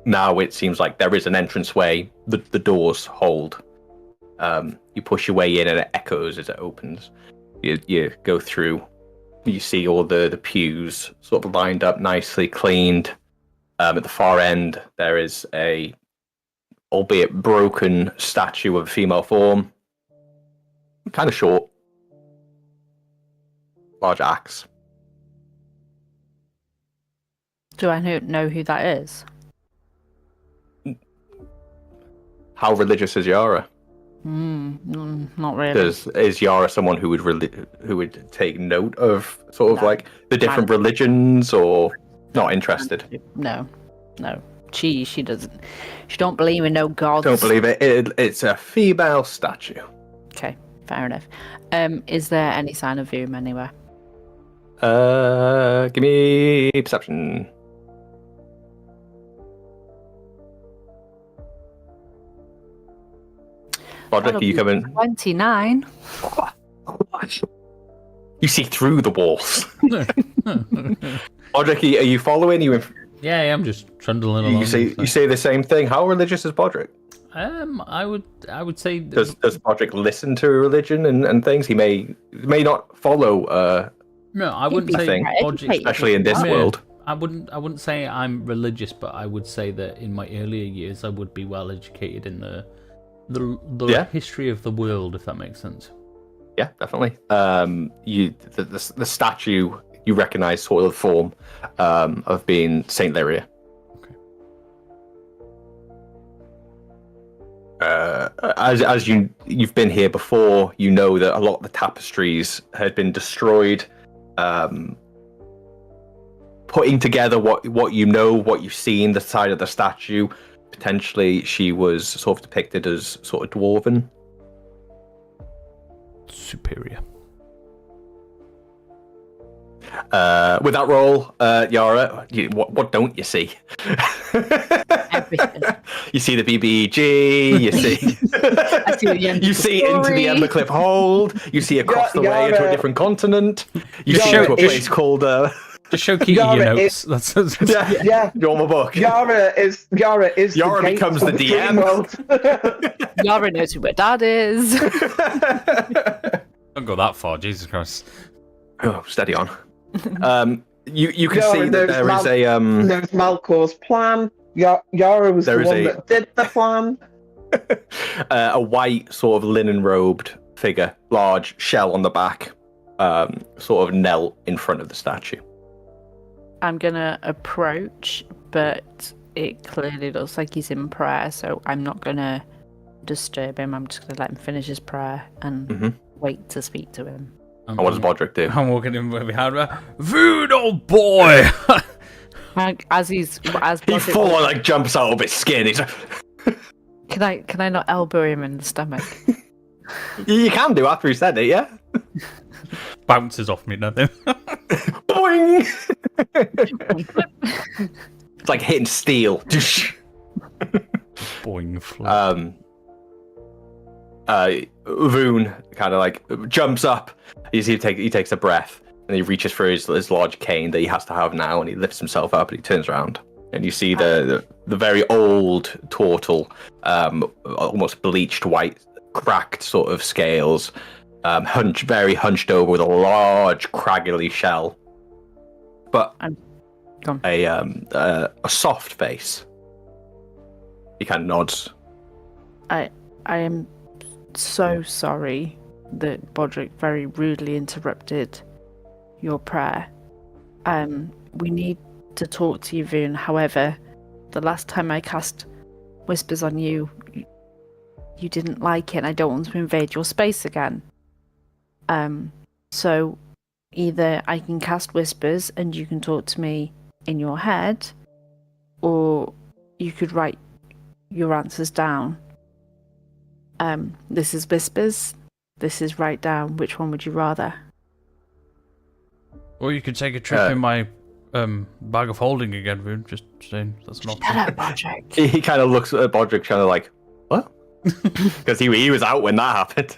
Now it seems like there is an entranceway. The doors hold. You push your way in and it echoes as it opens. You go through. You see all the pews sort of lined up nicely, cleaned. At the far end, there is a albeit broken, statue of a female form. Kind of short. Large axe. Do I know who that is? How religious is Yara? Not really. Is Yara someone who would take note of sort of No. like the different religions, or not interested? No. She doesn't. She don't believe in no gods. Don't believe it. It's a female statue. Okay, fair enough. Is there any sign of Voom anywhere? Give me perception. Roderick, are you coming? 29. You see through the walls. Roderick, are you following? Yeah, I'm just trundling along. You say the same thing. How religious is Bodrick? I would say. Does Bodrick listen to religion and things? He may not follow. No, I wouldn't say Bodrick, especially in this world. I wouldn't say I'm religious, but I would say that in my earlier years I would be well educated in the history of the world, if that makes sense. Yeah, definitely. The statue, you recognise sort of the form of being Saint Lyria. Okay. As you've been here before, you know that a lot of the tapestries had been destroyed. Putting together what you know, what you've seen, the side of the statue, potentially she was sort of depicted as sort of dwarven. Superior. With that roll, Yara, what don't you see? Everything. You see the BBG, you see I see the you see into the Embercliff Hold, you see across the way into a different continent, you see into a place called just show Keaton your notes. That's Yeah. You want my book? Yara becomes the DM. Yara knows who my dad is. Don't go that far, Jesus Christ. Oh, steady on. You can see that there is There's Malcor's plan. Yara was the one that did the plan. A white sort of linen robed figure, large shell on the back, sort of knelt in front of the statue. I'm gonna approach, but it clearly looks like he's in prayer, so I'm not gonna disturb him. I'm just gonna let him finish his prayer and wait to speak to him. And what does Bodrick do? I'm walking in behind her. Food, old boy! He full on like jumps out of his skin. He's Can I not elbow him in the stomach? You can do after he said it, yeah? Bounces off me, nothing. Boing! It's like hitting steel. Boing flip. Voon kind of like jumps up. You see he takes a breath and he reaches for his large cane that he has to have now, and he lifts himself up and he turns around. And you see the very old turtle, almost bleached white, cracked sort of scales, very hunched over with a large, craggly shell, but a soft face. He kind of nods. I am so sorry that Bodrick very rudely interrupted your prayer. We need to talk to you, Voon. However, the last time I cast Whispers on you, you didn't like it, and I don't want to invade your space again. So either I can cast Whispers and you can talk to me in your head, or you could write your answers down. This is Whispers, this is write down. Which one would you rather? Or you could take a trip in my bag of holding again, Voon. Just saying, that's an option. He kind of looks at Bodrick, kind of like, what? Because he was out when that happened.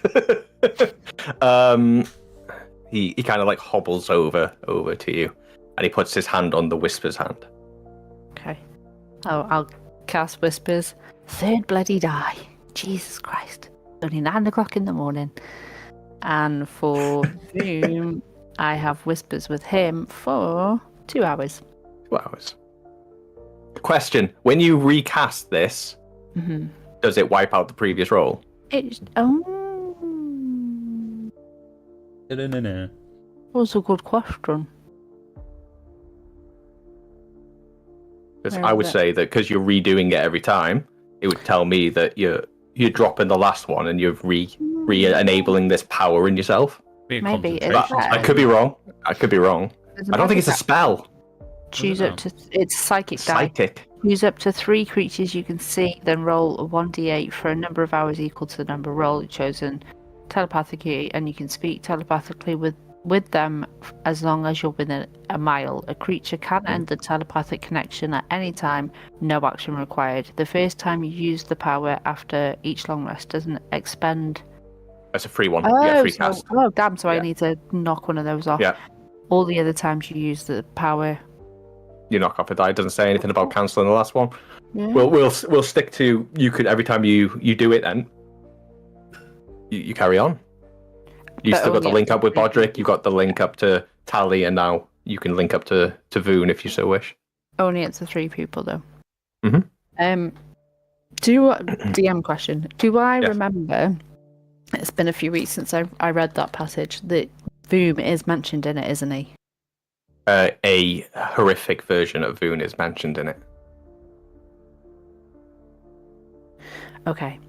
He kind of like hobbles over to you, and he puts his hand on the Whispers hand. Okay. I'll cast Whispers. Third bloody die. Jesus Christ. Only 9 o'clock in the morning. And for Voom, I have Whispers with him for 2 hours. 2 hours. Question: when you recast this, Does it wipe out the previous roll? No. Was a good question. Because Where I is would it? say that because you're redoing it every time, it would tell me that you're dropping the last one and you're re-enabling this power in yourself. Be a Maybe it's concentration that. I spell. could be wrong. I could be wrong. There's I don't think it's a magic spell. Choose up to it's psychic die. Psychic. Choose up to 3 creatures you can see, then roll a 1d8 for a number of hours equal to the number rolled chosen telepathically, and you can speak telepathically with them as long as you're within a mile. A creature can end the telepathic connection at any time, no action required. The first time you use the power after each long rest doesn't expend. That's a free one. Yeah, free cast. Oh, damn, so I Yeah. need to knock one of those off. Yeah. All the other times you use the power. You knock off a die. It doesn't say anything about cancelling the last one. Yeah. We'll stick to you could every time you do it. Then you carry on. You But still got the only link up up with to- Bodrick. You got the link up to Tally, and now you can link up to Voon if you so wish. Only it's the 3 people though. Mhm. DM question. Do I Yes. remember? It's been a few weeks since I read that passage. That Voom is mentioned in it, isn't he? A horrific version of Voon is mentioned in it. Okay.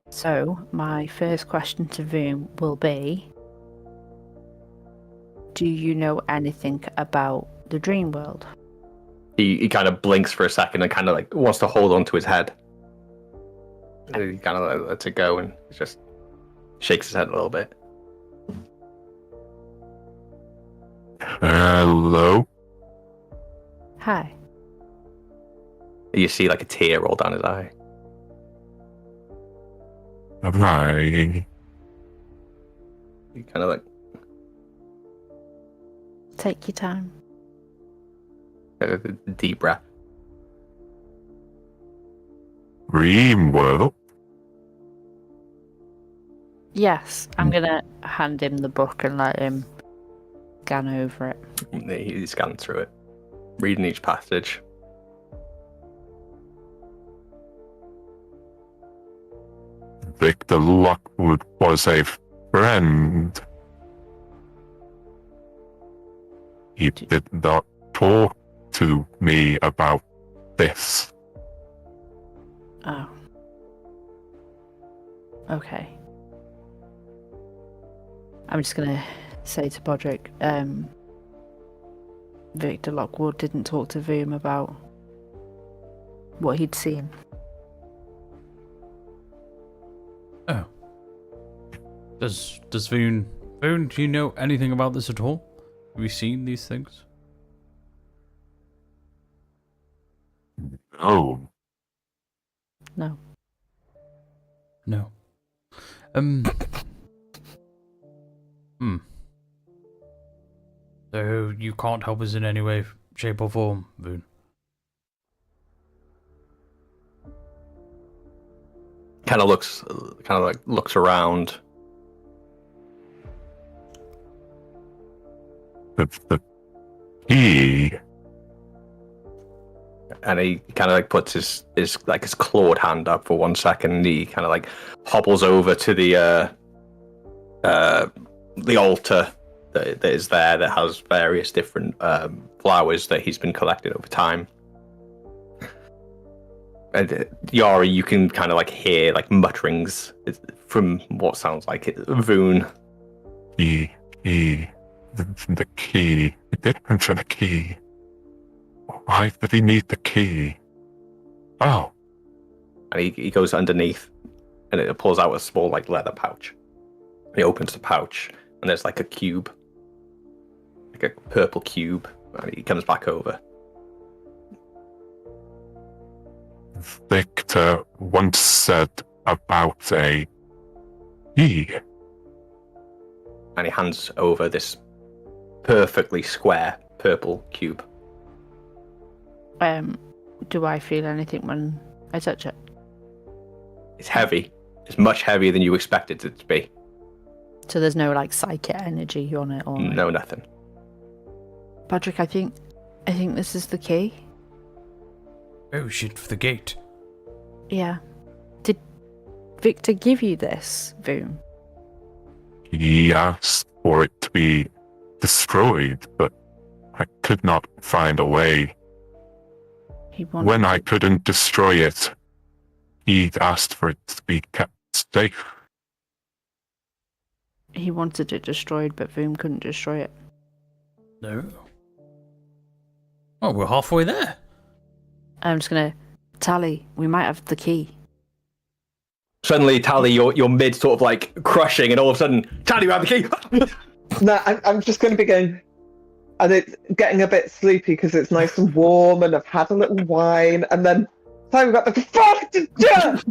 So my first question to Voom will be: do you know anything about the dream world? He kind of blinks for a second and kind of like wants to hold on to his head. And he kind of lets it go and just shakes his head a little bit. Hello? Hi. You see like a tear roll down his eye. Hi. He kind of like Take your time. a deep breath. Dream world? Yes, I'm gonna hand him the book and let him scan over it. He scanned through it, reading each passage. Victor Lockwood was a friend. He did not talk to me about this. Oh. Okay. I'm just gonna say to Bodrick, Victor Lockwood didn't talk to Voom about what he'd seen. Oh. Does Voon, do you know anything about this at all? Have you seen these things? Oh, No. No. So you can't help us in any way, shape or form, Voon? Kind of looks around. the key. And he kind of like puts his clawed hand up for 1 second. And he kind of like hobbles over to the altar that is there that has various different flowers that he's been collecting over time. And Yari, you can kind of like hear like mutterings from what sounds like Voon. The key. The key. He did mention a key. Why did he need the key? Oh, And he goes underneath and it pulls out a small like leather pouch. He opens the pouch and there's like a cube. Like a purple cube. And he comes back over. Victor once said about a key. And he hands over this perfectly square purple cube. Do I feel anything when I touch it? It's heavy. It's much heavier than you expected it to be. So there's no like psychic energy on it or No, nothing. Patrick, I think this is the key. Oh shit, for the gate. Yeah. Did Victor give you this, Voom? He asked for it to be destroyed, but I could not find a way. He wanted When I couldn't destroy it, he asked for it to be kept safe. He wanted it destroyed, but Voom couldn't destroy it. No. Oh, we're halfway there. I'm just gonna Tally. We might have the key. Suddenly, Tally, you're mid sort of like crushing, and all of a sudden, Tally, you have the key. No, I'm just going to be going, and it's getting a bit sleepy because it's nice and warm, and I've had a little wine, and then time got the fuck to do.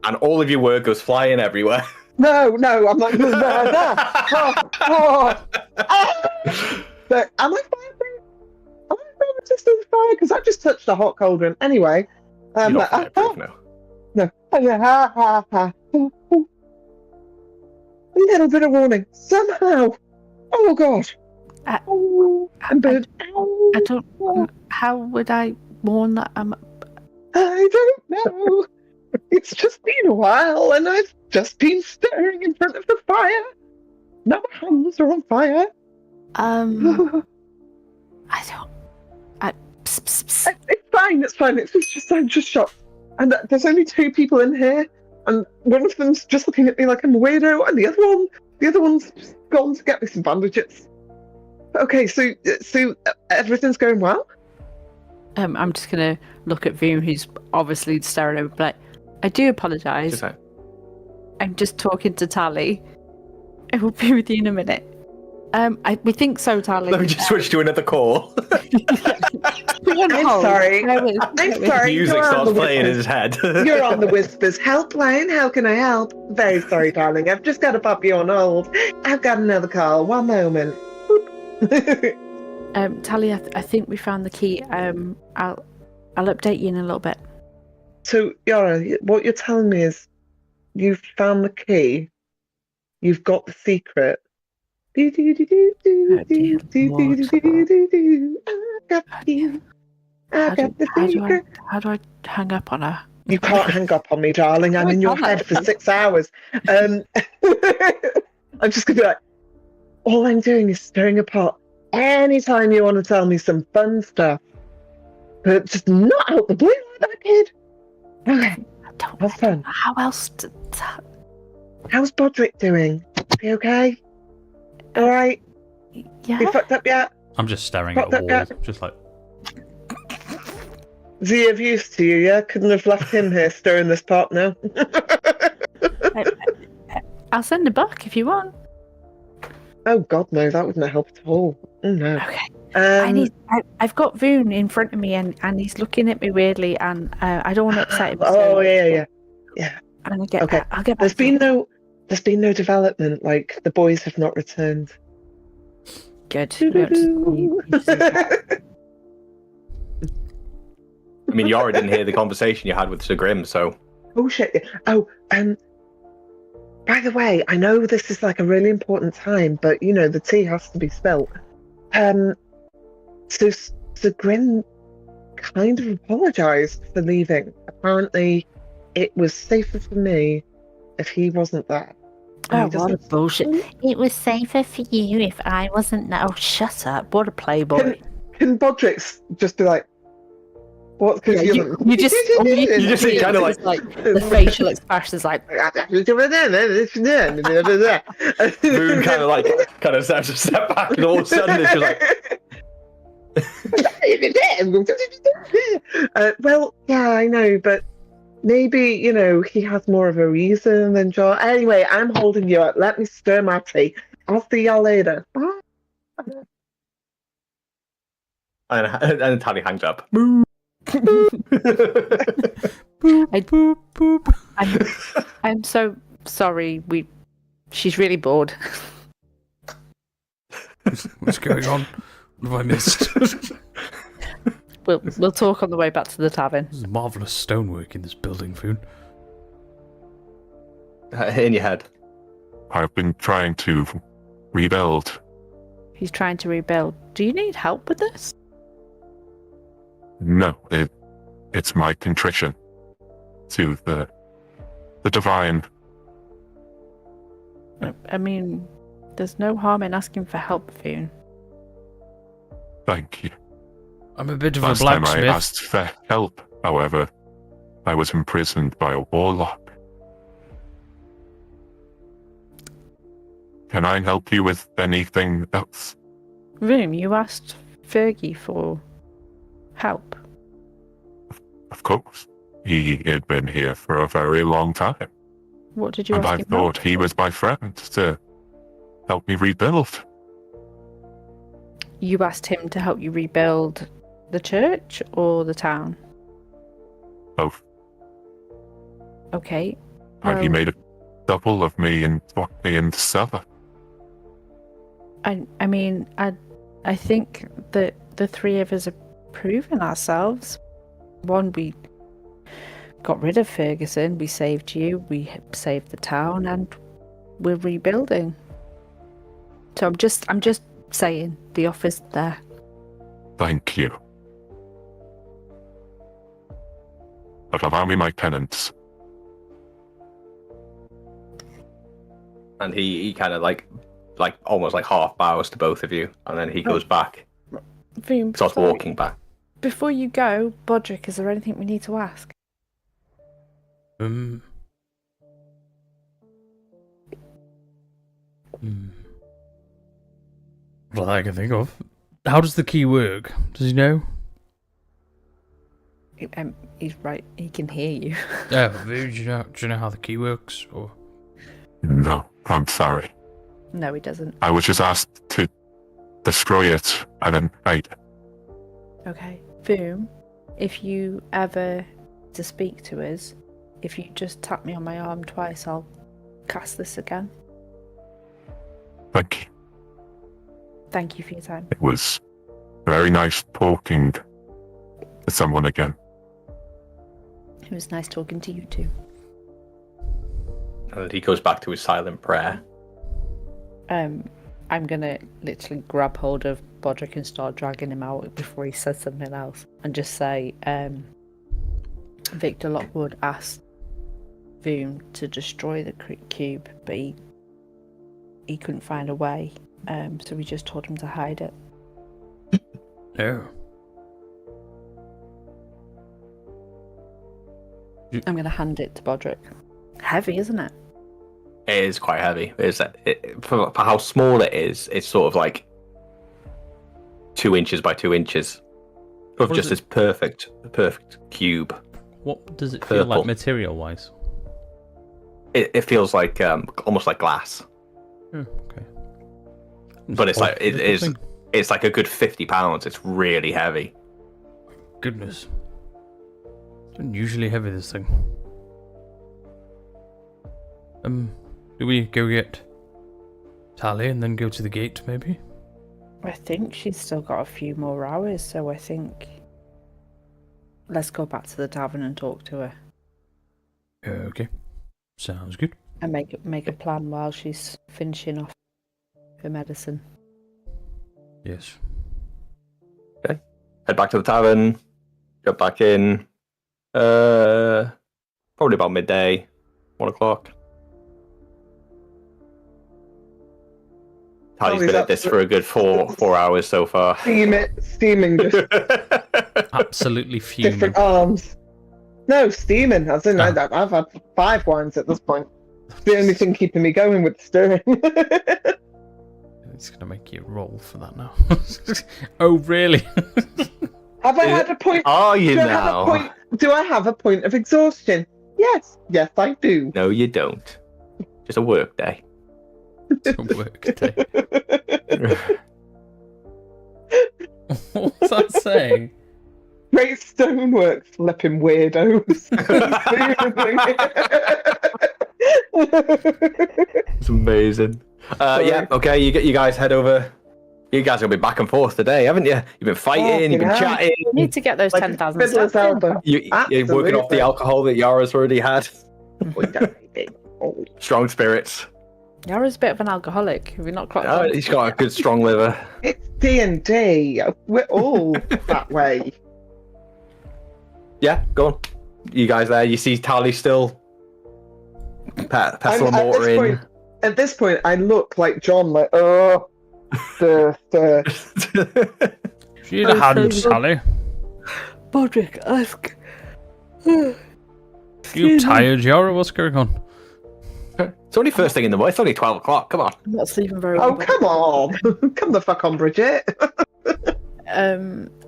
And all of your word goes flying everywhere. No, I'm not doing that. But am I fireproof? Am I flame resistant to fire? Because I just touched a hot cauldron. Anyway. You're not fireproof now. No. A little bit of warning. Somehow. Oh, God. I'm burnt. I don't. How would I warn that I'm? I don't know. It's just been a while, and I've just been staring in front of the fire. Now my hands are on fire. I don't. It's fine. It's just I'm just shocked. And there's only 2 people in here, and one of them's just looking at me like I'm a weirdo, and the other one's just gone to get me some bandages. Okay, so everything's going well. I'm just gonna look at Voom, who's obviously staring over. Like, I do apologise. I'm just talking to Tally. I will be with you in a minute. We think so, Tally. Let me just switch to another call. I'm sorry. I'm sorry. Music starts playing in his head. You're on the whispers. Helpline, how can I help? Very sorry, darling. I've just got to pop you on hold. I've got another call. One moment. Tally, I think we found the key. I'll update you in a little bit. So, Yara, what you're telling me is you've found the key. You've got the secret. I got the key. I got the secret. How do I hang up on her? You can't hang up on me, darling. I'm in your head for 6 hours. I'm just going to be like, all I'm doing is stirring a pot. Anytime you want to tell me some fun stuff, but just not out the blue like that, kid. Okay, have fun. How else? How's Bodrick doing? Is he okay? All right. Yeah. You fucked up yet? I'm just staring at a wall, just like. Is he of use to you? Yeah, couldn't have left him here stirring this pot now. I'll send a buck if you want. Oh God, no, that wouldn't have helped at all. Oh no. Okay. I've got Voon in front of me, and he's looking at me weirdly, and I don't want to upset him. Oh yeah. And I'll get back. There's been no development. Like the boys have not returned. Good. I mean, Yara didn't hear the conversation you had with Sir Grim, so. Oh shit. Oh, by the way, I know this is like a really important time, but you know the tea has to be spilt. So Sir Grim kind of apologised for leaving. Apparently, it was safer for me if he wasn't there. Oh, what a bullshit! It was safer for you if I wasn't there. Oh, shut up! What a playboy! Can Bodrick just be like, what? Because you just see kind of like the facial expressions, like Moon kind of starts to step back, and all of a sudden it's just like. Well, yeah, I know, but maybe, you know, he has more of a reason than John. Anyway, I'm holding you up. Let me stir my tea. I'll see y'all later. Bye. And Tally hangs up. I'm so sorry. She's really bored. What's going on? What have I missed? We'll talk on the way back to the tavern. There's marvellous stonework in this building, Foon. In your head. I've been trying to rebuild. He's trying to rebuild. Do you need help with this? No, it's my contrition to the divine. I mean, there's no harm in asking for help, Foon. Thank you. I'm a bit of Last a time blacksmith. I asked for help, however, I was imprisoned by a warlock. Can I help you with anything else? Room, you asked Fergie for help. Of course. He had been here for a very long time. What did you And ask I him thought help he for? was my friend to help me rebuild. You asked him to help you rebuild the church or the town? Both. Okay. And he well, made a double of me and locked me in the cellar. I mean, I think that the three of us have proven ourselves. One, we got rid of Ferguson, we saved you, we saved the town, and we're rebuilding. So I'm just saying, the offer's there. Thank you. But allow me my penance. And he kind of like almost like half bows to both of you, and then he goes back, Voom, starts walking back. Before you go, Bodrick, is there anything we need to ask? What I can think of. How does the key work? Does he know? He's right. He can hear you. Do you know how the key works? Or No, I'm sorry. No, he doesn't. I was just asked to destroy it and then hide it. Okay. Voom, if you ever to speak to us, if you just tap me on my arm twice, I'll cast this again. Thank you. Thank you for your time. It was very nice talking to someone again. It was nice talking to you too. And he goes back to his silent prayer. I'm gonna literally grab hold of Bodrick and start dragging him out before he says something else, and just say, Victor Lockwood asked Voom to destroy the cube, but he couldn't find a way, so we just told him to hide it. no. I'm gonna hand it to Bodrick. Heavy, isn't it? It is quite heavy. For how small it is, it's sort of like 2 inches by 2 inches of What just is this perfect cube. What does it feel like Purple. material-wise? It feels like almost like glass, Okay. but it's like Little thing. it's like a good 50 pounds. It's really heavy. Goodness. It's unusually heavy, this thing. Do we go get Tally and then go to the gate, maybe? I think she's still got a few more hours, so I think let's go back to the tavern and talk to her Okay. Sounds good. and make a plan while she's finishing off her medicine. Yes. Head back to the tavern. Get back in. Probably about midday, 1 o'clock. Tally's been at this for a good four hours so far. Steaming, just Absolutely fuming. different arms. No, steaming. As in, Oh. I've had 5 wines at this point. It's the only thing keeping me going with stirring. It's gonna make you roll for that now. Oh, really? Have I had a point? Are you do I have a now? point? Do I have a point of exhaustion? Yes, I do. No, you don't. Just a work day. It's a work day. What's that saying? Great stonework, flipping weirdos. It's amazing. Yeah, okay, you guys head over. You guys have been back and forth today, haven't you? You've been fighting, you've been Fucking hell. chatting. We need to get those Like 10,000 fiddler's steps in. elbow. You're working off the Absolutely. alcohol that Yara's already had. Strong spirits. Yara's a bit of an alcoholic. Have we not clocked Oh, that? he's got a good strong liver. It's D&D. We're all that way. Yeah, go on. You guys there? You see Tally still pestle and mortar in. At this point, I look like John, like, She need a hand, Sally. Bodrick, ask. You tired, Yara? What's going on? It's only first thing in the morning. It's only 12 o'clock. Come on. I'm not sleeping very well. oh, come on. Come the fuck on, Bridget.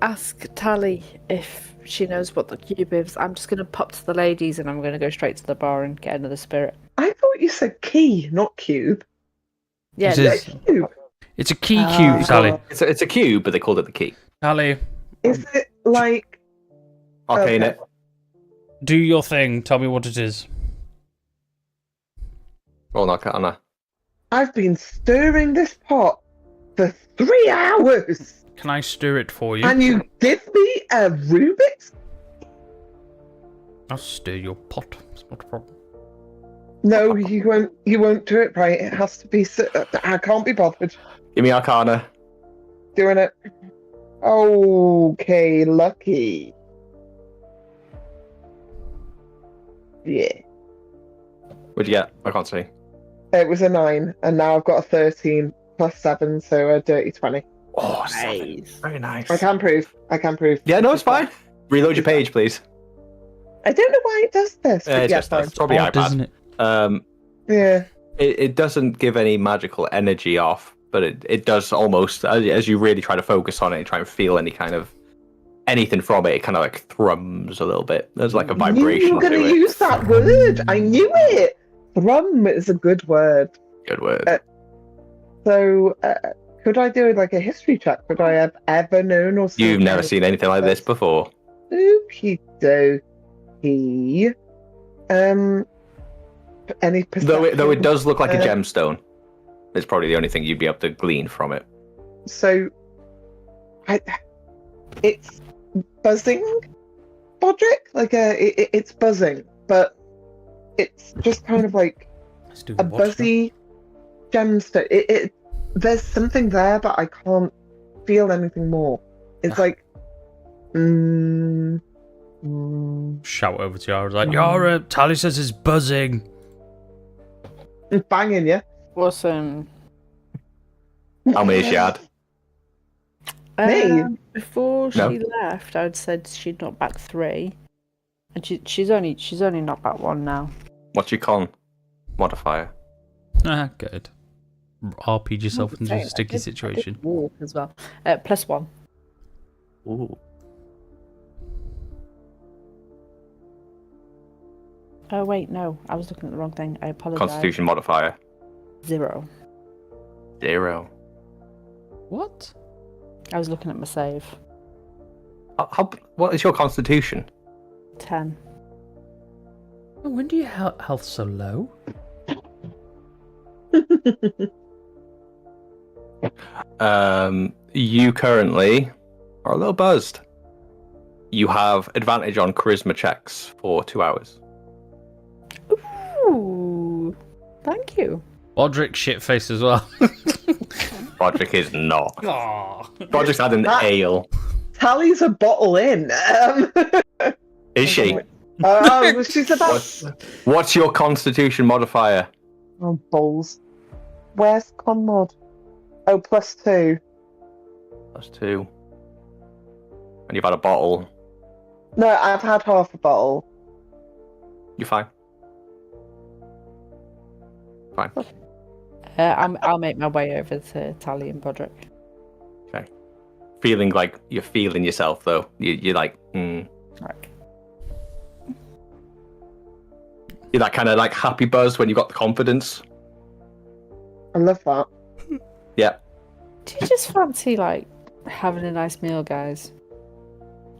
Ask Tally if she knows what the cube is. I'm just going to pop to the ladies and I'm going to go straight to the bar and get another spirit. I thought you said key, not cube. Yeah, It is. Cube. It's a key cube, Sally. It's a cube, but they called it the key. Sally, Is it like... Arcane Okay. it. do your thing. Tell me what it is. Roll an Arcana. I've been stirring this pot for 3 hours, Can I stir it for you? and you give me a Rubik's? I'll stir your pot. It's not a problem. No, you won't. You won't do it right. It has to be. I can't be bothered Give me Arcana. doing it. Okay, lucky. Yeah, What'd you get? I can't see. it was a 9, and now I've got a 13 plus 7, so a dirty 20. Oh, very nice. I can prove. Yeah, no, it's fine. Reload your page, please. I don't know why it does this. But It's yeah, just fine. it's probably Odd, iPad. isn't it? Yeah. It doesn't give any magical energy off, but it does almost, as you really try to focus on it and try and feel any kind of anything from it, it kind of like thrums a little bit. There's like a vibration You were going to to it. use that word. I knew it. Thrum is a good word. Good word. So, could I do like a history check? Could I have ever known or seen You've never seen anything like this before. Okie dokie. Any perception? Though it does look like a gemstone. It's probably the only thing you'd be able to glean from it. So, it's buzzing, Bodrick. Like it's buzzing, but it's just kind of like Let's do a the watch buzzy gemstone. There's something there, but I can't feel anything more. It's like, Shout over to Yara, like, Yara, Tally says it's buzzing. it's banging, yeah. Awesome. How many has she had? Me? Before No. she left, I'd said she'd knocked back 3, and she's only knocked back 1 now. What's your con modifier? Ah, good. RPG yourself into a sticky situation. Walk as well. +1. Ooh. Oh wait, no, I was looking at the wrong thing. I apologize. Constitution modifier. 0. 0. What? I was looking at my save. What is your constitution? 10. Oh, when do your health so low? You currently are a little buzzed. You have advantage on charisma checks for 2 hours. Ooh, thank you. Bodrick shitface as well. Roderick is not. Aww. Roderick's had an ale. Tally's a bottle in. Is she? She's about. What's your constitution modifier? Oh, balls. Where's con mod? Oh, +2. +2. And you've had a bottle. No, I've had half a bottle. You're fine. Fine. I'll make my way over to Tally and Bodrick. Okay. Feeling like you're feeling yourself, though. You're like, Right. You're that kind of like happy buzz when you got the confidence. I love that. Yeah. Do you just fancy like having a nice meal, guys?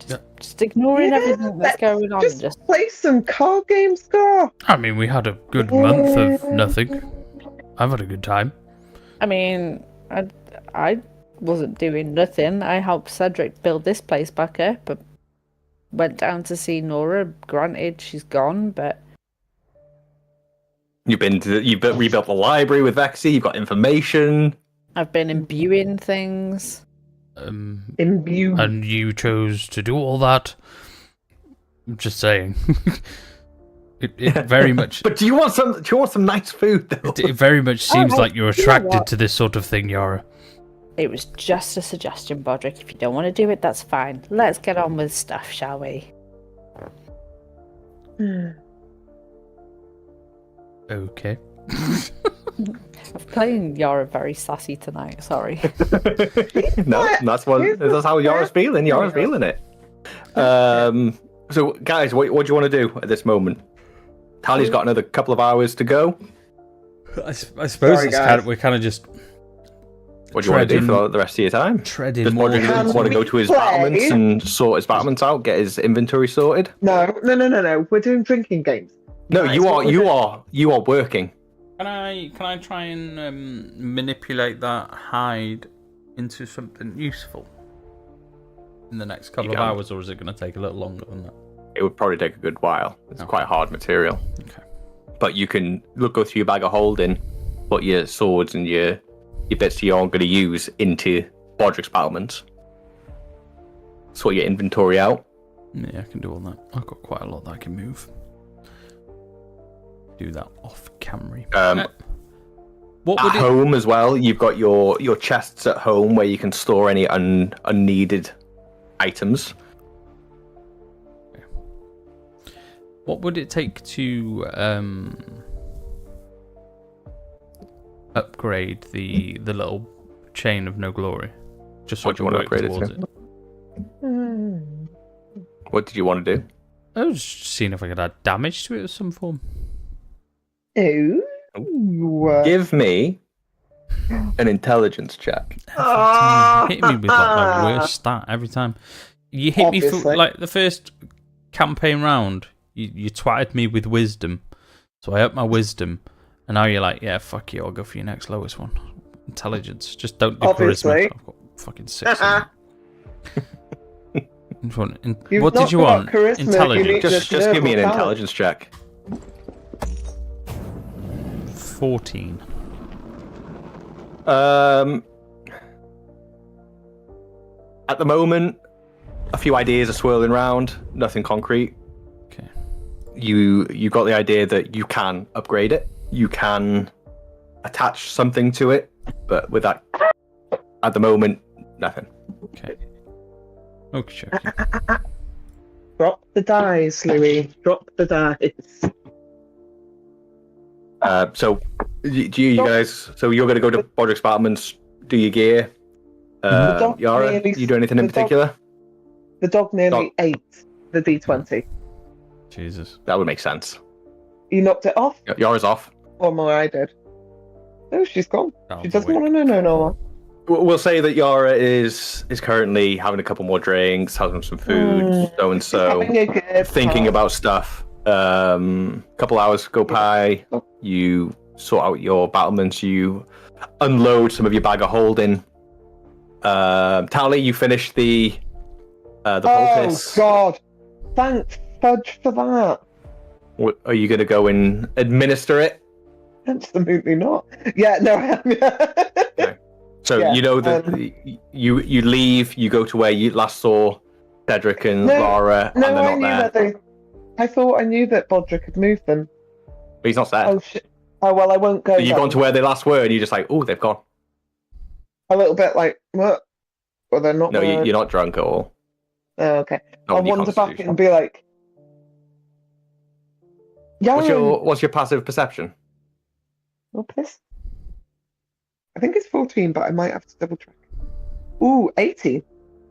Yeah. Just ignoring Yeah, everything that's going on. Just And just play some card games, girl. I mean, we had a good month of nothing. I've had a good time. I mean, I wasn't doing nothing. I helped Cedric build this place back up. But went down to see Nora. Granted, she's gone, but You've rebuilt the library with Vexy. You've got information. I've been imbuing things. Imbue. And you chose to do all that. I'm just saying. It very much. But do you want some nice food though? It very much seems well, like you're you know attracted what? to this sort of thing, Yara. It was just a suggestion, Bodrick. If you don't want to do it, that's fine. Let's get on with stuff, shall we? Okay. I'm playing Yara very sassy tonight, sorry. No, that's how Yara's feeling. Yara's feeling it. So, guys, what do you want to do at this moment? Tally's got another couple of hours to go. I suppose we're kind of just. What do you want to do for the rest of your time? Treading Does more. Bodrick want to go to his battlements and sort his battlements out, get his inventory sorted? No. We're doing drinking games. No, That's you what are we're working. Can I try and manipulate that hide into something useful in the next couple of hours, or is it going to take a little longer than that? It would probably take a good while. It's quite hard material. Okay. But you can go through your bag of holding, put your swords and your bits you're going to use into Bodrick's battlements. Sort your inventory out. Yeah, I can do all that. I've got quite a lot that I can move. Do that off camera. What At would it... home as well, you've got your chests at home where you can store any unneeded items. What would it take to upgrade the little chain of no glory? Just so What do you want to upgrade it to? What did you want to do? I was just seeing if I could add damage to it of some form. Give me an intelligence check. You hit me with like my worst stat every time. You hit me for Obviously. like the first campaign round. You twatted me with wisdom, so I upped my wisdom, and now you're like, yeah, fuck you. I'll go for your next lowest one. Intelligence. Just don't do Obviously. charisma. I've got fucking 6. You've What not did you got want? charisma, you Intelligence. need Just give me an talent. intelligence check. 14. At the moment, a few ideas are swirling around. Nothing concrete. Okay. You got the idea that you can upgrade it. You can attach something to it, but with that, at the moment, nothing. Okay. Okay. Drop the dice, Louis. Drop the dice. So, do you guys? So you're going to go to Bodrick's Battlements, do your gear. dog Yara, nearly- you do anything in the dog- particular? The dog nearly ate the D20. Jesus. That would make sense. You knocked it off? Yara's off. Or more, I did. No, she's gone. That She was doesn't weak. want to know no more. We'll say that Yara is currently having a couple more drinks, having some food, so and so, Having a good thinking time. about stuff. Couple hours go by. You sort out your battlements. You unload some of your bag of holding. Tally, you finish the Oh, poultice. God. Thank fudge for that. What, are you going to go and administer it? Absolutely not. Yeah, no, I am. So Yeah, you know that you leave. You go to where you last saw Cedric and No, Laura, No, and they're I not knew there. that they. I thought I knew that Bodrick had moved them. But he's not there. Oh shit. Oh well, I won't go. So you've then. gone to where they last were, and you're just like, oh, they've gone. A little bit like what? Well, they're not. No, there. you're not drunk at all. Oh, okay. Not I'll with your wander back constitution. and be like, Yaron. What's your passive perception? What's this? I think it's 14, but I might have to double check. Ooh, 18.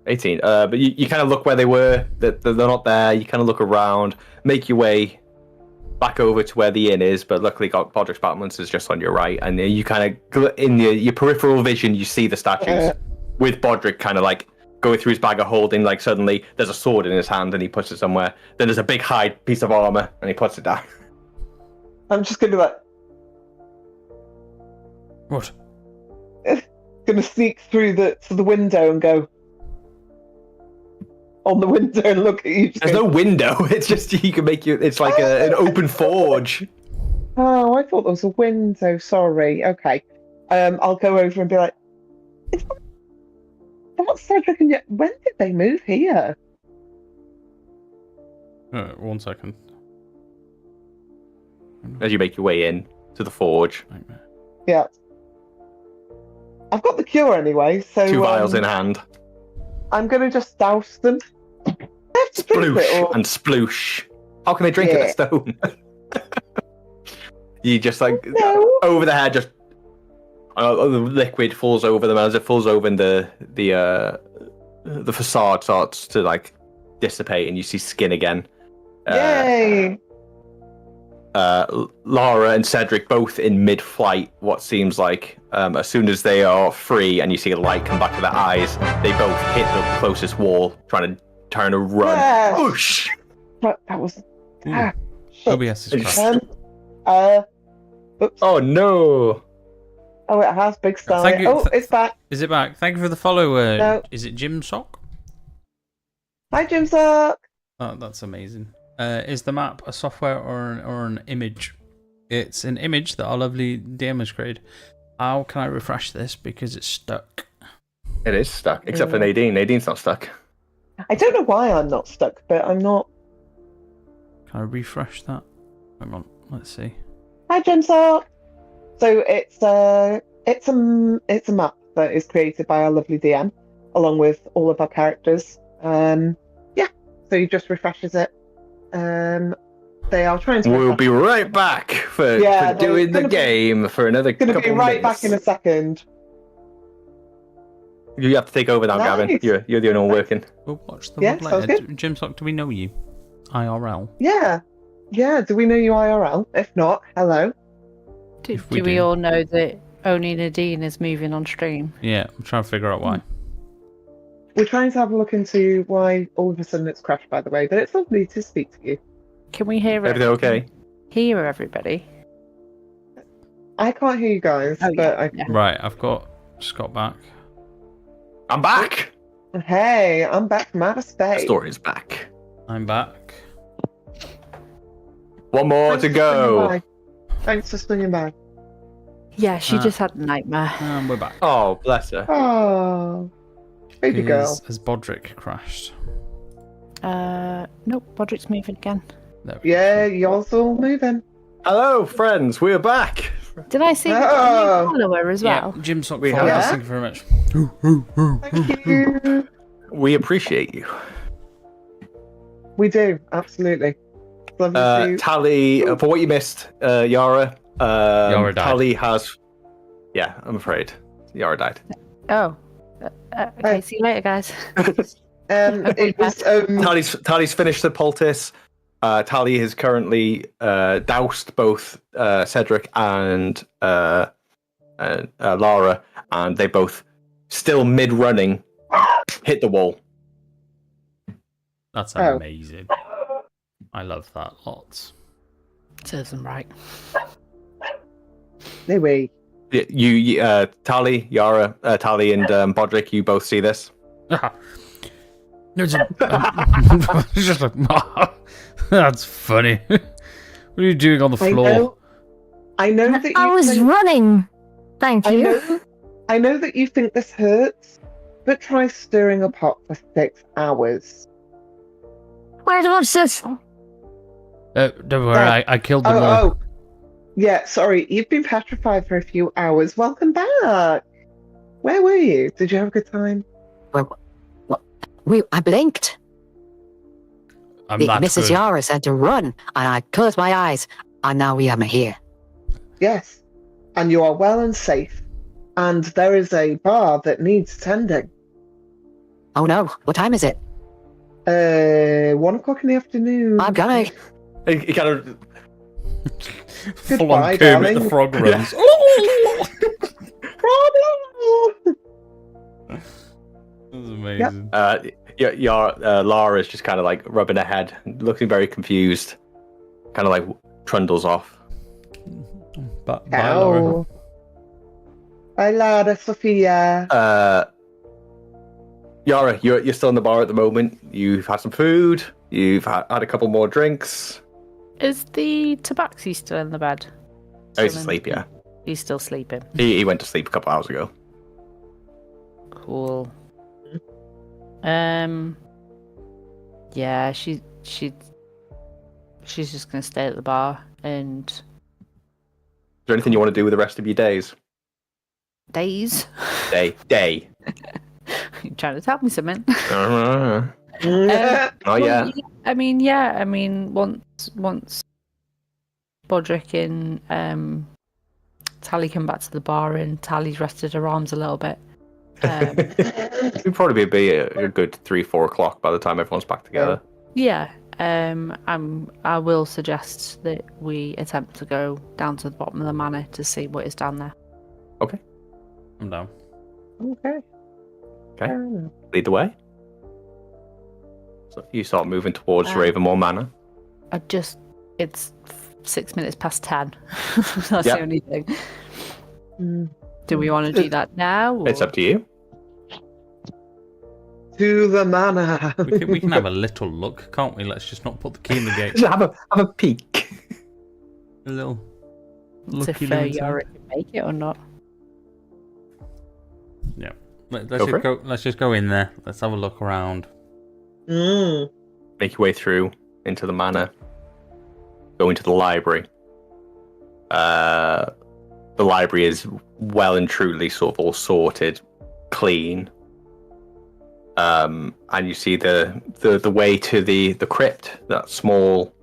18. But you kind of look where they were. They're not there. You kind of look around, make your way back over to where the inn is. But luckily, Bodrick's Battlements is just on your right, and you kind of in your peripheral vision, you see the statues with Bodrick kind of like going through his bag of holding. Like suddenly, there's a sword in his hand, and he puts it somewhere. Then there's a big hide piece of armor, and he puts it down. I'm just gonna be like, What? gonna sneak through to the window and go on the window and look at you. just There's go, no window. It's just you can make you. It's like an open forge. Oh, I thought there was a window. Sorry. Okay. I'll go over and be like, "It's not Cedric and yet. When did they move here?" 1 second. As you make your way in to the forge. Nightmare. Yeah. I've got the cure anyway, so 2 vials in hand. I'm gonna just douse them. I have to drink it, Sploosh or... and sploosh. How can they drink it Yeah. at stone? You just like No. over the head, just the liquid falls over them. As it falls over, and the facade starts to like dissipate, and you see skin again. Yay! Lara and Cedric both in mid-flight. What seems like as soon as they are free, and you see a light come back to their eyes, they both hit the closest wall, trying to turn and run. Yes. Whoosh! That was... Ooh. shit. OBS is crashed. Oops. Oh no! Oh, it has big style. Thank you. Oh, it's back. Is it back? Thank you for the follow. No. Is it Jim Sock? Hi, Jim Sock. Oh, that's amazing. Is the map a software or an image? It's an image that our lovely DM has created. How can I refresh this because it's stuck? It is stuck, except for Nadine. Nadine's not stuck. I don't know why I'm not stuck, but I'm not. Can I refresh that? Hang on, let's see. Hi, Jim Sock. So it's a map that is created by our lovely DM, along with all of our characters. Yeah. So he just refreshes it. They are trying to. We'll be right back for doing the game for another couple Going to be right minutes. back in a second. You have to take over now, Gavin. Nice. You're the only one working. We'll watch the Yeah, one sounds later. good. Jim Sock, do we know you? IRL. Yeah. Yeah. Do we know you IRL? If not, hello. Do If we we do. all know that only Nadine is moving on stream? Yeah, I'm trying to figure out why. We're trying to have a look into why all of a sudden it's crashed, by the way, but it's lovely to speak to you. Can we hear Everything okay? Hear everybody? I can't hear you guys, Oh, but yeah. Right, I've got Scott back. I'm back. Hey, I'm back from outer The space. story is back. I'm back. One more to go. Thanks for swinging by. Yeah, she Ah. just had a nightmare. And we're back. Oh, bless her. Oh, baby girl. Has Bodrick crashed? Nope, Bodrick's moving again. There we Yeah, yours all moving. Hello, friends. We're back. Did I see Oh. a new follower as go. well? Yeah, Jim Sock We followed have- us. Thank you very much. Thank you. We appreciate you. We do, absolutely. It's lovely to... Tally, for what you missed, Yara. Yara died. Tally has. Yeah, I'm afraid. Yara died. Oh. Okay, see you later, guys. It was... Tally's finished the poultice. Tally has currently doused both Cedric and Lara, and they both, still mid-running, hit the wall. That's Oh. amazing. I love that lots. Serves them right. No way. You Tally, Yara, Tally, and Bodrick, you both see this. No, it's it's just like, that's funny. What are you doing on the floor? I know that you I was think... running. Thank you. I know that you think this hurts, but try stirring a pot for 6 hours. Where's what's this? Don't worry, I killed them all. Oh, yeah, sorry. You've been petrified for a few hours. Welcome back. Where were you? Did you have a good time? I blinked. I'm that Mrs. good. Yara said to run, and I closed my eyes, and now we are here. Yes. And you are well and safe. And there is a bar that needs tending. Oh no, what time is it? 1 o'clock in the afternoon. I'm gonna. He kind of Full on Goodbye, Kermit the darling. Frog runs. That's amazing. Lara's just kind of like rubbing her head, looking very confused, kind of like trundles off. Bye, Laura. Ow. Bye, Lara, Sophia. Yara, you're still in the bar at the moment. You've had some food. You've had a couple more drinks. Is the Tabaxi still in the bed? Oh, he's Still in- asleep, yeah. He's still sleeping. He went to sleep a couple hours ago. Cool. Yeah, she she's just going to stay at the bar and... Is there anything you want to do with the rest of your days? Days? Day. You're trying to tell me something. Oh, Well, yeah. I mean, once Bodrick and Tally come back to the bar and Tally's rested her arms a little bit. It'd probably be a good 3-4 o'clock by the time everyone's back together. Yeah. I will suggest that we attempt to go down to the bottom of the manor to see what is down there. Okay. I'm down. Okay. Okay. Lead the way. So you start moving towards Ravenmore Manor. It's 6 minutes past 10. That's the only thing. Do we want to do that now? Or? It's up to you. To the manor. We can have a little look, can't we? Let's just not put the key in the gate. Just have a peek. A little It's looky if inside. Yorick can make it or not. Yeah. Let's just go in there. Let's have a look around. Make your way through into the manor. Go into the library. The library is well and truly sort of all sorted, clean. And you see the way to the crypt, that small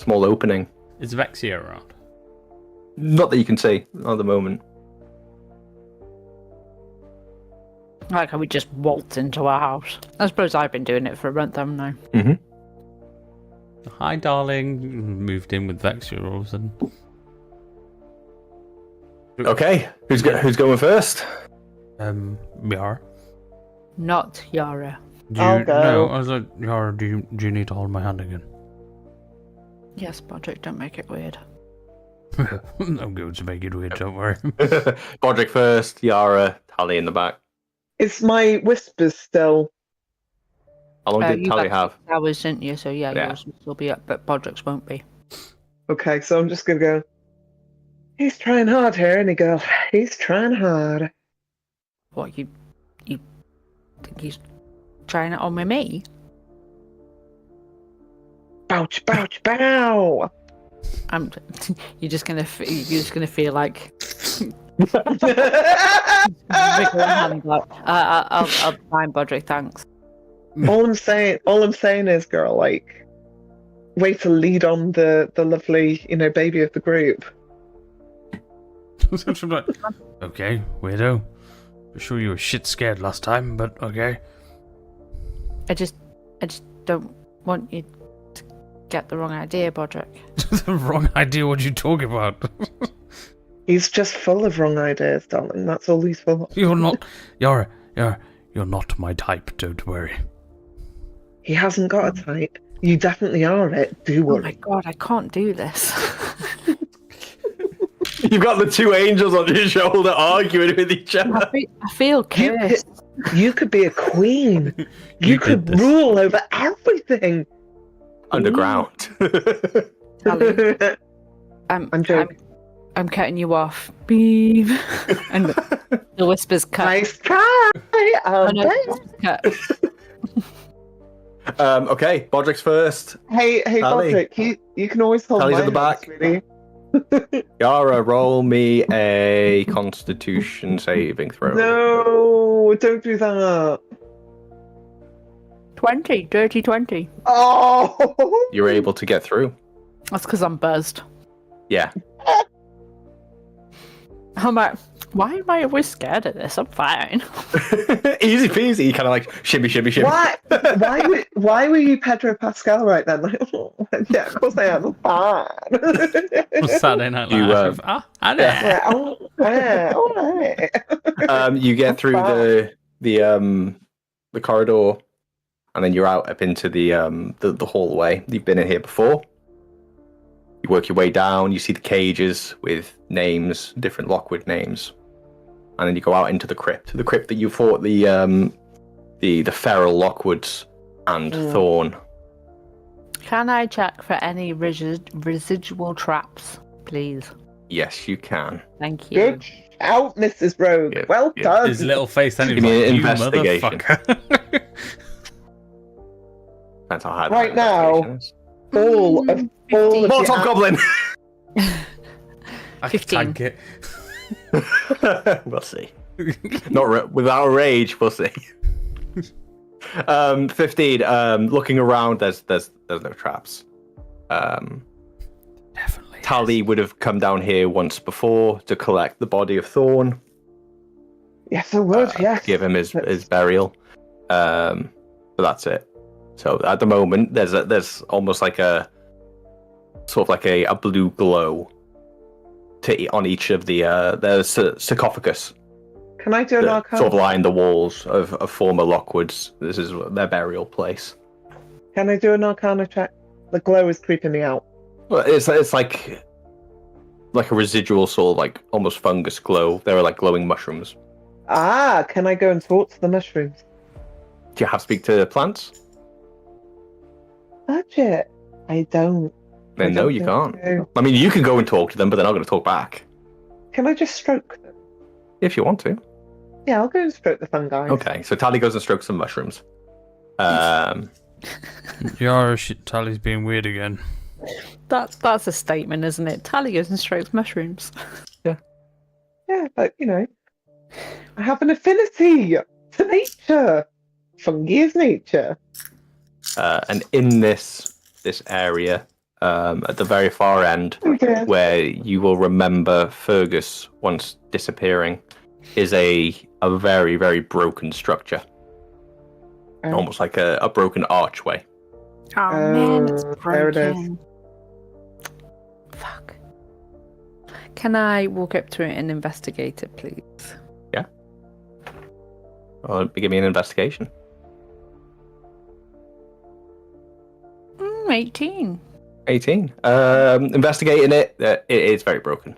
opening. Is Vexia around? Not that you can see at the moment. Like how we just waltz into our house. I suppose I've been doing it for a month, haven't I? Mm-hmm. Hi, darling. Moved in with Vexia all of a sudden. Okay, who's going first? Yara. Not Yara. I'll go. No, I was like, Yara, do you need to hold my hand again? Yes, Bodrick, don't make it weird. I'm going to make it weird, don't worry. Bodrick first, Yara, Tally in the back. Is my whispers still? How long did You Tally got have? hours, didn't you? So yeah, Yeah. yours will still be up, but Bodrick's won't be. Okay, so I'm just gonna go. He's trying hard here, isn't he, girl? He's trying hard. What, you think he's trying it on with me? Bouch, bouch, bow. You're just gonna feel like All wiggle your hand out. I'll find Bodrick, thanks. I'm saying is, girl, like, way to lead on the lovely, baby of the group. Okay, weirdo. I'm sure you were shit scared last time, but okay. I just don't want you to get the wrong idea, Bodrick. The wrong idea what you talking about. He's just full of wrong ideas, darling. That's all he's full of. You're not... You're not my type, don't worry. He hasn't got a type. You definitely are it. Do Oh worry. my god, I can't do this. You've got the two angels on your shoulder arguing with each other. I feel cursed. You could be a queen. You could did this. rule over everything. Underground. Tally, I'm joking. I'm cutting you off. Beep. And the whispers cut. Nice try. Oh, no, cut. Okay, Bodrick's first. Hey, Tally. Bodrick, you can always hold Tally's my at the hand, back. sweetie. Yara, roll me a Constitution saving throw. No, don't do that. 20, dirty 20. Oh. You're able to get through. That's because I'm buzzed. Yeah. I'm like, why am I always scared of this? I'm fine. Easy peasy. You kind of like shimmy, shimmy, shimmy. Why were you Pedro Pascal right then? Like, yeah, of course I am. Fine. Saturday Night You, Live. I know. Yeah, oh, yeah, all right. You get through the corridor, and then you're out up into the hallway. You've been in here before. You work your way down. You see the cages with names, different Lockwood names, and then you go out into the crypt that you fought the feral Lockwoods and Thorn. Can I check for any residual traps, please? Yes, you can. Thank you. Good out, Mrs. Rogue. Yeah, Well yeah. done. His little face then he was Give me like, an you investigation. motherfucker. That's how hard. Right that now. investigation is. all of all of More the top goblin. I 15. can tank We'll see. Not without a rage. We'll see. 15. Looking around, there's no traps. Definitely. Tally would have come down here once before to collect the body of Thorn. Yes, I would. Yes. Give him his burial. But that's it. So at the moment, there's almost like a sort of like a blue glow on each of the there's sarcophagus. Can I do an arcana? Sort of line the walls of former Lockwoods. This is their burial place. Can I do an arcana check? The glow is creeping me out. Well, it's like a residual sort of like almost fungus glow. There are like glowing mushrooms. Ah, can I go and talk to the mushrooms? Do you have to speak to plants? Budget. I don't. Then no, you think can't. so. I mean, you can go and talk to them, but they're not going to talk back. Can I just stroke them? If you want to. Yeah, I'll go and stroke the fungi. Okay, so Tally goes and strokes some mushrooms. Yara, Tally's being weird again. That's a statement, isn't it? Tally goes and strokes mushrooms. Yeah, but I have an affinity to nature. Fungi is nature. And in this area, at the very far end, Okay. where you will remember Fergus once disappearing, is a very, very broken structure. Almost like a broken archway. Oh man, it's there it is. broken. Fuck. Can I walk up to it and investigate it, please? Well, give me an investigation. 18. 18. Investigating it, it is very broken.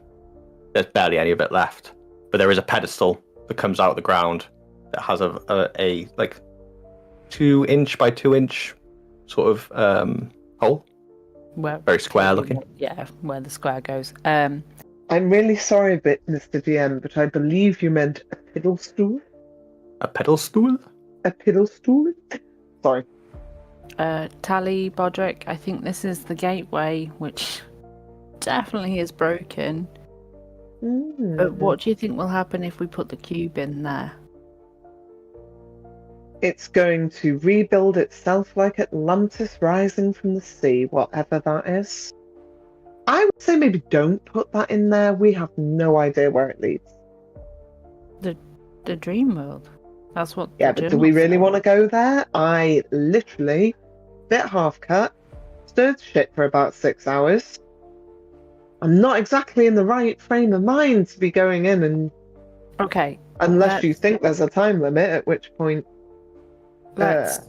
There's barely any of it left. But there is a pedestal that comes out of the ground that has a like 2-inch by 2-inch sort of hole. Very square looking. Yeah, where the square goes. I'm really sorry, Mr. DM, but I believe you meant a piddle stool. A pedal stool? A piddle stool? Sorry. Tally, Bodrick, I think this is the gateway, which definitely is broken. But what do you think will happen if we put the cube in there? It's going to rebuild itself like Atlantis rising from the sea, whatever that is. I would say maybe don't put that in there. We have no idea where it leads. The dream world. That's what. Yeah, but do we really want to go there? I literally bit half cut, stirred shit for about 6 hours. I'm not exactly in the right frame of mind to be going in and. Okay. Unless you think there's a time limit, at which point. Let's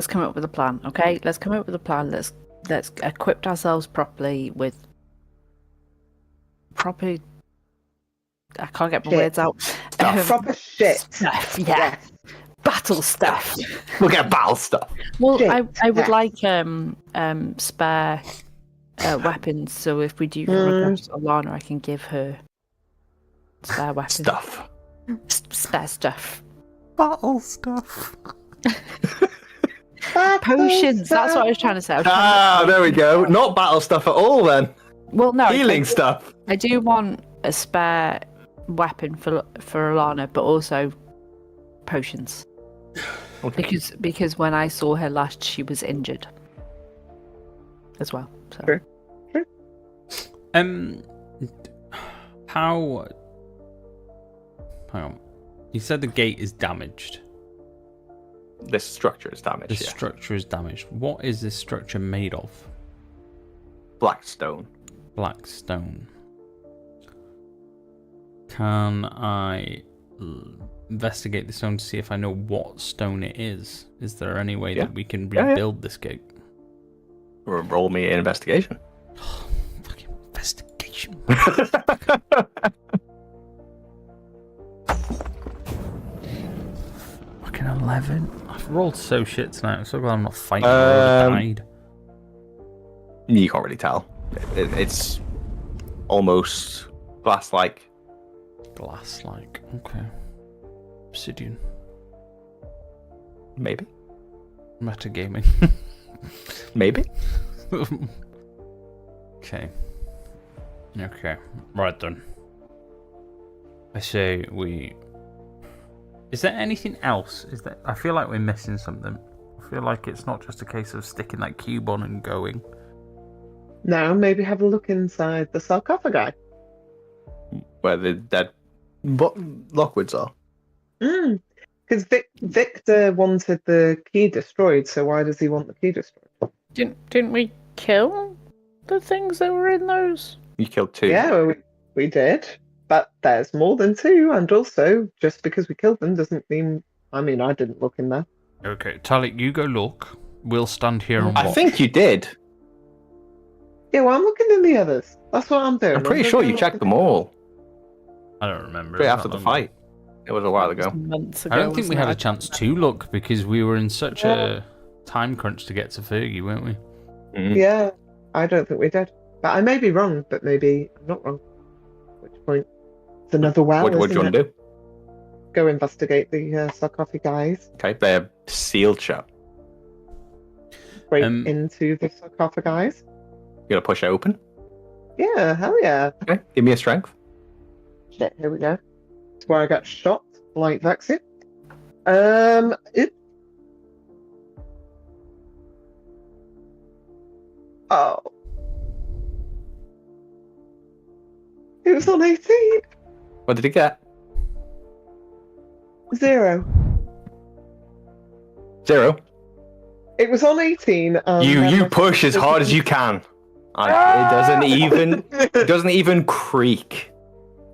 come up with a plan, okay? Let's come up with a plan. Let's equip ourselves properly with proper. I can't get my words out. Proper shit. Stuff, yeah. Battle stuff. We'll get battle stuff. Well, Shit. I would like spare weapons. So if we do come across Alana, I can give her spare weapons. Stuff. Spare stuff. Battle stuff. Potions. That's what I was trying to say. There we go. Not battle stuff at all then. Well, no. Healing stuff. I do want a spare weapon for Alana, but also potions. Okay. Because when I saw her last, she was injured as well. So. Sure. How? Hang on. You said the gate is damaged. This structure is damaged. The structure is damaged. What is this structure made of? Black stone. Black stone. Can I investigate the stone to see if I know what stone it is? Is there any way that we can rebuild this gate? Roll me an investigation. Fucking investigation. Fucking 11. I've rolled so shit tonight. I'm so glad I'm not fighting. I died. You can't really tell. It's almost glass-like. Glass-like. Okay. Obsidian. Maybe. Metagaming. Maybe. Okay. Right then. I say we... Is there anything else? I feel like we're missing something. I feel like it's not just a case of sticking that cube on and going. Now, maybe have a look inside the sarcophagi. Where the dead Lockwoods are. Because Victor wanted the key destroyed, so why does he want the key destroyed? Didn't we kill the things that were in those? You killed 2. Yeah, well, we did. But there's more than 2, and also, just because we killed them doesn't mean... I mean, I didn't look in there. Okay, Talik, you go look. We'll stand here and watch. I think you did. Yeah, well, I'm looking in the others. That's what I'm doing. I'm pretty sure you checked them all. I don't remember. Straight It's after not the long fight. It was a while ago. Months ago. I don't think we wasn't had it? a chance to look because we were in such a time crunch to get to Fergie, weren't we? Yeah, I don't think we did. But I may be wrong, but maybe I'm not wrong. At which point, it's another well, What do you want to do? Go investigate the sarcophagi. Okay, they're sealed shut. Break into the sarcophagi. You gonna push it open? Yeah, hell yeah. Okay, give me a strength. Shit, here we go. That's where I got shot, like vaccine. Oh. It was on 18. What did he get? 0. 0. It was on 18. You push as hard as you can. It doesn't even creak.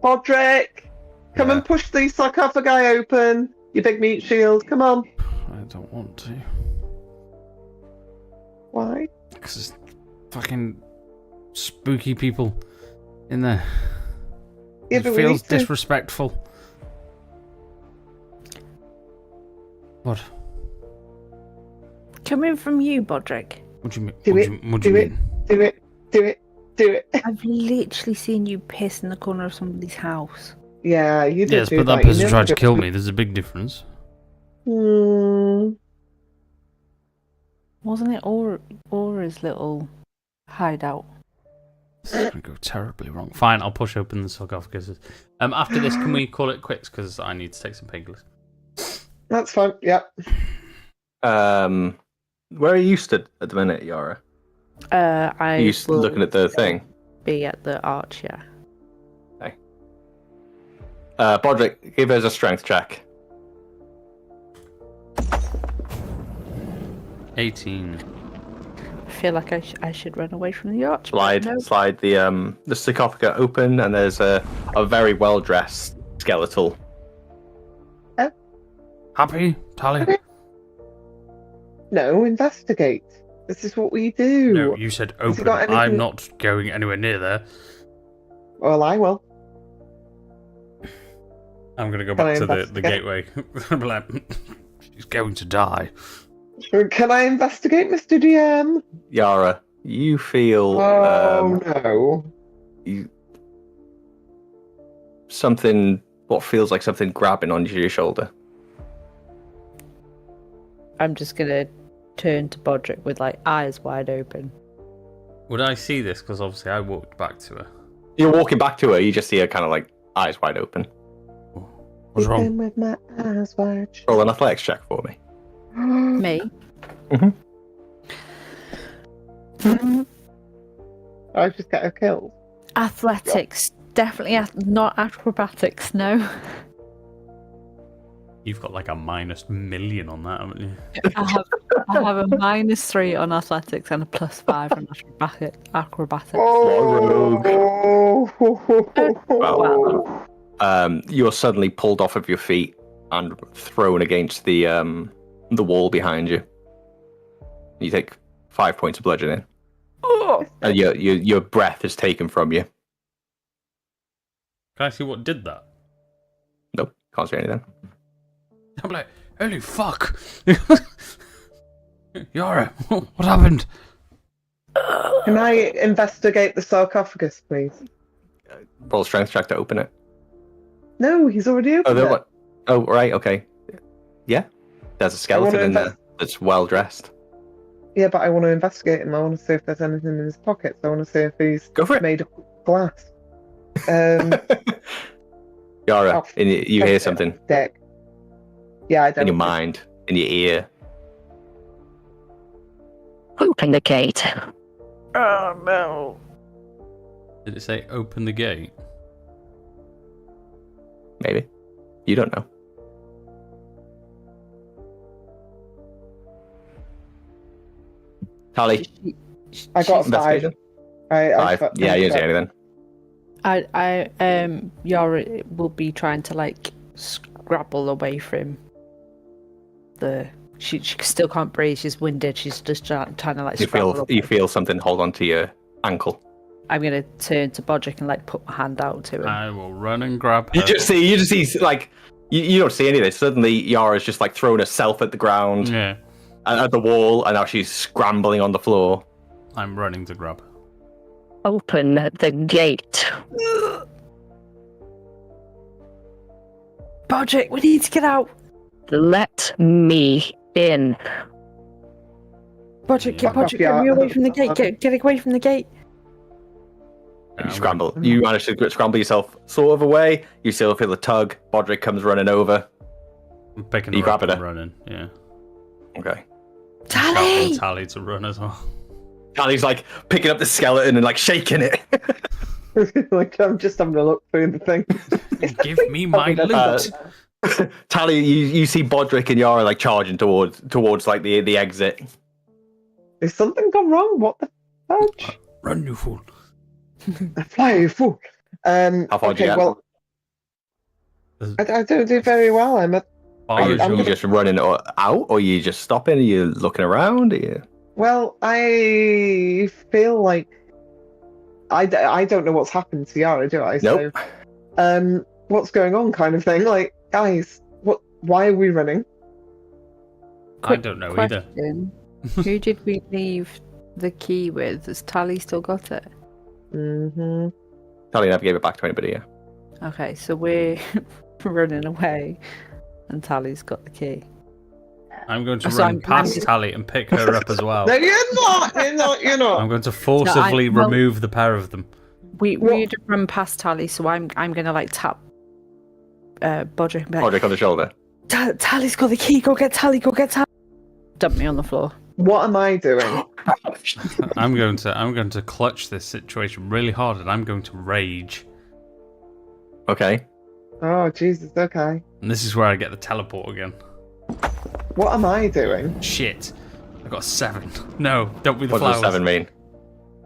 Podrick, come and push the sarcophagi open. You big meat shield, come on. I don't want to. Why? Because there's fucking spooky people in there. Yeah, It but we feels need to. disrespectful. What? Coming from you, Bodrick. What do you mean? Do what it, do you, what do do you it. mean? Do it. Do it. Do it. I've literally seen you piss in the corner of somebody's house. Yeah, you did. Yes, do but that that. You person never tried to did. kill me. There's a big difference. Wasn't it Aura's little hideout? This is going to go terribly wrong. Fine, I'll push open the sarcophagus. After this, can we call it quits? Because I need to take some painkillers. That's fine. Yep. Where are you stood at the minute, Yara? I Are you will looking at the thing? be at the arch, yeah. Okay. Bodrick, give us a strength check. 18. I feel like I should run away from the arch. but no. Slide the sarcophagus open, and there's a very well dressed skeletal. Happy, Tally? No, investigate. This is what we do. No, you said Has he open. got anything- I'm not going anywhere near there. Well, I will. I'm going to go Can back I to the investigate? gateway. I'm like, she's going to die. Can I investigate, Mr. DM? Yara, you feel No. what feels like something grabbing onto your shoulder. I'm just gonna turn to Bodrick with like eyes wide open. Would I see this? Because obviously I walked back to her. You're walking back to her, you just see her kind of like eyes wide open. What's wrong? Sleeping with my eyes wide shut. Roll an athletics check for me. Me? I just get a kill. Athletics. Definitely not acrobatics, no. You've got like a -1,000,000 on that, haven't you? I have a -3 on athletics and a +5 on acrobatics. You're suddenly pulled off of your feet and thrown against the wall behind you. You take 5 points of bludgeoning. And your breath is taken from you. Can I see what did that? Nope, can't see anything. I'm like, holy fuck! Yara, what happened? Can I investigate the sarcophagus, please? Roll a strength check to open it. No, he's already opened it. Oh, right, okay. Yeah. There's a skeleton in there that's well dressed. Yeah, but I want to investigate him. I want to see if there's anything in his pockets. I want to see if he's Go for it. made of glass. Yara, you hear something Dick. Yeah, I don't. in your mind, in your ear. Open the gate. Oh no. Did it say open the gate? Maybe. You don't know. Tally. I got a 5. Investigation. I 5. Yeah, you didn't see anything. Yara will be trying to like scrabble away from the. She still can't breathe. She's winded. She's just trying to like. You feel something hold onto your ankle. I'm gonna turn to Bodrick and like put my hand out to him. I will run and grab her. You just see like you don't see any of this. Suddenly Yara's just like thrown herself at the ground, Yeah. at the wall, and now she's scrambling on the floor. I'm running to grab her. Open the gate. Bodrick, we need to get out. Let me in. Bodrick, get Yeah. me away from the gate. Get away from the gate. You scramble. You manage to scramble yourself sort of away. You still feel a tug. Bodrick comes running over. I'm picking You her up grabbing and her? running. Yeah. Okay. Tally! Tally to run as well. Tally's like picking up the skeleton and like shaking it. Like I'm just having a look through the thing. Give me my loot. Tally, you see Bodrick and Yara like charging towards like the exit. Is something gone wrong? What the fudge? Run, you fool. Fly, you fool. How far do you get? Well, I don't do very well. I'm at. Are you just running out, or are you just stopping? Are you looking around? Are you... Well, I feel like I don't know what's happened to Yara, do I? Nope. So, what's going on, kind of thing. Like, guys, why are we running? I don't know either. Who did we leave the key with? Has Tally still got it? Mm-hmm. Tally never gave it back to anybody. Yeah. Okay, so we're running away, and Tally's got the key. I'm going to So run I'm past planning- Tally and pick her up as well. No, you're not. You're not. I'm going to forcibly well- remove the pair of them. We'd run past Tally, so I'm gonna like tap Bodrick and be like, Bodrick on the shoulder. Tally's got the key. Go get Tally. Go get Tally. dump me on the floor. What am I doing? I'm going to clutch this situation really hard, and I'm going to rage. Okay. Oh Jesus. Okay. And this is where I get the teleport again. What am I doing? Shit. I got a 7. No, don't be the What flowers. does 7 mean?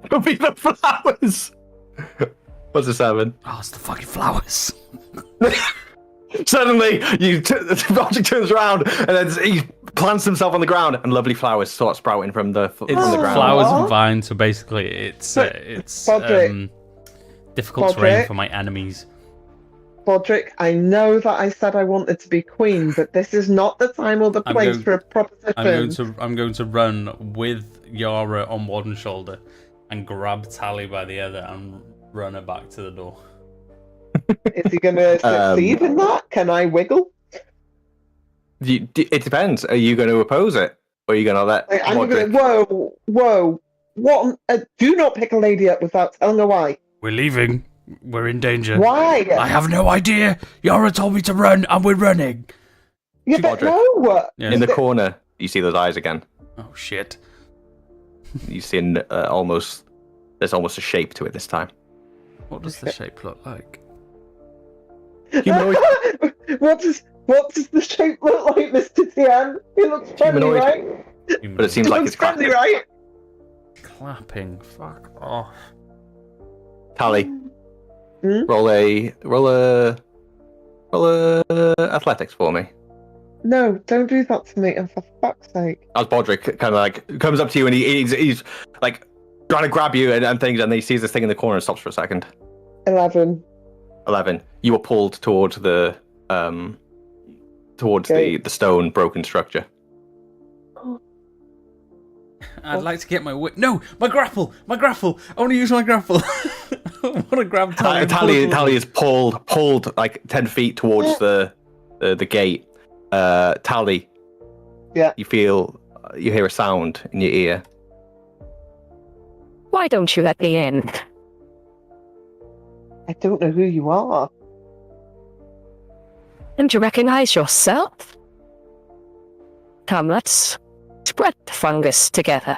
Don't be the flowers. What's a 7? Oh, it's the fucking flowers. Suddenly, Bodrick turns around and then he plants himself on the ground, and lovely flowers start sprouting from the It's ground. flowers and vines, so basically it's Bodrick. difficult terrain Bodrick. for my enemies. Bodrick, I know that I said I wanted to be queen, but this is not the time or the I'm place going- for a proposition. I'm going to run with Yara on one shoulder and grab Tally by the other and run her back to the door. Is he going to succeed in that? Can I wiggle? It depends. Are you going to oppose it, or are you going to let I'm Bodrick? going to. Whoa! What? Do not pick a lady up without telling her why. We're leaving. We're in danger. Why? I have no idea. Yara told me to run, and we're running. Yeah, but Bodrick. no. Yeah. In the corner, you see those eyes again. Oh shit. You see there's almost a shape to it this time. What does the shape look like? Humanoid. what does the shape look like, Mr. Tian? He looks friendly, Humanoid. right? But it seems He like looks it's friendly, clapping. right? Clapping. Fuck off. Tally, Hmm? roll a athletics for me. No, don't do that to me, and for fuck's sake. As Bodrick kind of like comes up to you and he's like trying to grab you and things, and he sees this thing in the corner and stops for a second. 11. 11. You were pulled towards the Okay. the stone broken structure. I'd like to get my No, my grapple. I want to use my grapple. I want to grab Tally. and pull her Tally is pulled like 10 feet towards the gate. Tally, Yeah. you feel a sound in your ear. Why don't you let me in? I don't know who you are. Don't you recognize yourself? Come, let's spread the fungus together.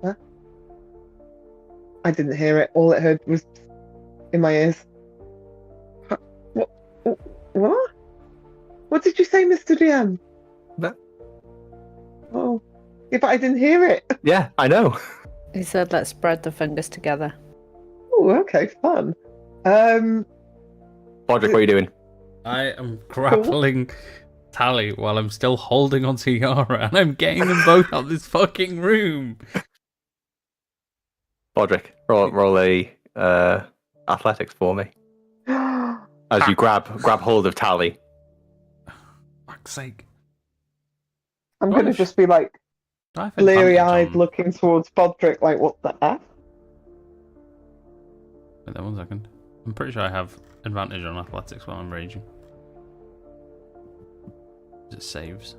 Huh? I didn't hear it. All it heard was in my ears. What? What? What did you say, Mr. DM? That... Oh, yeah, but I didn't hear it. Yeah, I know. He said, "Let's spread the fungus together." Oh, okay, fun. Podrick, what are you doing? I am grappling Tally while I'm still holding onto Yara, and I'm getting them both out of this fucking room. Podrick, roll a athletics for me. As you grab hold of Tally. Fuck's sake. I'm going to just be like bleary-eyed looking towards Podrick like, what the F? Wait there 1 second. I'm pretty sure I have advantage on athletics while I'm raging. It saves.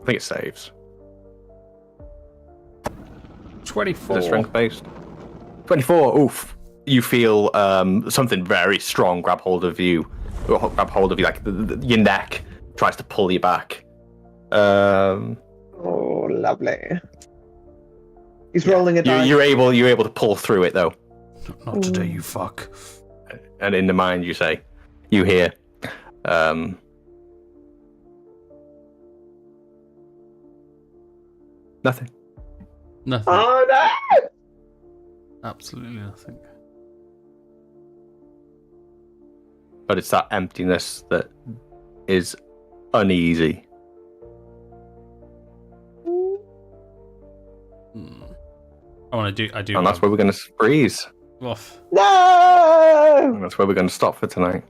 I think it saves. 24. Is it strength based? 24. Oof. You feel something very strong grab hold of you. Like your neck tries to pull you back. Oh, lovely. He's rolling a dice. You're able to pull through it though. Not today, you fuck. And in the mind you hear nothing. Nothing. Oh no! Absolutely nothing. But it's that emptiness that is uneasy. I do. And that's where we're going to freeze. Off. No! And that's where we're going to stop for tonight.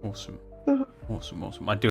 Awesome. I do